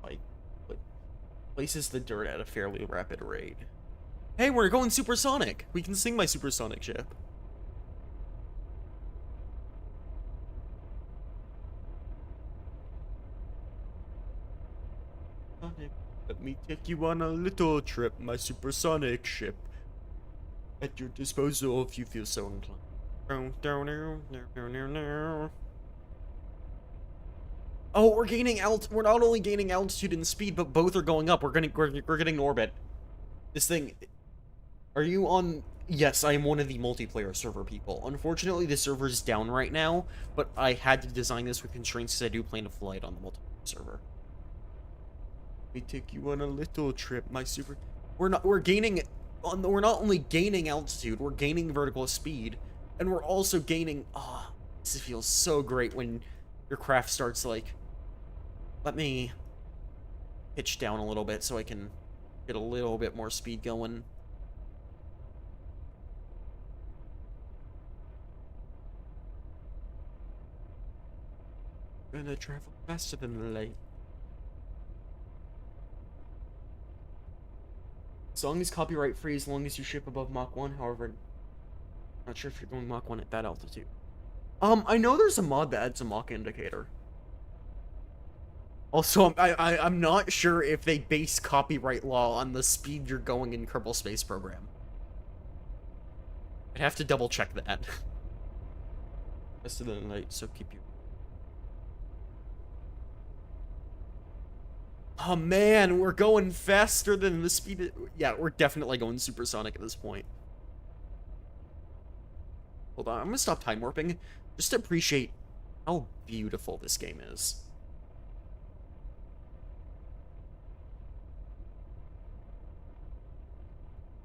Like, places the dirt at a fairly rapid rate. Hey, we're going supersonic! We can sing my supersonic ship. Let me take you on a little trip, my supersonic ship. At your disposal if you feel so inclined. Oh, we're not only gaining altitude and speed, but both are going up. We're getting orbit. This thing, are you on? Yes, I am one of the multiplayer server people. Unfortunately, the server is down right now, but I had to design this with constraints because I do plan to fly it on the multiplayer server. Let me take you on a little trip, my super. We're not only gaining altitude, we're gaining vertical speed, and we're also gaining. Ah, this feels so great when your craft starts like. Let me pitch down a little bit so I can get a little bit more speed going. Gonna travel faster than the light. Song is copyright free as long as you ship above Mach 1, however, not sure if you're going Mach 1 at that altitude. I know there's a mod that adds a Mach indicator. Also, I'm not sure if they base copyright law on the speed you're going in Kerbal Space Program. I'd have to double check that. Faster than light, so keep you. Oh man, we're going faster than the speed. Yeah, we're definitely going supersonic at this point. Hold on, I'm gonna stop time warping just to appreciate how beautiful this game is.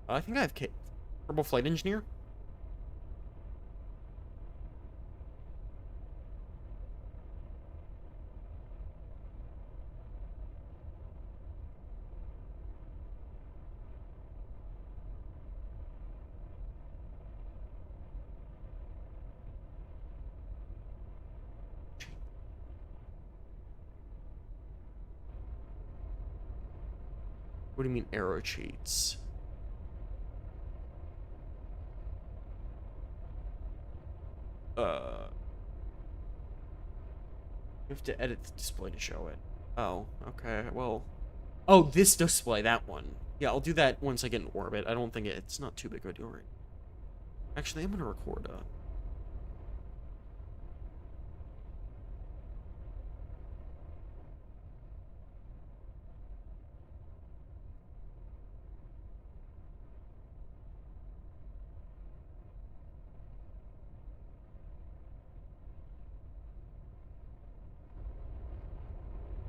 I think I have Kerbal Flight Engineer. What do you mean arrow cheats? You have to edit the display to show it. Oh, okay, well. Oh, this display, that one. Yeah, I'll do that once I get in orbit. I don't think it's not too big of a deal right. Actually, I'm gonna record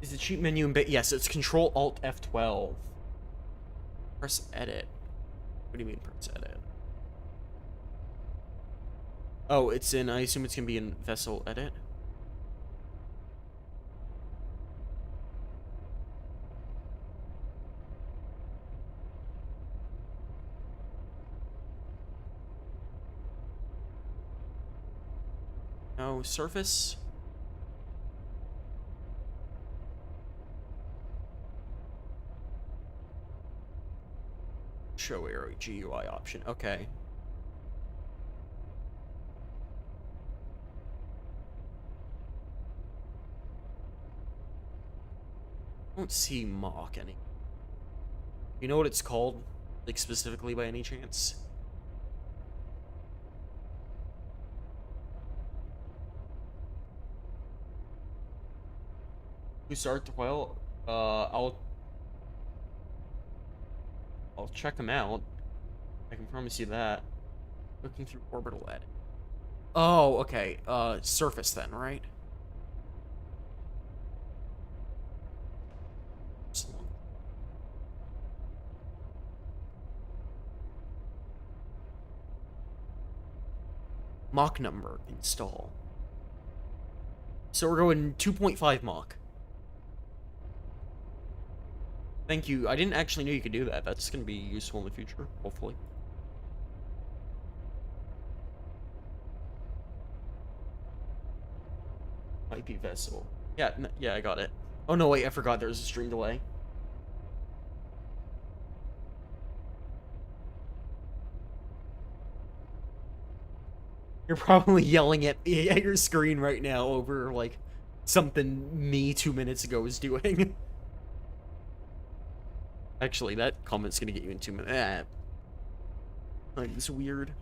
Is the cheat menu in bit? Yes, it's Control Alt F12. Press edit. What do you mean press edit? Oh, it's in. I assume it's gonna be in vessel edit. No, surface. Show arrow GUI option. Okay. I don't see Mach any. You know what it's called? Like specifically by any chance? Who start well? I'll check them out. I can promise you that. Looking through orbital edit. Oh, okay. Surface then, right? Mach number, install. So we're going 2.5 Mach. Thank you. I didn't actually know you could do that. That's going to be useful in the future, hopefully. IP vessel. Yeah, yeah, I got it. Oh, no, wait, I forgot there was a stream delay. You're probably yelling at your screen right now over, like, something me 2 minutes ago was doing. Actually, that comment's gonna get you in 2 minutes. Like, it's weird.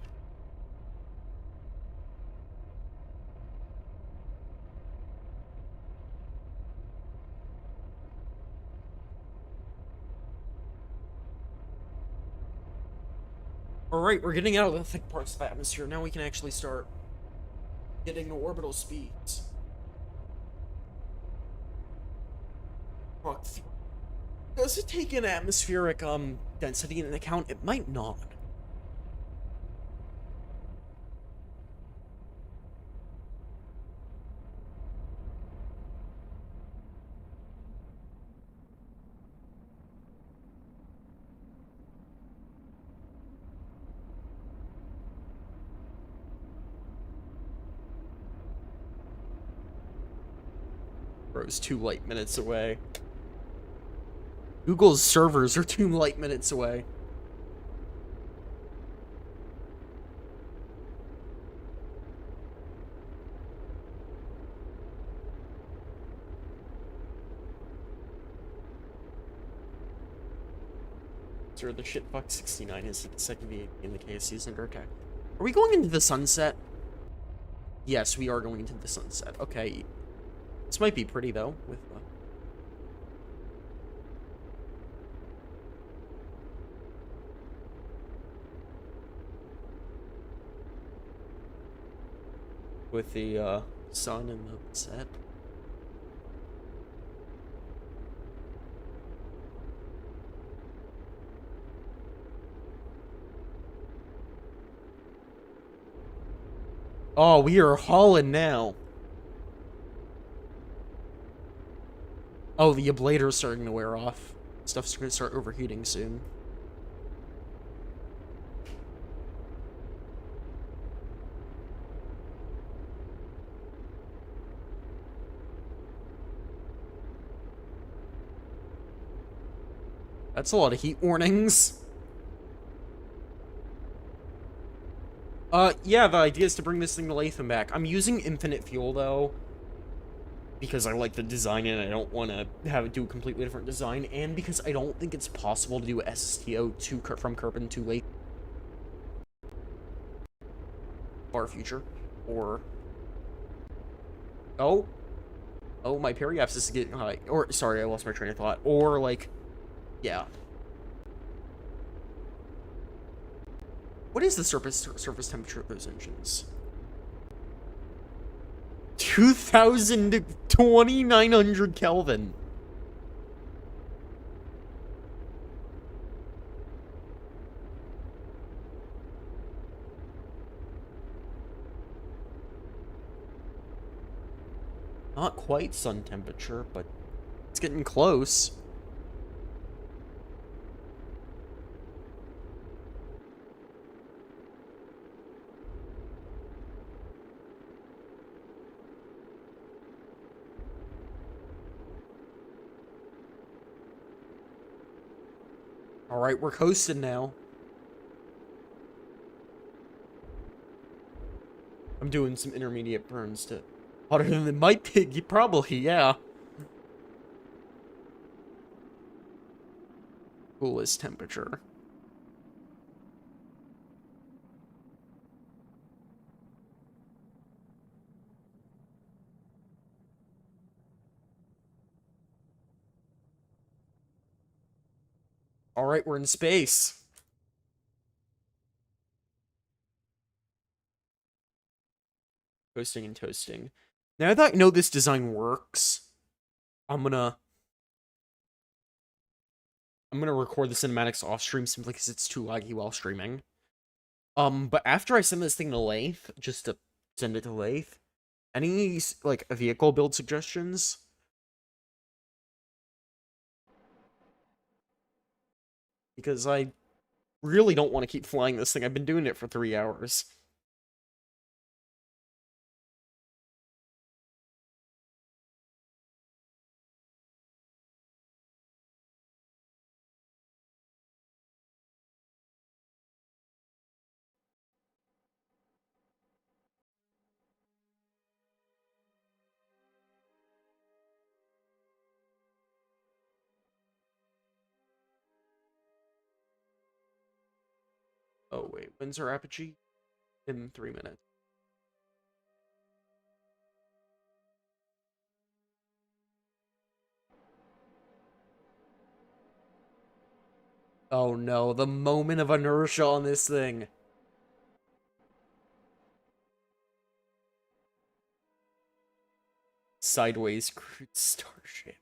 Alright, we're getting out of the thick parts of the atmosphere. Now we can actually start getting to orbital speeds. Fuck. Does it take an atmospheric, density into account? It might not. Bro's 2 light minutes away. Google's servers are 2 light minutes away. Sir, the shitfuck 69 is the second VA in the KSC's under attack. Are we going into the sunset? Yes, we are going into the sunset. Okay. This might be pretty, though, with the sun and the set. Oh, we are hauling now. Oh, the ablator's starting to wear off. Stuff's gonna start overheating soon. That's a lot of heat warnings. Yeah, the idea is to bring this thing to Laythe back. I'm using infinite fuel, though, because I like the design and I don't want to have it do a completely different design, and because I don't think it's possible to do a SSTO from Kerbin to Laythe far future, or... Oh, my periapsis is getting high. Or, sorry, I lost my train of thought. Or, like, yeah. What is the surface temperature of those engines? 2,000 to 2,900 Kelvin. Not quite sun temperature, but it's getting close. Alright, we're coasting now. I'm doing some intermediate burns to hotter than it might be. Probably, yeah. Coolest temperature. Alright, we're in space. Coasting and toasting. Now that I know this design works, I'm gonna record the cinematics off stream simply because it's too laggy while streaming. But after I send this thing to Laythe, just to send it to Laythe, any like vehicle build suggestions? Because I really don't want to keep flying this thing. I've been doing it for 3 hours. Oh wait, when's our apogee? In 3 minutes. Oh no, the moment of inertia on this thing. Sideways crude starship.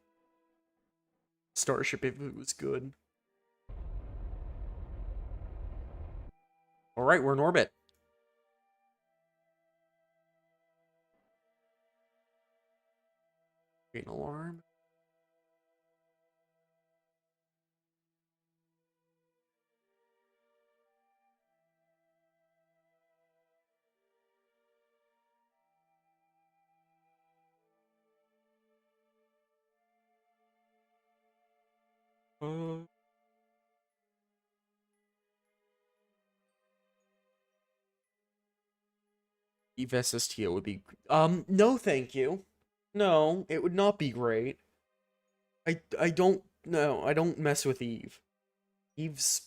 Starship if it was good. Alright, we're in orbit. Green alarm. Uh, Eve SSTO would be... no thank you. No, it would not be great. I don't... No, I don't mess with Eve. Eve's...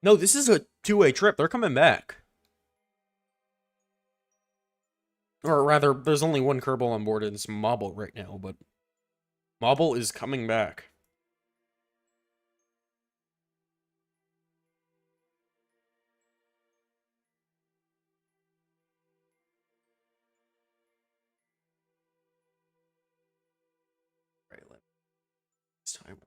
No, this is a two-way trip. They're coming back. Or rather, there's only one Kerbal on board and it's Mobble right now, but... Mobble is coming back. Right, let's time.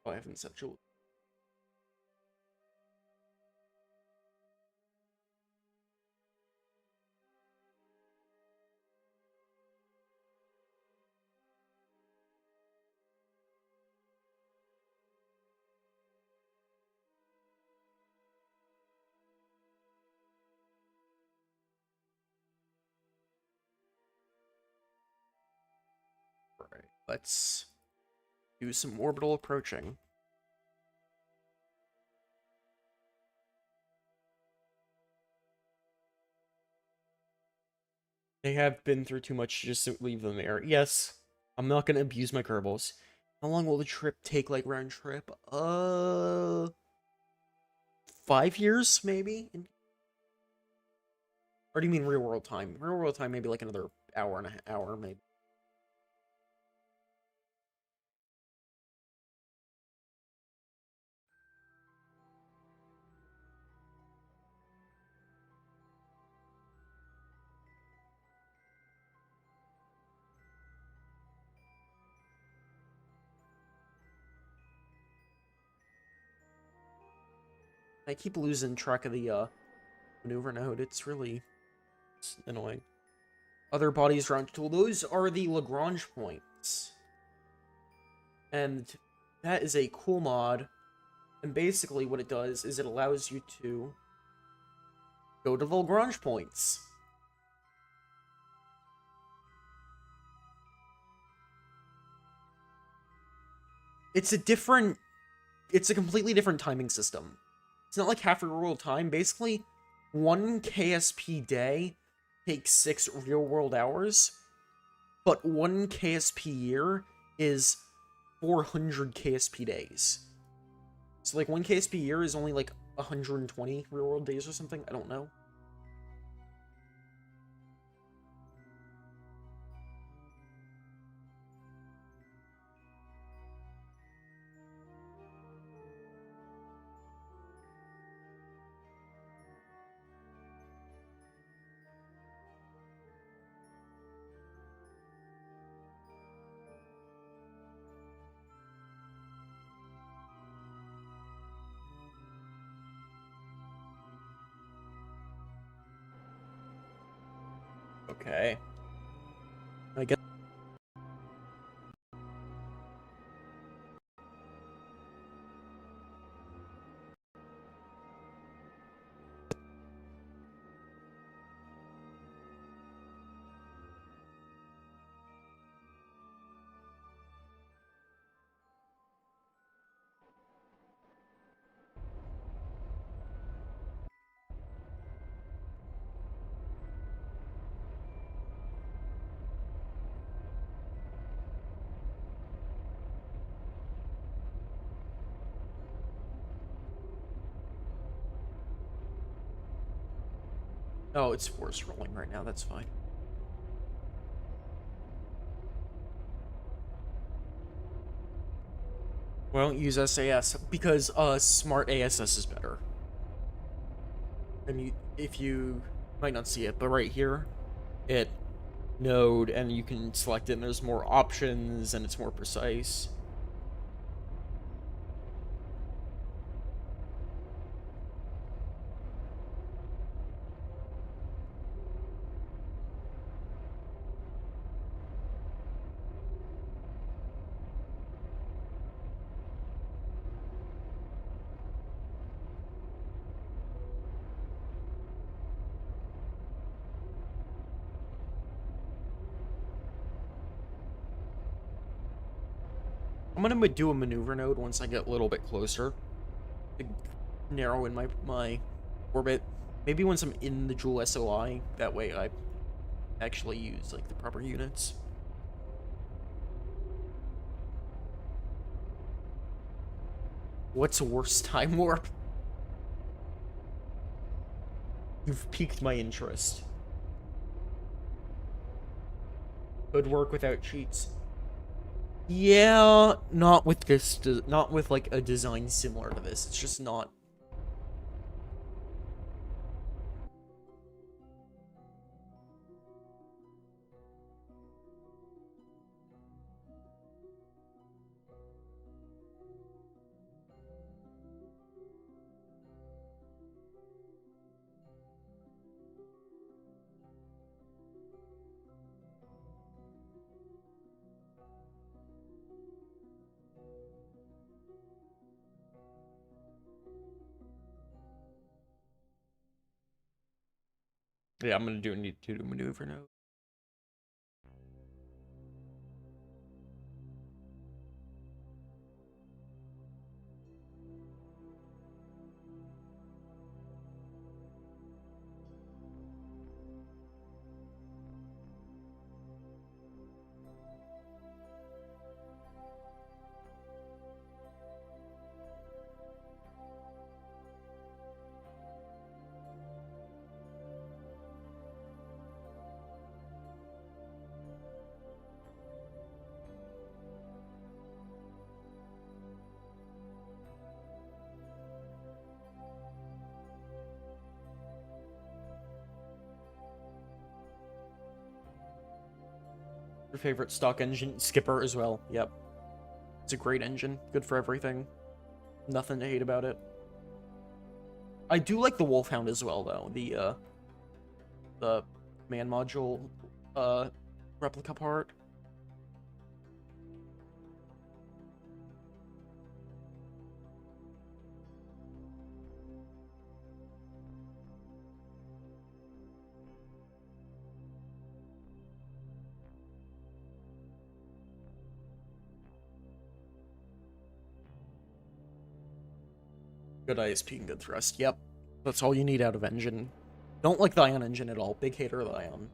Oh, I haven't set Jewel. Right, let's do some orbital approaching. They have been through too much just to leave them there. Yes, I'm not gonna abuse my Kerbals. How long will the trip take, like, round trip? 5 years, maybe? Or do you mean real world time? Real world time, maybe like another hour and a hour, maybe. I keep losing track of the maneuver node. It's really annoying. Other bodies around tool. Those are the Lagrange points. And that is a cool mod. And basically what it does is it allows you to go to the Lagrange points. It's a completely different timing system. It's not like half real world time. Basically, 1 KSP day takes 6 real world hours, but 1 KSP year is 400 KSP days. So like 1 KSP year is only like 120 real world days or something. I don't know. Okay. I guess. Oh, it's force rolling right now. That's fine. We don't use SAS because smart ASS is better. And if you might not see it, but right here, it node and you can select it and there's more options and it's more precise. I'm gonna do a maneuver node once I get a little bit closer to narrow in my orbit. Maybe once I'm in the Joule SOI, that way I actually use like the proper units. What's worse, time warp? You've piqued my interest. Could work without cheats. Yeah, not with this, not with like a design similar to this. It's just not. Yeah, I'm gonna need to do maneuver node. Your favorite stock engine, Skipper as well. Yep, it's a great engine, good for everything. Nothing to hate about it. I do like the Wolfhound as well, though. The man module, replica part. Good ISP and good thrust. Yep. That's all you need out of engine. Don't like the ion engine at all. Big hater of the ion.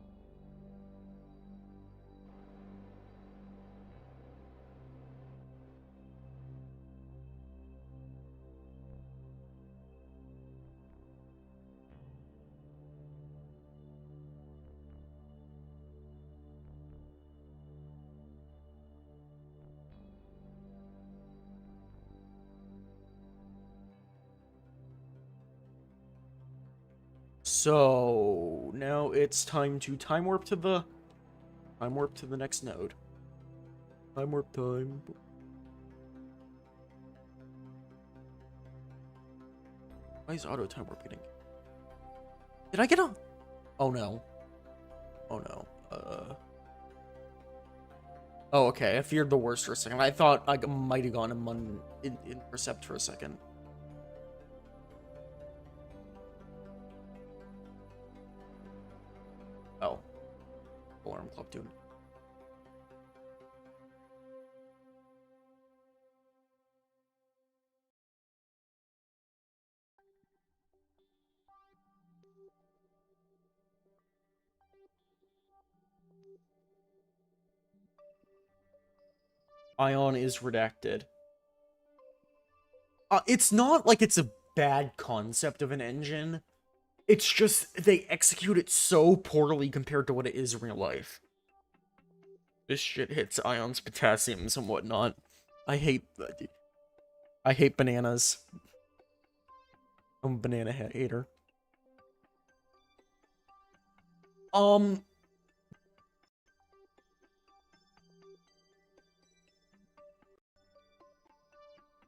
So now it's time to time warp to the next node. Time warp time. Why is auto time warp getting? Did I get a? Oh no. Oh no. Oh, okay. I feared the worst for a second. I thought I might have gone in intercept for a second. Oh. Alarm club doing. Ion is redacted. It's not like it's a bad concept of an engine. It's just they execute it so poorly compared to what it is in real life. This shit hits ions, potassiums, and whatnot. I hate bananas. I'm a banana hater.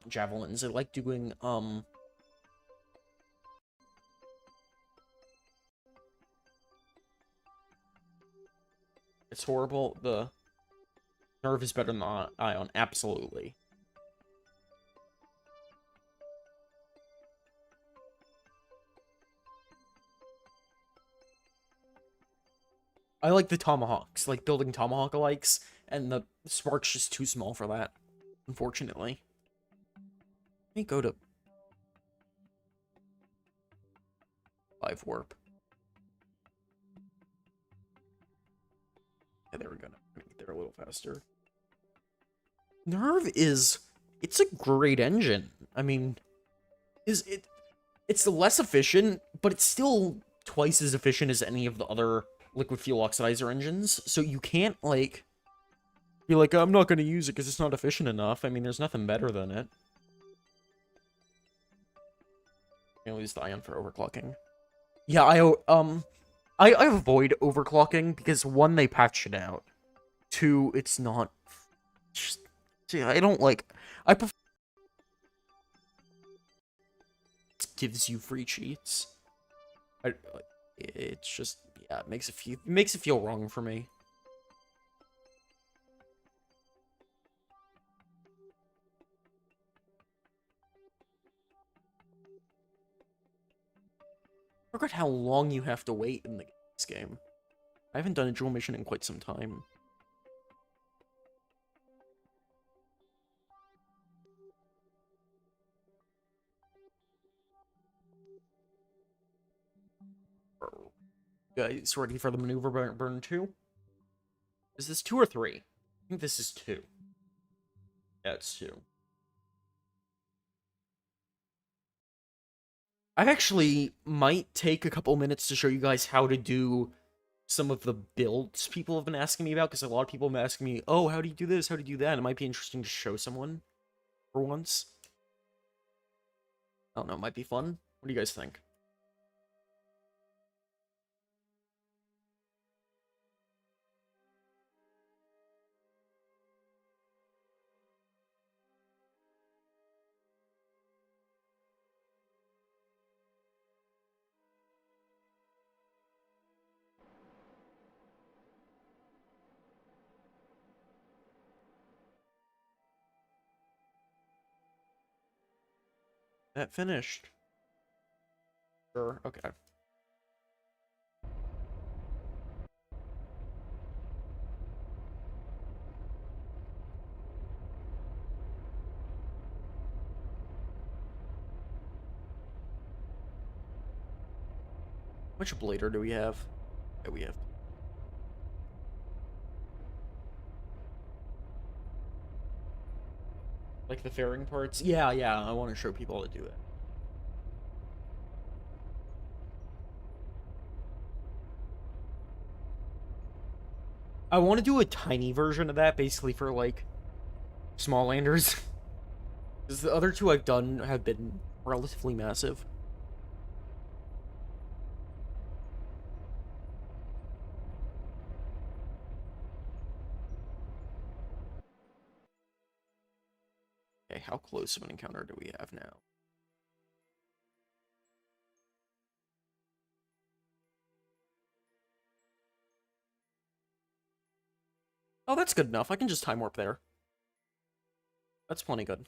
Javelins. I like doing, it's horrible. The nerve is better than the ion. Absolutely. I like the tomahawks, like building tomahawk likes, and the spark's just too small for that, unfortunately. Let me go to 5 warp. Yeah, there we go. Get there a little faster. Nerve it's a great engine. I mean, it's less efficient, but it's still twice as efficient as any of the other liquid fuel oxidizer engines. So you can't, like, be like, I'm not going to use it because it's not efficient enough. I mean, there's nothing better than it. I'll use the ion for overclocking. Yeah, I avoid overclocking because 1, they patch it out. 2, it's not. Just, see, I don't like. I prefer. It gives you free cheats. It's just, yeah, it makes it feel wrong for me. I forgot how long you have to wait in this game. I haven't done a dual mission in quite some time. Guys, ready for the maneuver burn 2? Is this 2 or 3? I think this is 2. Yeah, it's 2. I actually might take a couple minutes to show you guys how to do some of the builds people have been asking me about, because a lot of people have been asking me, oh, how do you do this? How do you do that? It might be interesting to show someone for once. I don't know, it might be fun. What do you guys think? That finished. Sure, okay. much blader do we have? Yeah, we have. Like the fairing parts? Yeah, I want to show people how to do it. I want to do a tiny version of that, basically for, like, small landers. Because the other two I've done have been relatively massive. Okay, how close of an encounter do we have now? Oh, that's good enough. I can just time warp there. That's plenty good.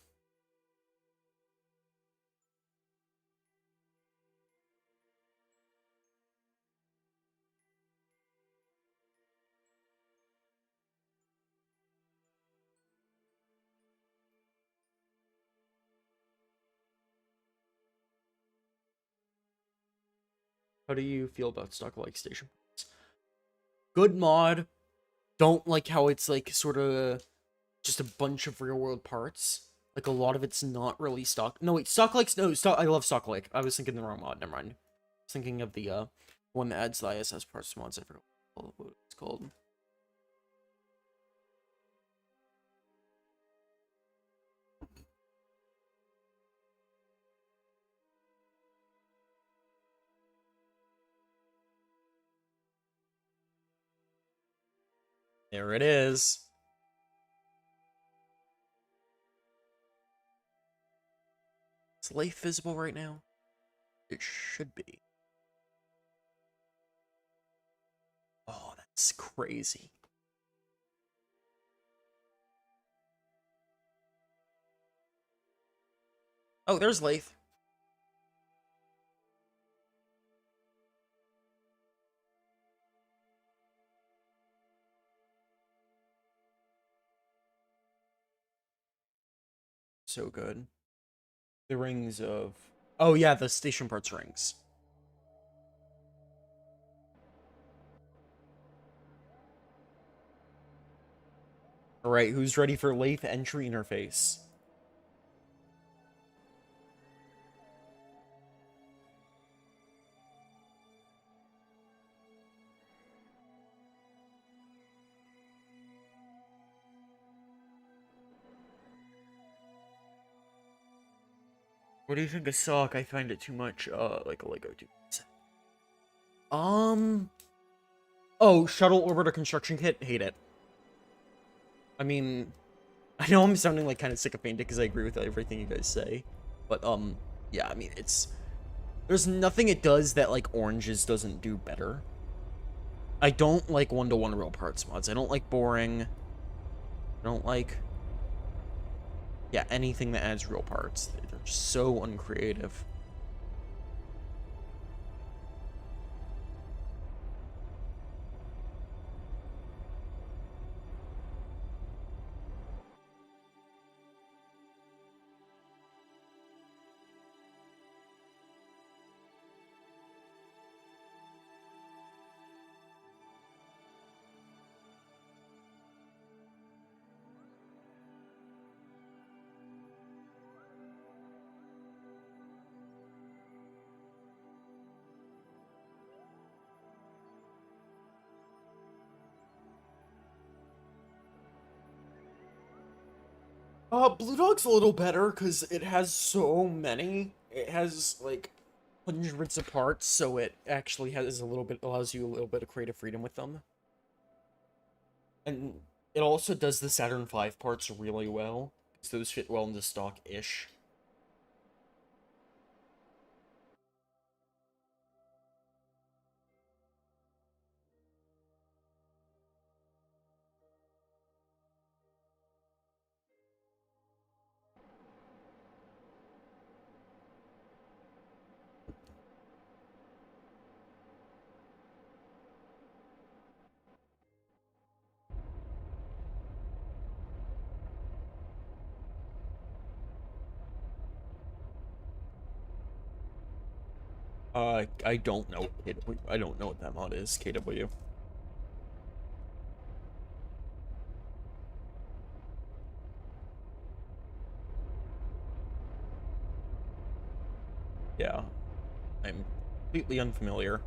How do you feel about stock like station? Good mod. Don't like how it's like sort of just a bunch of real world parts. Like a lot of it's not really stock. No, wait, stock like no stock. I love stock like. I was thinking the wrong mod. Never mind. I was thinking of the one that adds the ISS parts mods. I forgot what it's called. There it is. Is Laythe visible right now? It should be. Oh, that's crazy. Oh, there's Laythe. So good. The rings of... Oh, yeah, the station parts rings. Alright, who's ready for Laythe entry interface? What do you think of sock? I find it too much, like a Lego tube. Oh, shuttle orbiter construction kit? Hate it. I mean, I know I'm sounding like kind of sycophantic because I agree with everything you guys say. But, yeah, I mean, it's... There's nothing it does that, like, oranges doesn't do better. I don't like one-to-one real parts mods. I don't like boring. I don't like... Yeah, anything that adds real parts. They're so uncreative. Blue Dog's a little better because it has so many. It has, like, hundreds of parts, so it actually has a little bit, allows you a little bit of creative freedom with them. And it also does the Saturn V parts really well, because those fit well into stock-ish. I don't know KW. I don't know what that mod is, KW. Yeah, I'm completely unfamiliar.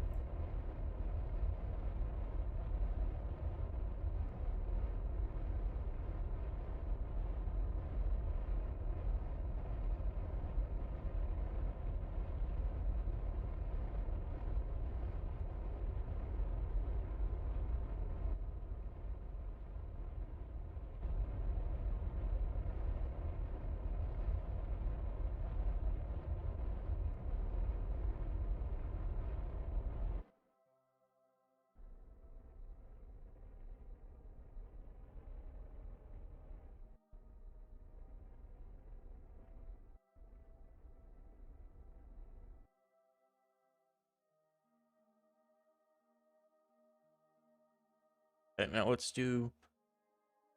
Okay, now let's do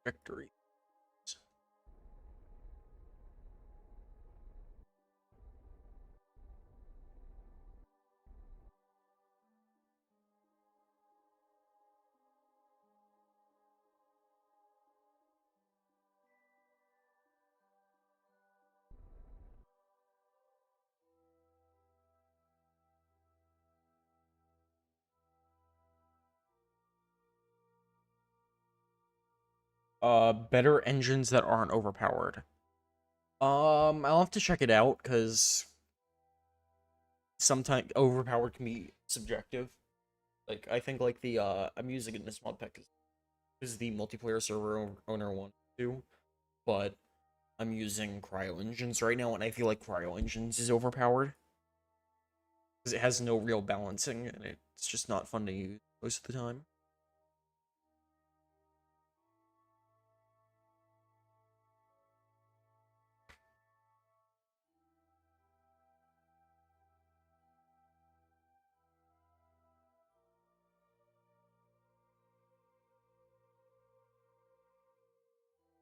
trajectory. Better engines that aren't overpowered. I'll have to check it out, because sometimes overpowered can be subjective. Like, I think, like, I'm using it in this mod pack is the multiplayer server owner one too, but I'm using cryo engines right now, and I feel like cryo engines is overpowered. Because it has no real balancing, and it's just not fun to use most of the time.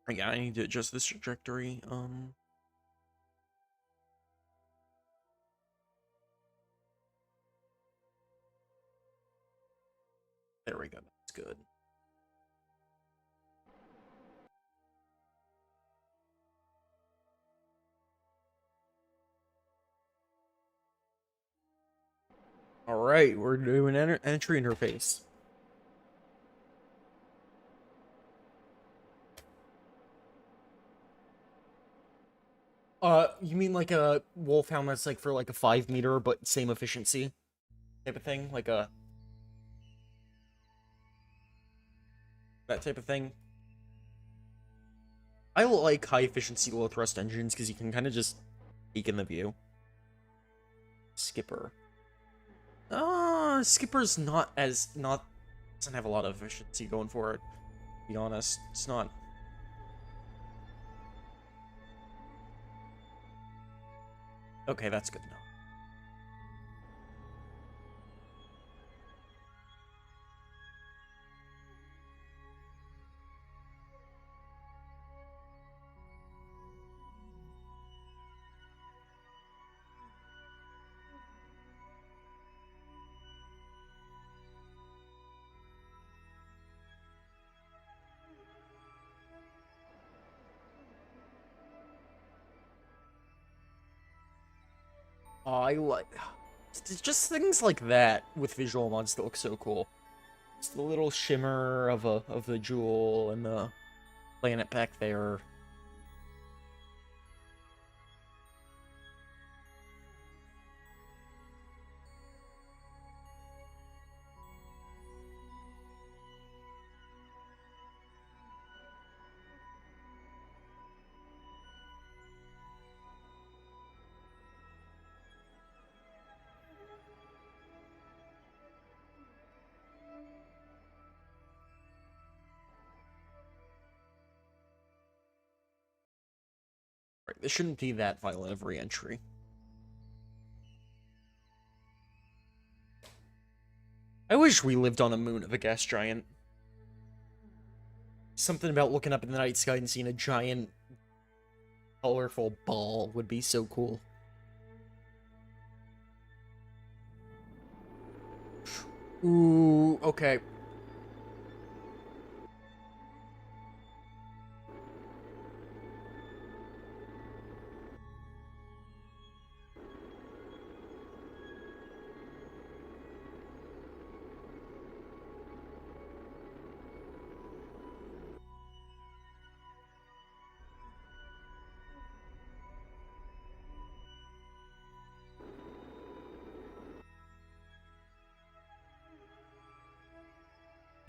Yeah, I need to adjust this trajectory. There we go. That's good. All right, we're doing entry interface. You mean like a wolfhound that's like for like a 5 meter, but same efficiency type of thing, like that type of thing. I like high efficiency, low thrust engines because you can kind of just peek in the view. Skipper. Skipper's not doesn't have a lot of efficiency going for it. To be honest, it's not. Okay, that's good enough. I like just things like that with visual mods that look so cool. Just the little shimmer of the jewel and the planet back there. Right, this shouldn't be that violent of re-entry. I wish we lived on a moon of a gas giant. Something about looking up in the night sky and seeing a giant, colorful ball would be so cool. Ooh, okay.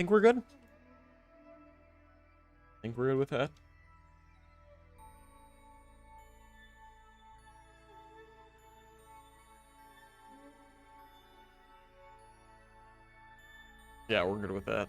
Think we're good? Think we're good with that? Yeah, we're good with that.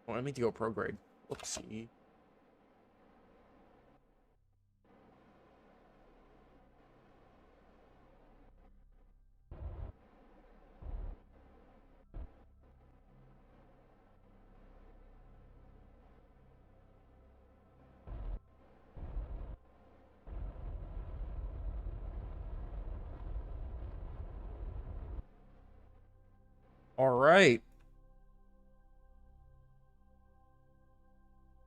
Oh, I need to go pro grade. Whoopsie. All right.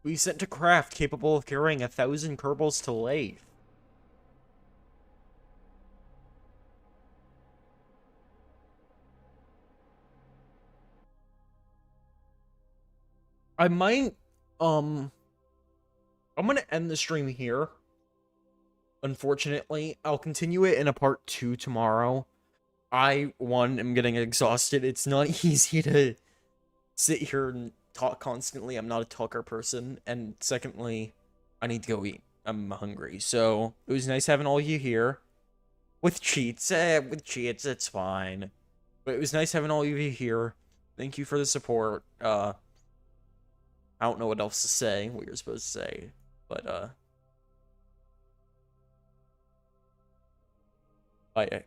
We sent to craft capable of carrying 1,000 Kerbals to Laythe. I might, um, I'm gonna end the stream here. Unfortunately, I'll continue it in a part 2 tomorrow. Am getting exhausted. It's not easy to sit here and talk constantly. I'm not a talker person. And secondly, I need to go eat. I'm hungry. So, it was nice having all of you here. With cheats. With cheats, it's fine. But it was nice having all of you here. Thank you for the support. I don't know what else to say, what you're supposed to say. But, bye.